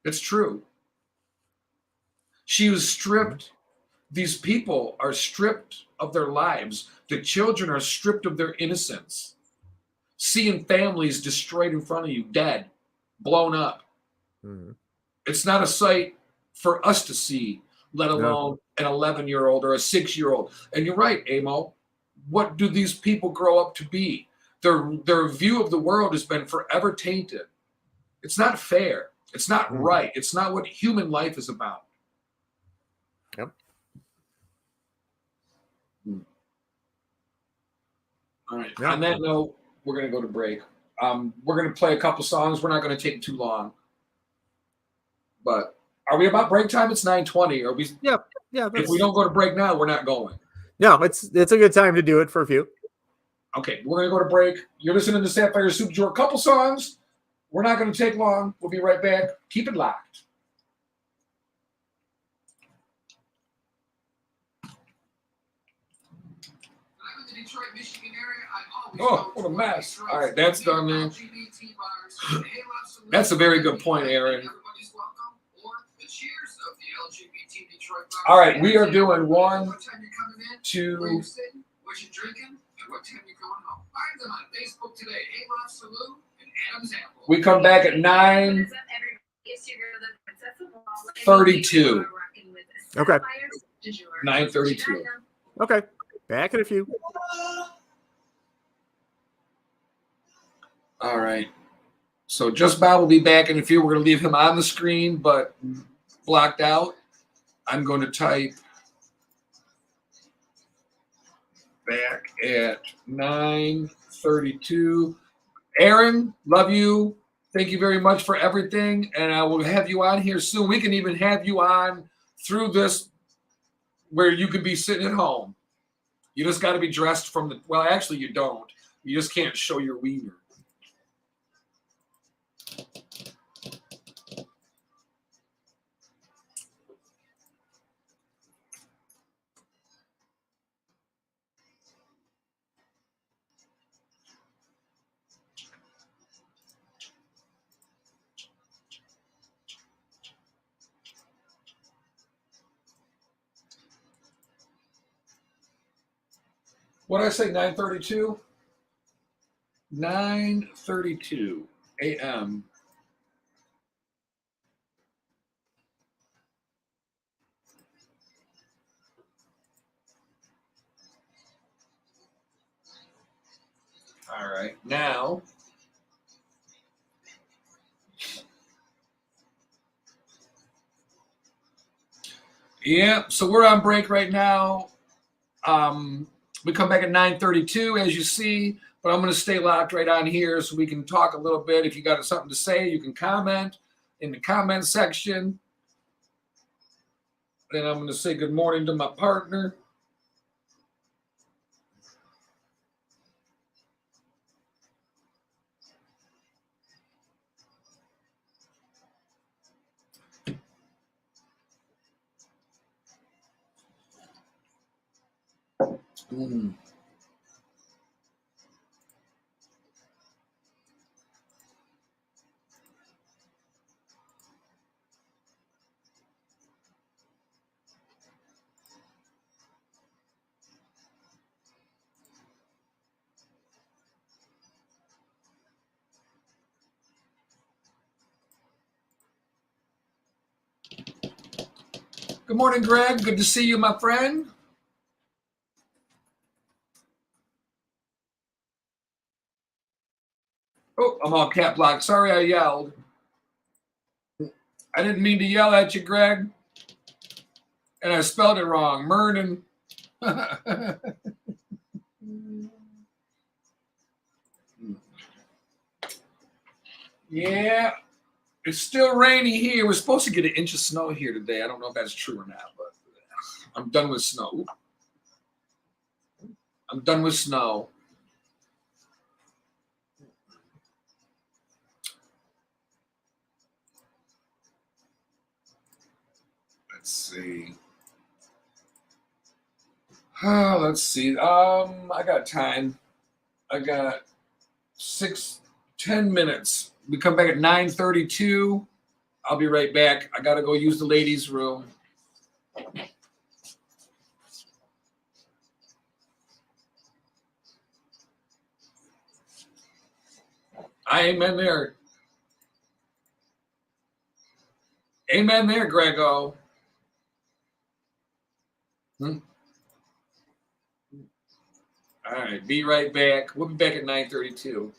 That's true. She was stripped. These people are stripped of their lives. The children are stripped of their innocence. Seeing families destroyed in front of you, dead, blown up. Mm-hmm. It's not a sight for us to see, let alone an 11-year-old or a 6-year-old. And you're right, Amo. What do these people grow up to be? Their view of the world has been forever tainted. It's not fair. It's not right. It's not what human life is about. Yep. All right. Yep. On that note, we're going to go to break. We're going to play a couple songs. We're not going to take too long. But are we about break time? It's 9:20. Are we? Yeah. If we don't go to break now, we're not going. No, it's a good time to do it for a few. Okay, we're going to go to break. You're listening to Sapphire'S Soup Jour. A couple songs. We're not going to take long. We'll be right back. Keep it locked. Detroit, Michigan area, oh, what a mess. All right, that's done, man. That's a very good point, Aaron. All right, we are doing 1, 2. We come back at 9:32. Okay. 9:32. Okay. Back in a few. All right. So Just Bob will be back in a few. We're going to leave him on the screen, but blocked out. I'm going to type back at 9:32. Aaron, love you. Thank you very much for everything. And I will have you on here soon. We can even have you on through this where you could be sitting at home. You just got to be dressed from the, well, actually you don't. You just can't show your wiener. What did I say, 9:32? 9:32 a.m. All right, now yeah, so we're on break right now. We come back at 9:32, as you see, but I'm going to stay locked right on here so we can talk a little bit. If you got something to say, you can comment in the comment section. Then I'm going to say good morning to my partner. Good morning, Greg. Good to see you, my friend. Oh, I'm all cap locked. Sorry I yelled. I didn't mean to yell at you, Greg. And I spelled it wrong. Mernon. Yeah, it's still rainy here. We're supposed to get an inch of snow here today. I don't know if that's true or not, but I'm done with snow. I'm done with snow. Let's see. Let's see. I got time. I got 10 minutes. We come back at 9:32. I'll be right back. I gotta go use the ladies' room. Amen there. Amen there, Grego. All right, be right back. We'll be back at 9:32.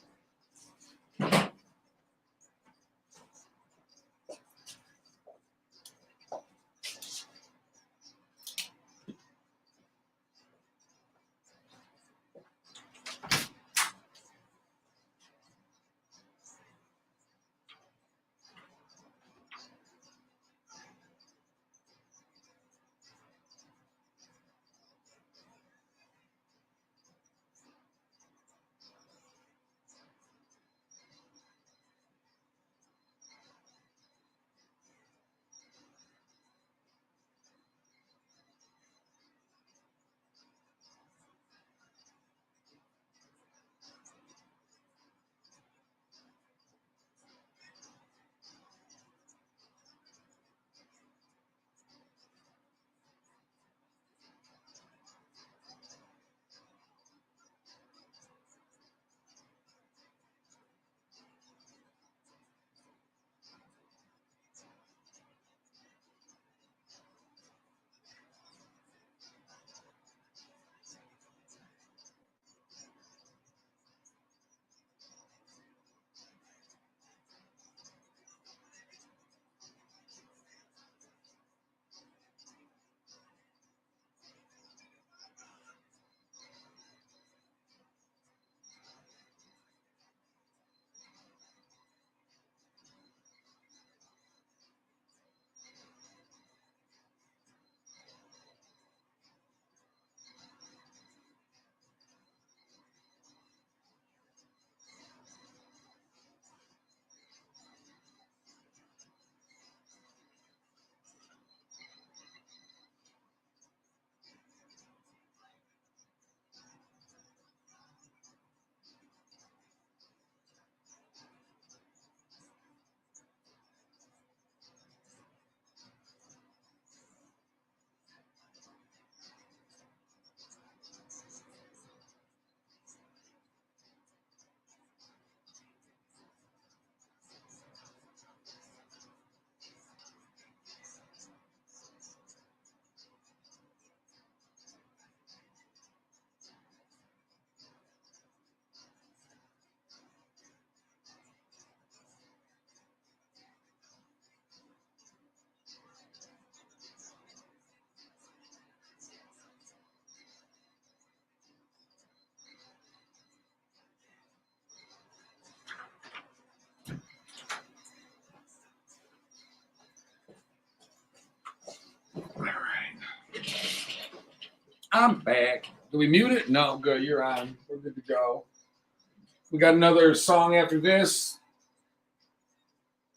I'm back. Do we mute it? No, good. You're on. We're good to go. We got another song after this.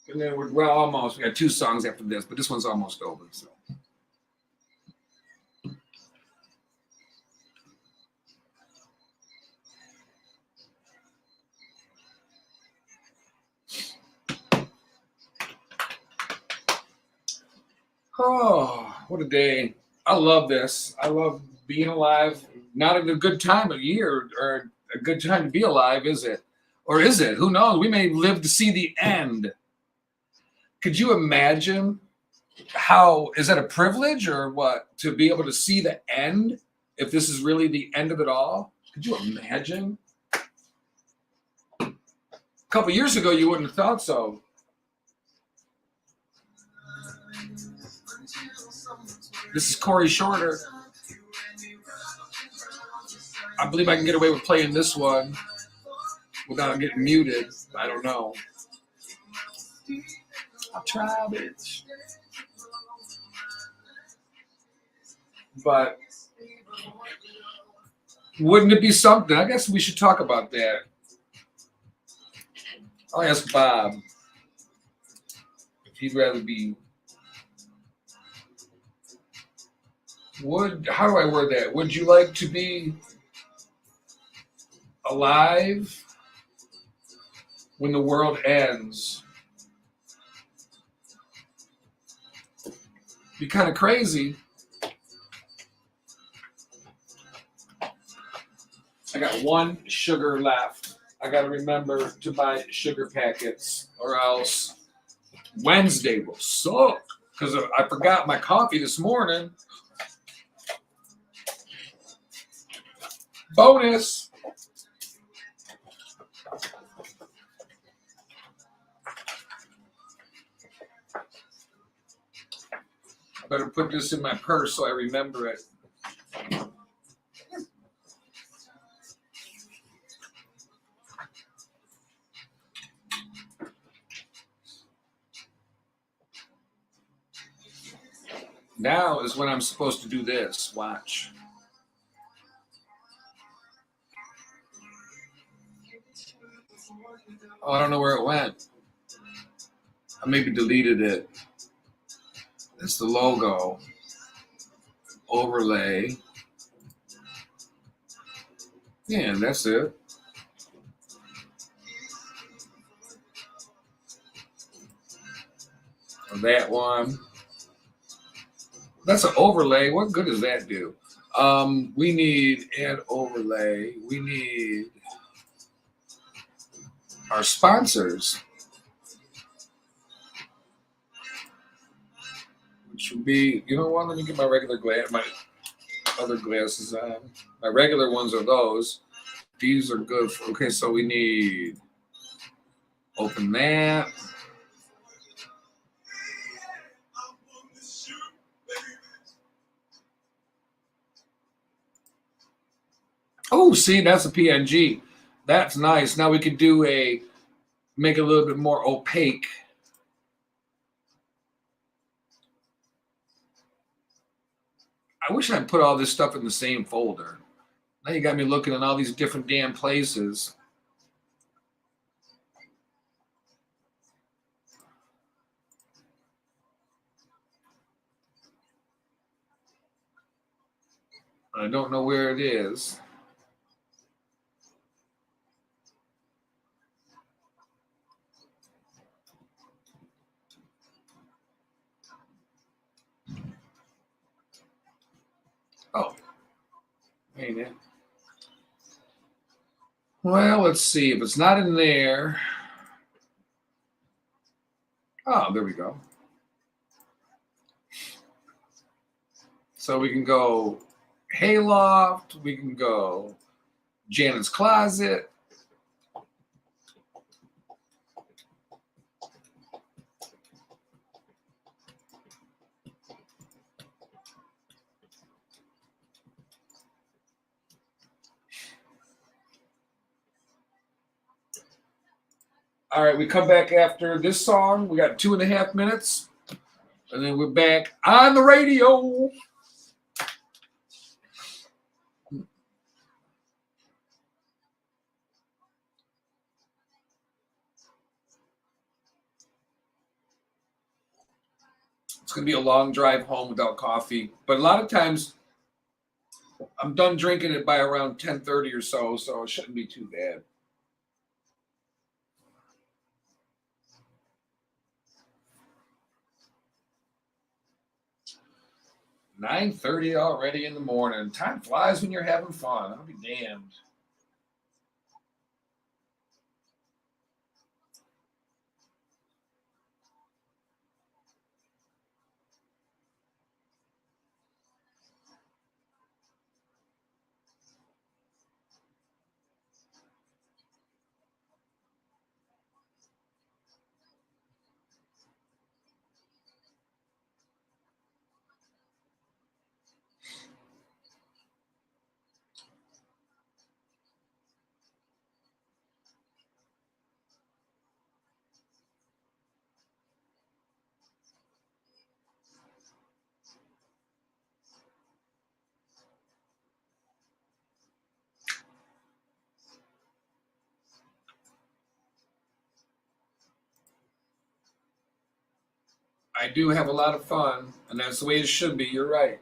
And then we're almost. We got 2 songs after this, but this one's almost over. So. Oh, what a day. I love this. I love being alive. Not a good time of year or a good time to be alive, is it? Or is it? Who knows? We may live to see the end. Could you imagine how is that a privilege or what? To be able to see the end, if this is really the end of it all? Could you imagine? A couple years ago, you wouldn't have thought so. This is Corey Shorter. I believe I can get away with playing this one without getting muted. I don't know. I'll try, bitch. But wouldn't it be something? I guess we should talk about that. I'll ask Bob if he'd rather be. How do I word that? Would you like to be alive when the world ends? Be kind of crazy. I got one sugar left. I got to remember to buy sugar packets or else Wednesday will suck because I forgot my coffee this morning. Bonus. I better put this in my purse so I remember it. Now is when I'm supposed to do this. Watch. Oh, I don't know where it went. I maybe deleted it. It's the logo. Overlay. Yeah, that's it. That one. That's an overlay. What good does that do? We need add overlay. We need our sponsors, which would be, you know what? Let me get my regular my other glasses on. My regular ones are those. These are good for, okay, so we need, open that. Oh, see, that's a PNG. That's nice. Now we could do make it a little bit more opaque. I wish I'd put all this stuff in the same folder. Now you got me looking in all these different damn places. I don't know where it is. Oh, ain't it? Well, let's see. If it's not in there. Oh, there we go. So we can go Hayloft. We can go Janet's Closet. All right, we come back after this song. We got 2.5 minutes. And then we're back on the radio. It's going to be a long drive home without coffee. But a lot of times, I'm done drinking it by around 10:30 or so it shouldn't be too bad. $9:30 already in the morning. Time flies when you're having fun. I'll be damned. I do have a lot of fun, and that's the way it should be. You're right.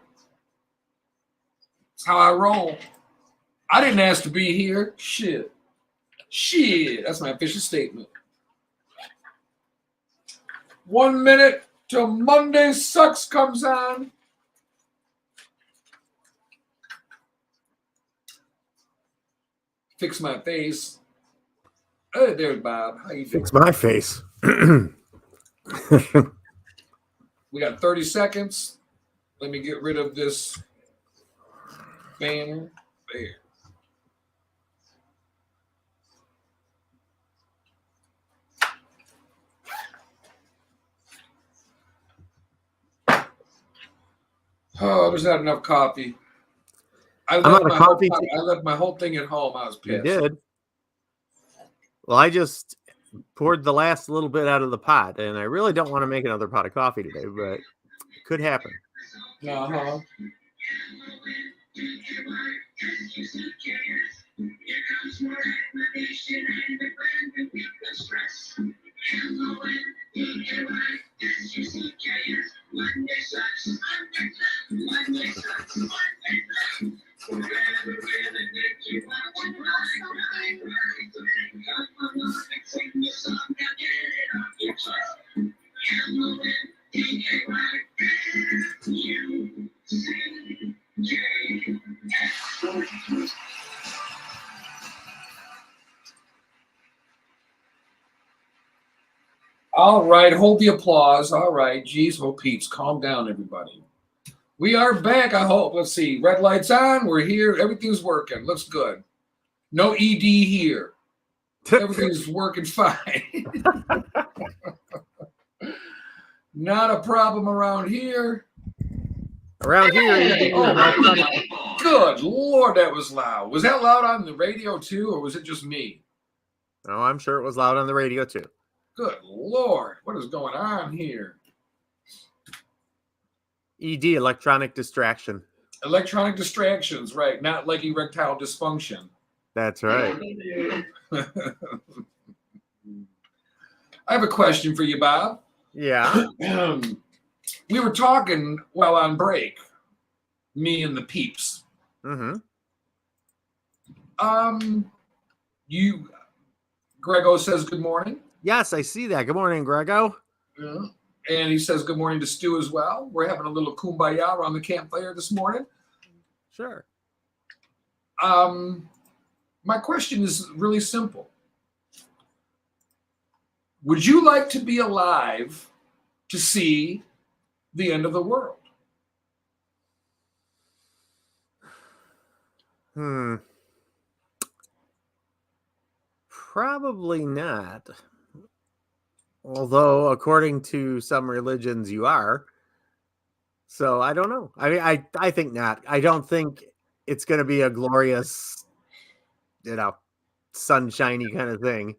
It's how I roll. I didn't ask to be here. Shit. That's my official statement. 1 minute till Monday Sucks comes on. Fix my face. Hey, there's Bob. How you doing? Fix my face. We got 30 seconds. Let me get rid of this banner. There. Oh, there's not enough coffee. I left my whole thing at home. I was pissed. You did. Well, I just poured the last little bit out of the pot, and I really don't want to make another pot of coffee today, but it could happen. Uh-huh. All right, hold the applause. All right, geez, oh Pete's, calm down, everybody. We are back, I hope. Let's see, red light's on. We're here. Everything's working. Looks good. No ED here. Everything's working fine. Not a problem around here. Around here. Oh, good Lord, that was loud. Was that loud on the radio too, or was it just me? Oh, I'm sure it was loud on the radio too. Good Lord, what is going on here? ED, electronic distraction. Electronic distractions, right. Not like erectile dysfunction. That's right. I have a question for you, Bob. Yeah. We were talking while on break, me and the peeps. Mm-hmm. Grego says good morning. Yes, I see that. Good morning, Grego. Yeah. And he says good morning to Stu as well. We're having a little kumbaya around the campfire this morning. Sure. My question is really simple. Would you like to be alive to see the end of the world? Probably not. Although, according to some religions, you are. So I don't know. I mean, I think not. I don't think it's going to be a glorious, sunshiny kind of thing.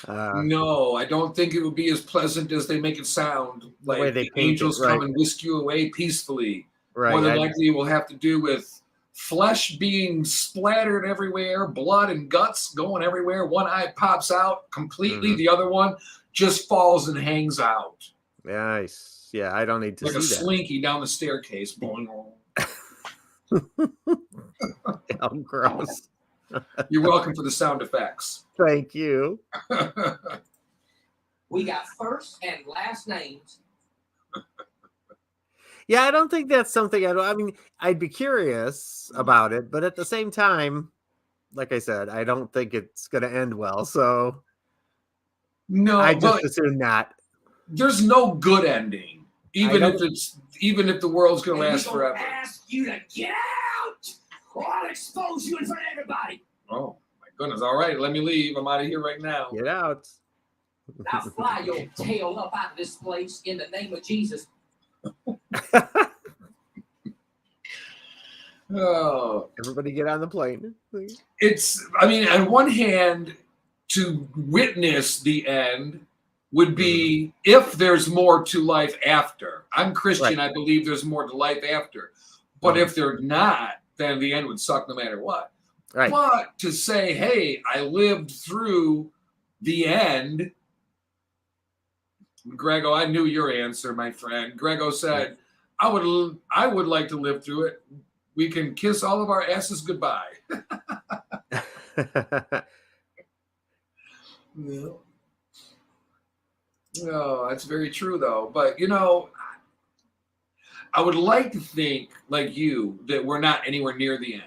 No, I don't think it would be as pleasant as they make it sound. Like the angels come and whisk you away peacefully. Right. More than likely, it will have to do with flesh being splattered everywhere, blood and guts going everywhere. One eye pops out completely. The other one just falls and hangs out. Nice. Yeah, I don't need to like see a that. slinky down the staircase. How gross. You're welcome for the sound effects. Thank you. We got first and last names. Yeah, I don't think that's something I mean, I'd be curious about it, but at the same time, like I said, I don't think it's going to end well. So no, I just assume not. There's no good ending, even if the world's going to last forever. Ask you to get out, or I'll expose you in front of everybody. Oh my goodness! All right, let me leave. I'm out of here right now. Get out. Now fly your tail up out of this place in the name of Jesus. Oh, everybody get on the plane. I mean, on one hand, to witness the end would be if there's more to life after. I'm Christian. Right. I believe there's more to life after. But if they're not, then the end would suck no matter what. Right. But to say, hey, I lived through the end, Grego, I knew your answer, my friend. Grego said, I would like to live through it. We can kiss all of our asses goodbye. No, that's very true, though. But, you know, I would like to think, like you, that we're not anywhere near the end.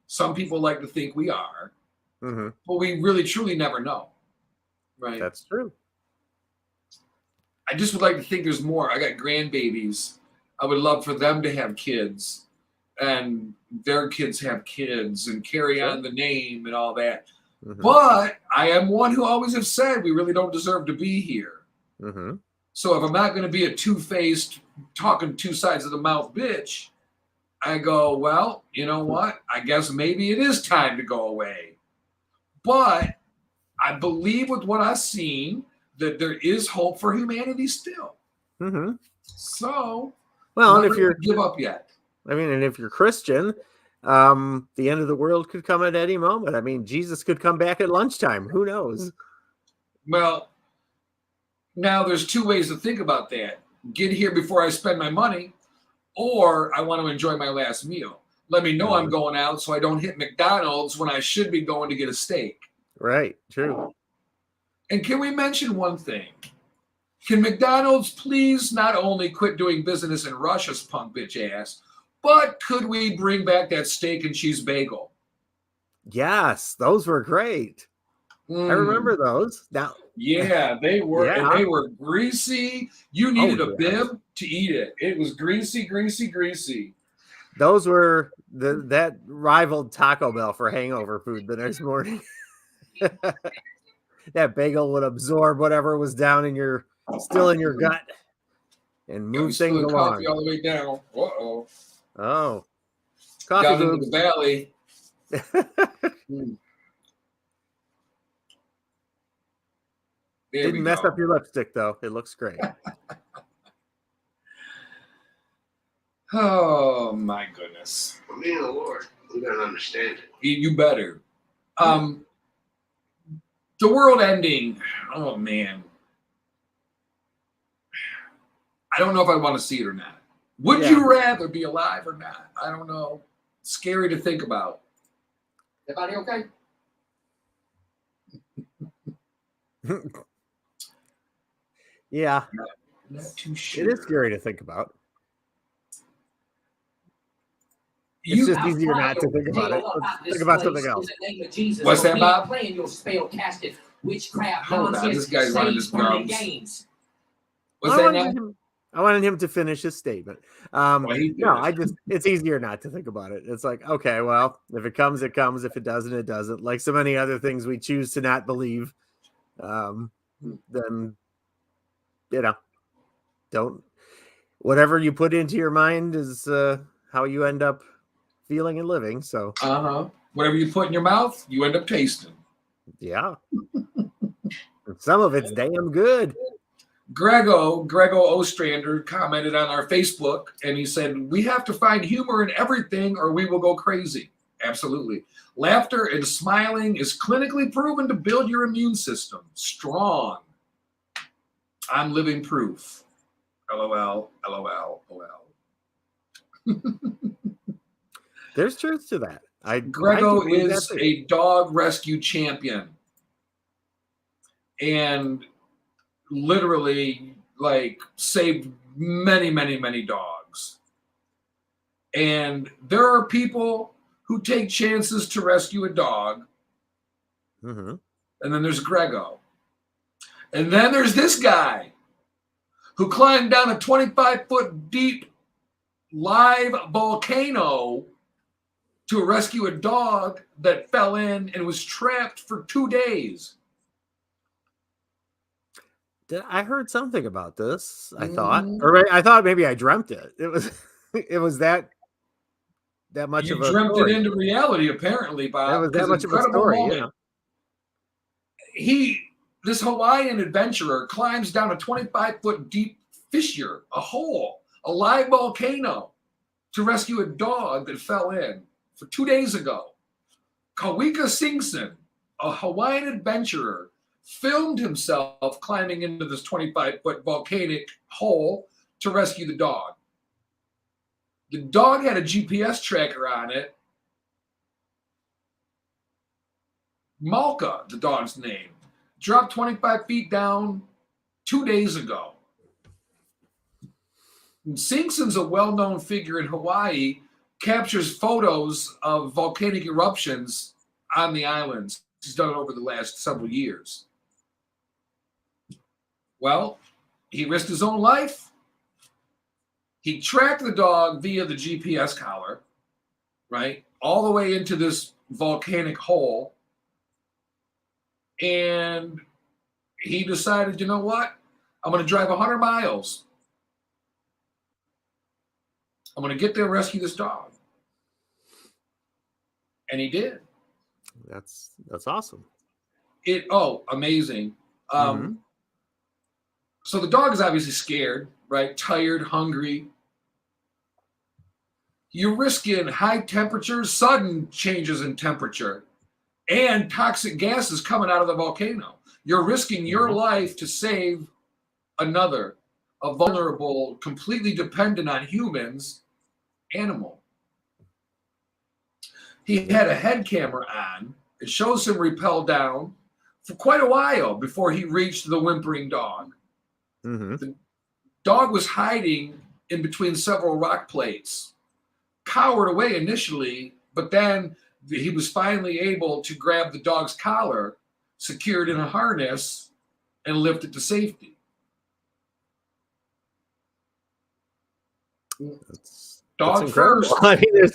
Some people like to think we are, Mm-hmm. but we really, truly never know. Right? That's true. I just would like to think there's more. I got grandbabies. I would love for them to have kids and their kids have kids and carry on the name and all that. Mm-hmm. But I am one who always have said we really don't deserve to be here. Mm-hmm. So if I'm not going to be a two-faced, talking two sides of the mouth bitch, I go, well, you know what? I guess maybe it is time to go away. But I believe with what I've seen that there is hope for humanity still. Mm-hmm. So, Well, and never if you're give up yet. I mean, and if you're Christian, the end of the world could come at any moment. I mean, Jesus could come back at lunchtime. Who knows? Well, now there's two ways to think about that. Get here before I spend my money, or I want to enjoy my last meal. Let me know I'm going out so I don't hit McDonald's when I should be going to get a steak. Right. True. And can we mention one thing? Can McDonald's please not only quit doing business in Russia's punk bitch ass, but could we bring back that steak and cheese bagel? Yes, those were great. I remember those. Now, Yeah, they were. Yeah. And they were greasy. You needed a yeah. bib to eat it. It was greasy, greasy, greasy. those were that rivaled Taco Bell for hangover food the next morning. That bagel would absorb whatever was down in your still in your gut and move things along. Coffee all the way down. Uh-oh. Oh, coffee Down into boobs. the valley. There we Didn't mess go. up your lipstick though. It looks great. Oh my goodness. For me and the Lord, we don't understand it. You better. The world ending. Oh man. I don't know if I want to see it or not. Would Yeah. you rather be alive or not? I don't know. Scary to think about. Everybody okay? Yeah, Not too sure. it is scary to think about. You, It's just easier not to think about it. Let's think about something else. What's that, Bob? Playing your spell-casted witchcraft Hold on, nonsense, this guy's running his sage burning drums. games. what's I that wanted now? I wanted him to finish his statement. he did. No, it's easier not to think about it. It's like, okay, well, if it comes, it comes. If it doesn't, it doesn't. Like so many other things we choose to not believe. Then, don't, whatever you put into your mind is how you end up feeling and living. So, Whatever you put in your mouth, you end up tasting. yeah. Some of it's damn good. Grego Ostrander commented on our Facebook and he said, we have to find humor in everything or we will go crazy. Absolutely. Laughter and smiling is clinically proven to build your immune system. Strong. I'm living proof. LOL, LOL, LOL. There's truth to that. Grego I do believe is that too. a dog rescue champion. And literally like saved many, many, many dogs. And there are people who take chances to rescue a dog. Mhm. And then there's Grego. And then there's this guy who climbed down a 25-foot deep live volcano to rescue a dog that fell in and was trapped for 2 days. I heard something about this. I thought, or I thought maybe I dreamt it. It was that much You of a dreamt story. it into reality, apparently, Bob. It was that 'cause much of a incredible story. moment. Yeah. This Hawaiian adventurer climbs down a 25-foot deep fissure, a hole, a live volcano to rescue a dog that fell in for 2 days ago. Kawika Singson, a Hawaiian adventurer, filmed himself climbing into this 25-foot volcanic hole to rescue the dog. The dog had a GPS tracker on it. Malka, the dog's name, dropped 25 feet down 2 days ago. And Singson's a well-known figure in Hawaii, captures photos of volcanic eruptions on the islands. He's done it over the last several years. Well, he risked his own life. He tracked the dog via the GPS collar, right, all the way into this volcanic hole. And he decided, you know what? I'm going to drive 100 miles. I'm going to get there and rescue this dog. And he did. That's awesome. Amazing. So the dog is obviously scared, right? Tired, hungry. You're risking high temperatures, sudden changes in temperature, and toxic gases coming out of the volcano. You're risking your life to save another, a vulnerable, completely dependent on humans animal. He had a head camera on. It shows him rappel down for quite a while before he reached the whimpering dog. The dog was hiding in between several rock plates, cowered away initially, but then he was finally able to grab the dog's collar, secured in a harness, and lift it to safety. Dog that's incredible. first. I mean,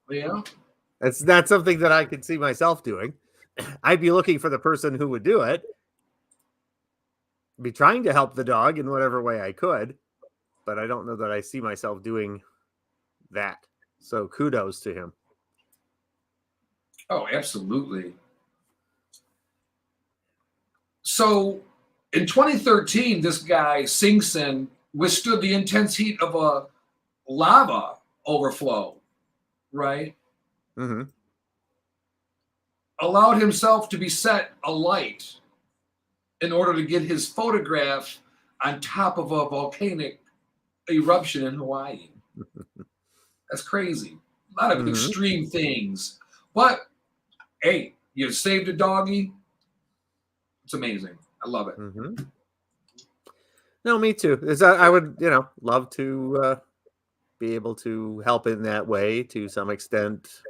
Yeah. that's not something that I could see myself doing. I'd be looking for the person who would do it. Be trying to help the dog in whatever way I could, but I don't know that I see myself doing that. So kudos to him. Oh, absolutely. So in 2013, this guy, Singson, withstood the intense heat of a lava overflow, right? Allowed himself to be set alight in order to get his photograph on top of a volcanic eruption in Hawaii. That's crazy. A lot of extreme things. But, hey, you saved a doggy. It's amazing. I love it. No, me too. I would, love to be able to help in that way to some extent.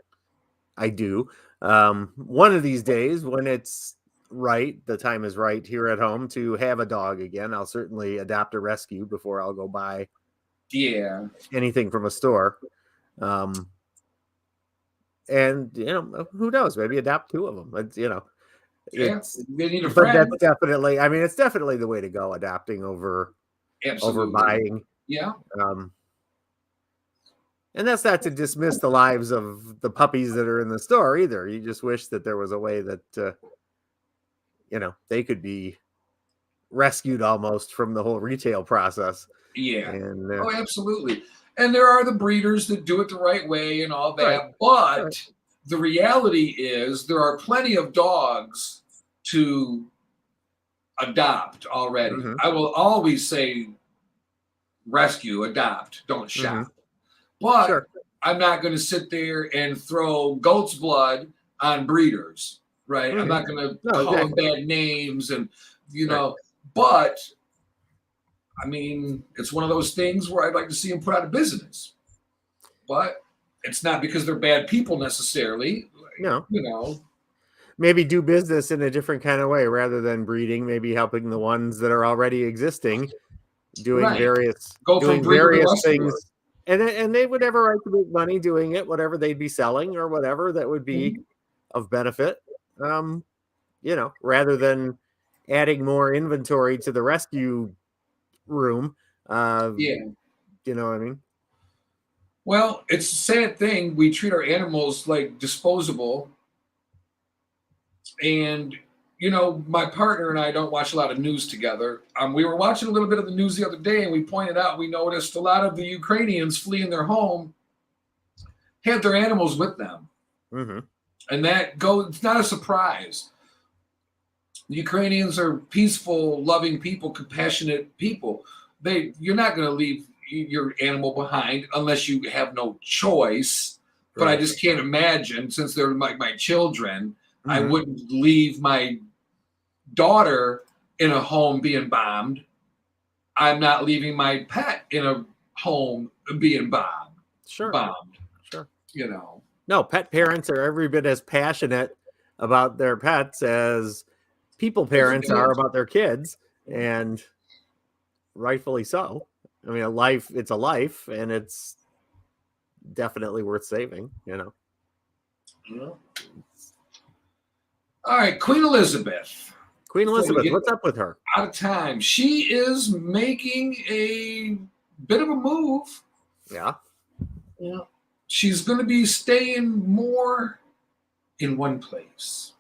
I do. One of these days, when it's right, the time is right here at home to have a dog again, I'll certainly adopt a rescue before I'll go buy anything from a store. And who knows, maybe adopt two of them. They need a friend. But that's definitely, it's definitely the way to go, adopting over buying. Yeah. And that's not to dismiss the lives of the puppies that are in the store either. You just wish that there was a way that they could be rescued almost from the whole retail process. Yeah. And, absolutely. And there are the breeders that do it the right way and all that. Right. But the reality is there are plenty of dogs to adopt already. I will always say rescue, adopt, don't shop. But I'm not going to sit there and throw goat's blood on breeders, right? I'm not going to call them bad names and, but it's one of those things where I'd like to see them put out of business. But it's not because they're bad people necessarily. No. Maybe do business in a different kind of way rather than breeding, maybe helping the ones that are already existing, doing various things. And they would have a right to make money doing it, whatever they'd be selling or whatever that would be of benefit. Rather than adding more inventory to the rescue room. You know what I mean? Well, it's a sad thing. We treat our animals like disposable. And, my partner and I don't watch a lot of news together. We were watching a little bit of the news the other day, and we pointed out, we noticed a lot of the Ukrainians fleeing their home had their animals with them. And it's not a surprise. The Ukrainians are peaceful, loving people, compassionate people. You're not going to leave your animal behind unless you have no choice. But I just can't imagine, since they're my children, I wouldn't leave my daughter in a home being bombed. I'm not leaving my pet in a home being bombed. Sure. You know. No, pet parents are every bit as passionate about their pets as people parents are about their kids, and rightfully so. I mean, it's a life, and it's definitely worth saving, you know. Yeah. All right, Queen Elizabeth. What's up with her? Out of time. She is making a bit of a move. Yeah. She's going to be staying more in one place.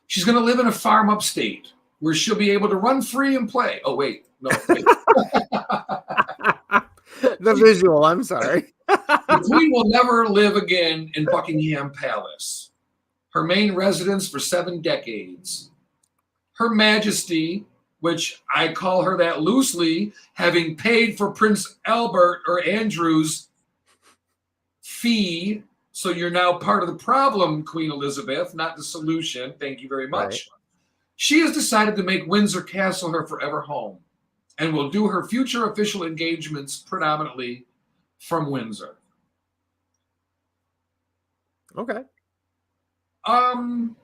She's going to live in a farm upstate where she'll be able to run free and play. Oh, wait. No. Wait. The visual, I'm sorry. The Queen will never live again in Buckingham Palace, her main residence for 7 decades. Her Majesty, which I call her that loosely, having paid for Prince Albert or Andrew's fee, so you're now part of the problem, Queen Elizabeth, not the solution. Thank you very much. Right. She has decided to make Windsor Castle her forever home and will do her future official engagements predominantly from Windsor. Okay. Kind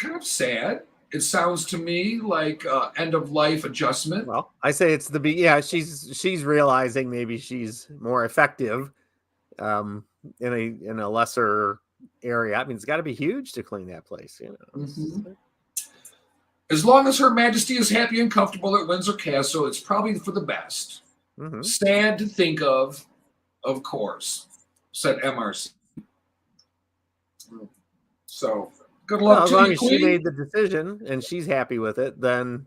of sad. It sounds to me like end of life adjustment. Well, I say it's she's realizing maybe she's more effective in a lesser area. I mean, it's got to be huge to clean that place, you know. Mm-hmm. As long as Her Majesty is happy and comfortable at Windsor Castle, it's probably for the best. Mm-hmm. Sad to think of course, said MRC. So good luck as to long you, as Queen. She made the decision and she's happy with it, then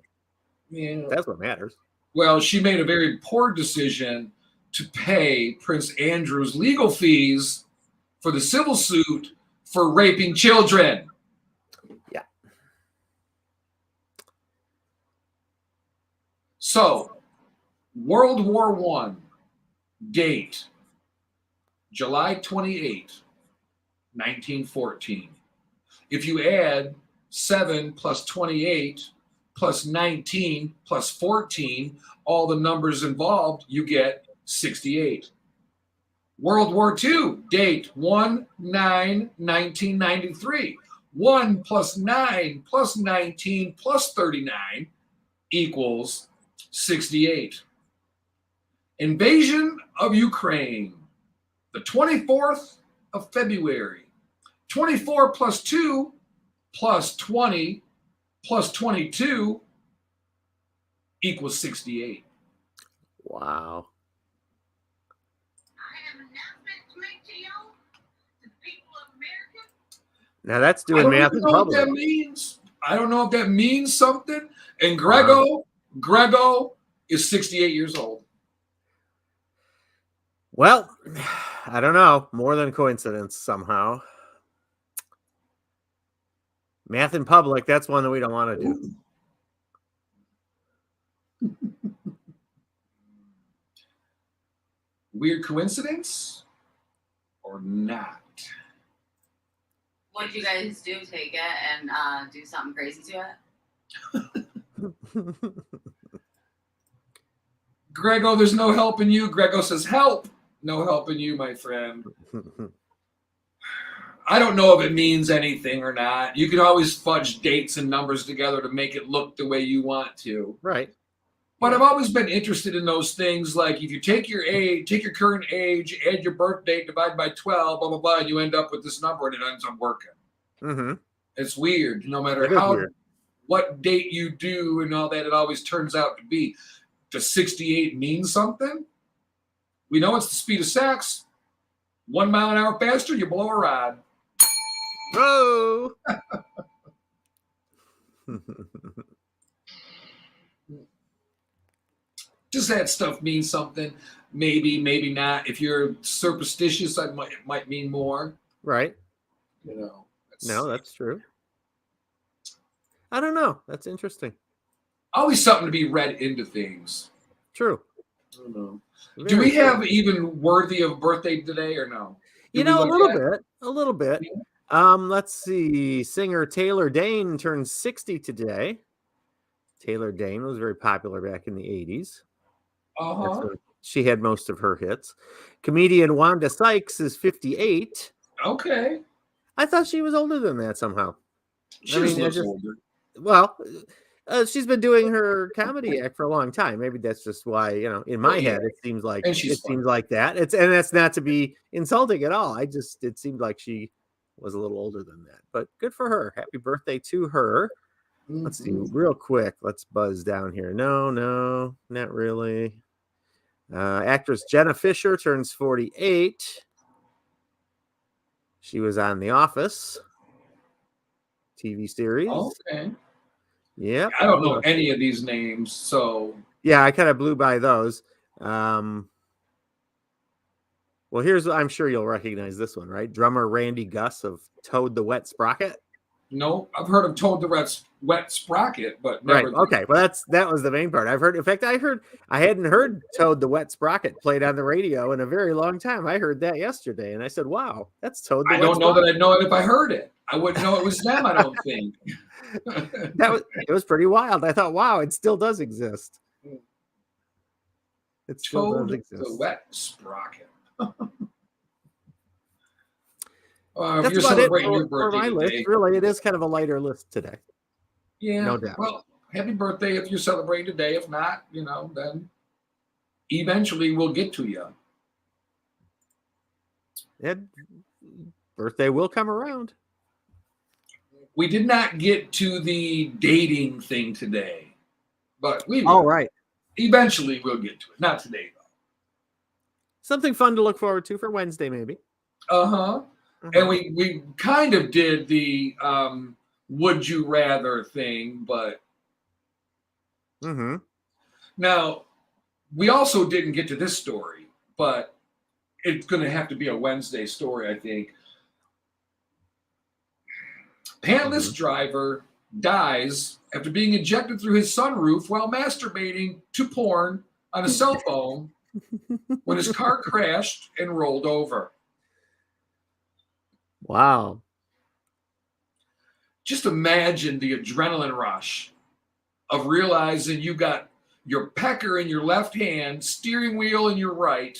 that's what matters. Well, she made a very poor decision to pay Prince Andrew's legal fees for the civil suit for raping children. Yeah. So, World War I, date, July 28, 1914. If you add 7 plus 28 plus 19 plus 14, all the numbers involved, you get 68. World War II, date 1/9/1993. 1 plus 9 plus 19 plus 39 equals 68. Invasion of Ukraine, the 24th of February. 24 plus 2 plus 20 plus 22 equals 68. Wow. Now that's doing math in public. What that means. I don't know if that means something. And Grego is 68 years old. Well, I don't know. More than coincidence somehow. Math in public, that's one that we don't want to do. Weird coincidence or not? What'd you guys do? Take it and do something crazy to it? Grego, there's no helping you. Grego says, help. No helping you, my friend. I don't know if it means anything or not. You can always fudge dates and numbers together to make it look the way you want to. Right. But I've always been interested in those things. Like if you take your age, take your current age, add your birth date, divide by 12, blah, blah, blah, and you end up with this number and it ends up working. Mm-hmm. It's weird. No matter what date you do and all that, it always turns out to be. Does 68 mean something? We know it's the speed of sex. 1 mile an hour faster, you blow a rod. Whoa! Does that stuff mean something? Maybe, maybe not. If you're superstitious, it might mean more. Right. You know. No, that's true. I don't know. That's interesting. Always something to be read into things. True. I don't know. Very Do we true. have even worthy of birthday today or no? You Did we know, a look little at- bit. A little bit. Yeah. Let's see. Singer Taylor Dane turns 60 today. Taylor Dane was very popular back in the 80s. Uh-huh. She had most of her hits. Comedian Wanda Sykes is 58. Okay. I thought she was older than that somehow. She just looks older. Well, she's been doing her comedy act for a long time. Maybe that's just why, in my head, it seems like that. And that's not to be insulting at all. It seemed like she was a little older than that. But good for her. Happy birthday to her. Let's see real quick. Let's buzz down here. No, not really. Actress Jenna Fisher turns 48. She was on The Office TV series. Okay. Yeah. I don't know any of these names, so yeah, I kind of blew by those. Well, I'm sure you'll recognize this one, right? Drummer Randy Gus of Toad the Wet Sprocket. No, I've heard of Toad the Wet Sprocket, but never. Right. Okay. Well, that was the main part. I hadn't heard Toad the Wet Sprocket played on the radio in a very long time. I heard that yesterday, and I said, "Wow, that's Toad the Wet Sprocket." I don't know that I'd know it if I heard it. I wouldn't know it was them. I don't think. It was pretty wild. I thought, wow, it still does exist. It still Toad does exist. the Wet Sprocket. That's if you're about it celebrating your for birthday my today, list. Really, it is kind of a lighter list today. yeah, no doubt. Well, happy birthday if you're celebrating today. If not, then eventually we'll get to you. Birthday will come around. We did not get to the dating thing today, but we will. All right. Eventually we'll get to it. Not today, though. Something fun to look forward to for Wednesday, maybe. Uh-huh. And we kind of did the would you rather thing, but now we also didn't get to this story, but it's going to have to be a Wednesday story, I think. Pantless driver dies after being ejected through his sunroof while masturbating to porn on a cell phone when his car crashed and rolled over. Wow. Just imagine the adrenaline rush of realizing you got your pecker in your left hand, steering wheel in your right,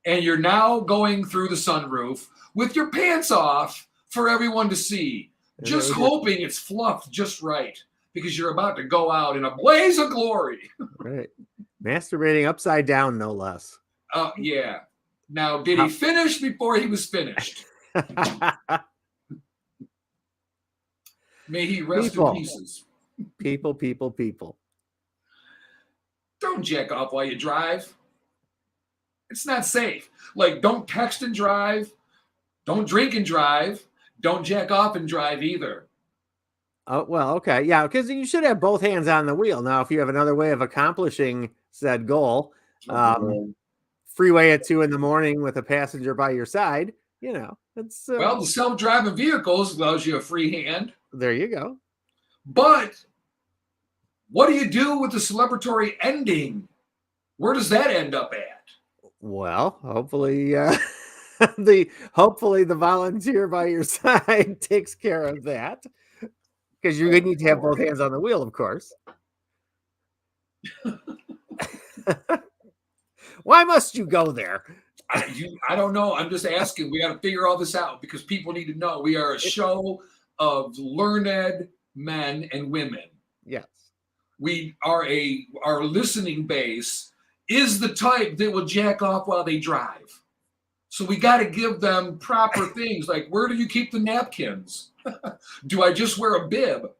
and you're now going through the sunroof with your pants off for everyone to see, just hoping it's fluffed just right because you're about to go out in a blaze of glory. Right. Masturbating upside down, no less. Yeah. Now, did he finish before he was finished? May he rest in pieces. People. Don't jack off while you drive. It's not safe. Like, don't text and drive. Don't drink and drive. Don't jack off and drive either. Oh, well, okay. Yeah, because you should have both hands on the wheel. Now, if you have another way of accomplishing said goal, freeway at 2 a.m. with a passenger by your side, it's well, the self-driving vehicles allows you a free hand. There you go. But what do you do with the celebratory ending? Where does that end up at? Well, hopefully, the volunteer by your side takes care of that, because you're going to need to have both hands on the wheel, of course. Why must you go there? I don't know. I'm just asking. We got to figure all this out because people need to know. We are a show of learned men and women. Yes. We are our listening base is the type that will jack off while they drive. So we got to give them proper things. Like, where do you keep the napkins? Do I just wear a bib?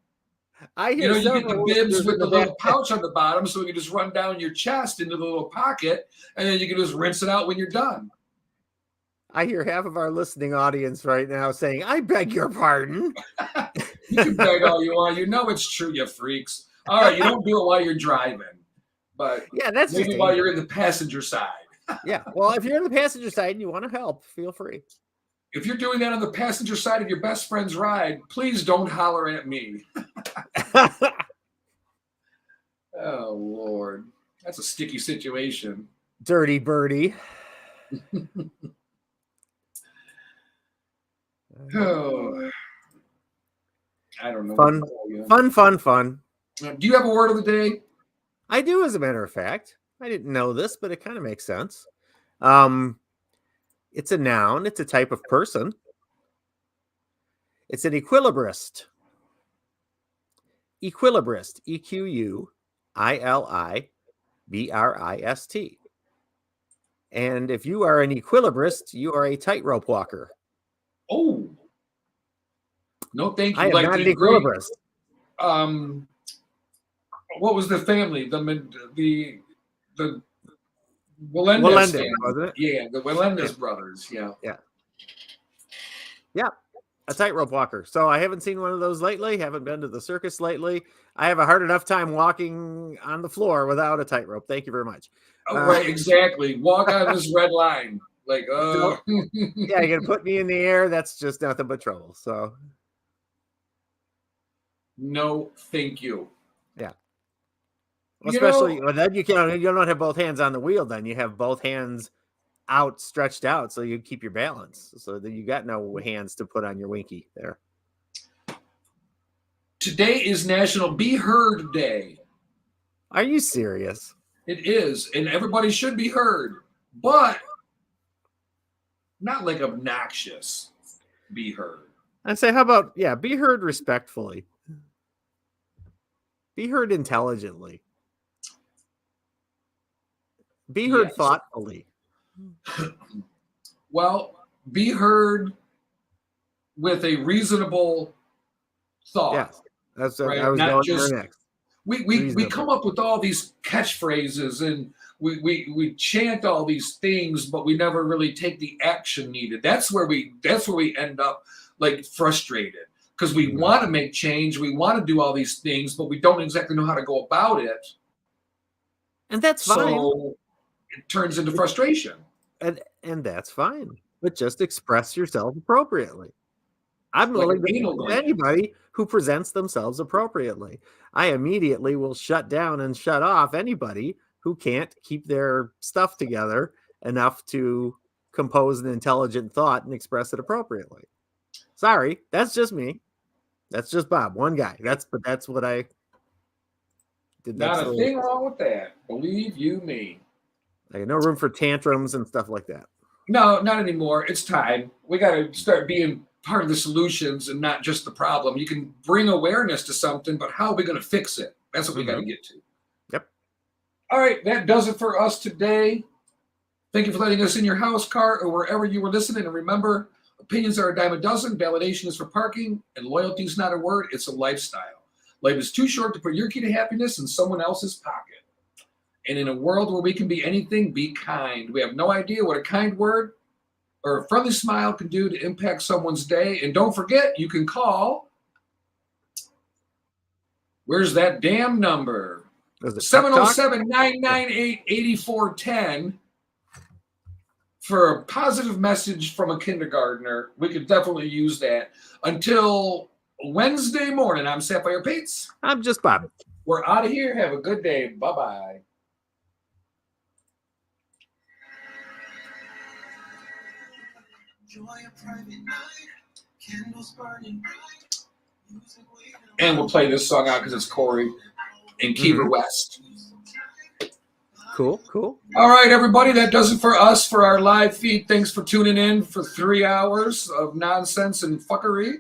I hear you get the bibs with the little pouch on the bottom so you can just run down your chest into the little pocket, and then you can just rinse it out when you're done. I hear half of our listening audience right now saying, I beg your pardon. You can beg all you want. You know it's true, you freaks. All right, you don't do it while you're driving. But yeah, that's maybe while you're in the passenger side. Yeah, well, if you're in the passenger side and you want to help, feel free. if you're doing that on the passenger side of your best friend's ride, please don't holler at me. Oh, Lord. That's a sticky situation. Dirty birdie. Oh, I don't know. Fun. what to tell you. Fun. Do you have a word of the day? I do, as a matter of fact. I didn't know this, but it kind of makes sense. It's a noun. It's a type of person. It's an equilibrist. Equilibrist. EQUILIBRIST. And if you are an equilibrist, you are a tightrope walker. Oh. No, thank you. I am like not an the great, equilibrist. what was the family? The Melendez Melendez, family. wasn't it? Yeah, the Melendez brothers. Yeah. A tightrope walker. So I haven't seen one of those lately. Haven't been to the circus lately. I have a hard enough time walking on the floor without a tightrope. Thank you very much. Right, exactly. Walk on this red line. Like, Yeah, you're gonna put me in the air. That's just nothing but trouble. So no, thank you. yeah. You Especially know- well, then you don't have both hands on the wheel. Then you have both hands out, stretched out, so you keep your balance. So that you got no hands to put on your winky there. Today is National Be Heard Day. Are you serious? It is, and everybody should be heard, but not like obnoxious. Be heard. I'd say, how about be heard respectfully. Be heard intelligently. Be heard Yes. thoughtfully. Well, be heard with a reasonable thought. Yes, that's what Right, I was not going just- there next. We Reasonable. come up with all these catchphrases and we chant all these things, but we never really take the action needed. That's where we end up like frustrated because we want to make change, we want to do all these things, but we don't exactly know how to go about it. And that's fine. So it turns into frustration. And that's fine. But just express yourself appropriately. I'm Like willing an anal to gland. anybody who presents themselves appropriately. I immediately will shut down and shut off anybody who can't keep their stuff together enough to compose an intelligent thought and express it appropriately. Sorry, that's just me. That's just Bob, one guy. That's what I did. Not a thing wrong with that. Believe you me. Like, no room for tantrums and stuff like that. No, not anymore. It's time. We got to start being part of the solutions and not just the problem. You can bring awareness to something, but how are we going to fix it? That's what we got to get to. Yep. All right, that does it for us today. Thank you for letting us in your house, car, or wherever you were listening. And remember, opinions are a dime a dozen. Validation is for parking, and loyalty is not a word. It's a lifestyle. Life is too short to put your key to happiness in someone else's pocket. And in a world where we can be anything, be kind. We have no idea what a kind word or a friendly smile can do to impact someone's day. And don't forget, you can call. Where's that damn number? 707-998-8410 for a positive message from a kindergartner. We could definitely use that. Until Wednesday morning, I'm Sapphire Pates. I'm just Bob. We're out of here. Have a good day. Bye-bye. And we'll play this song out because it's Corey and Kiever West. Cool. All right, everybody, that does it for us for our live feed. Thanks for tuning in for 3 hours of nonsense and fuckery.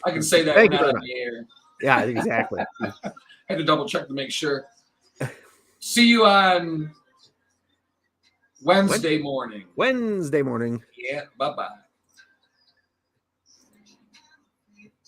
I can say that Thank we're you not very on the air. Yeah, exactly. Had to double check to make sure. See you on Wednesday morning. Wednesday morning. Yeah, bye-bye.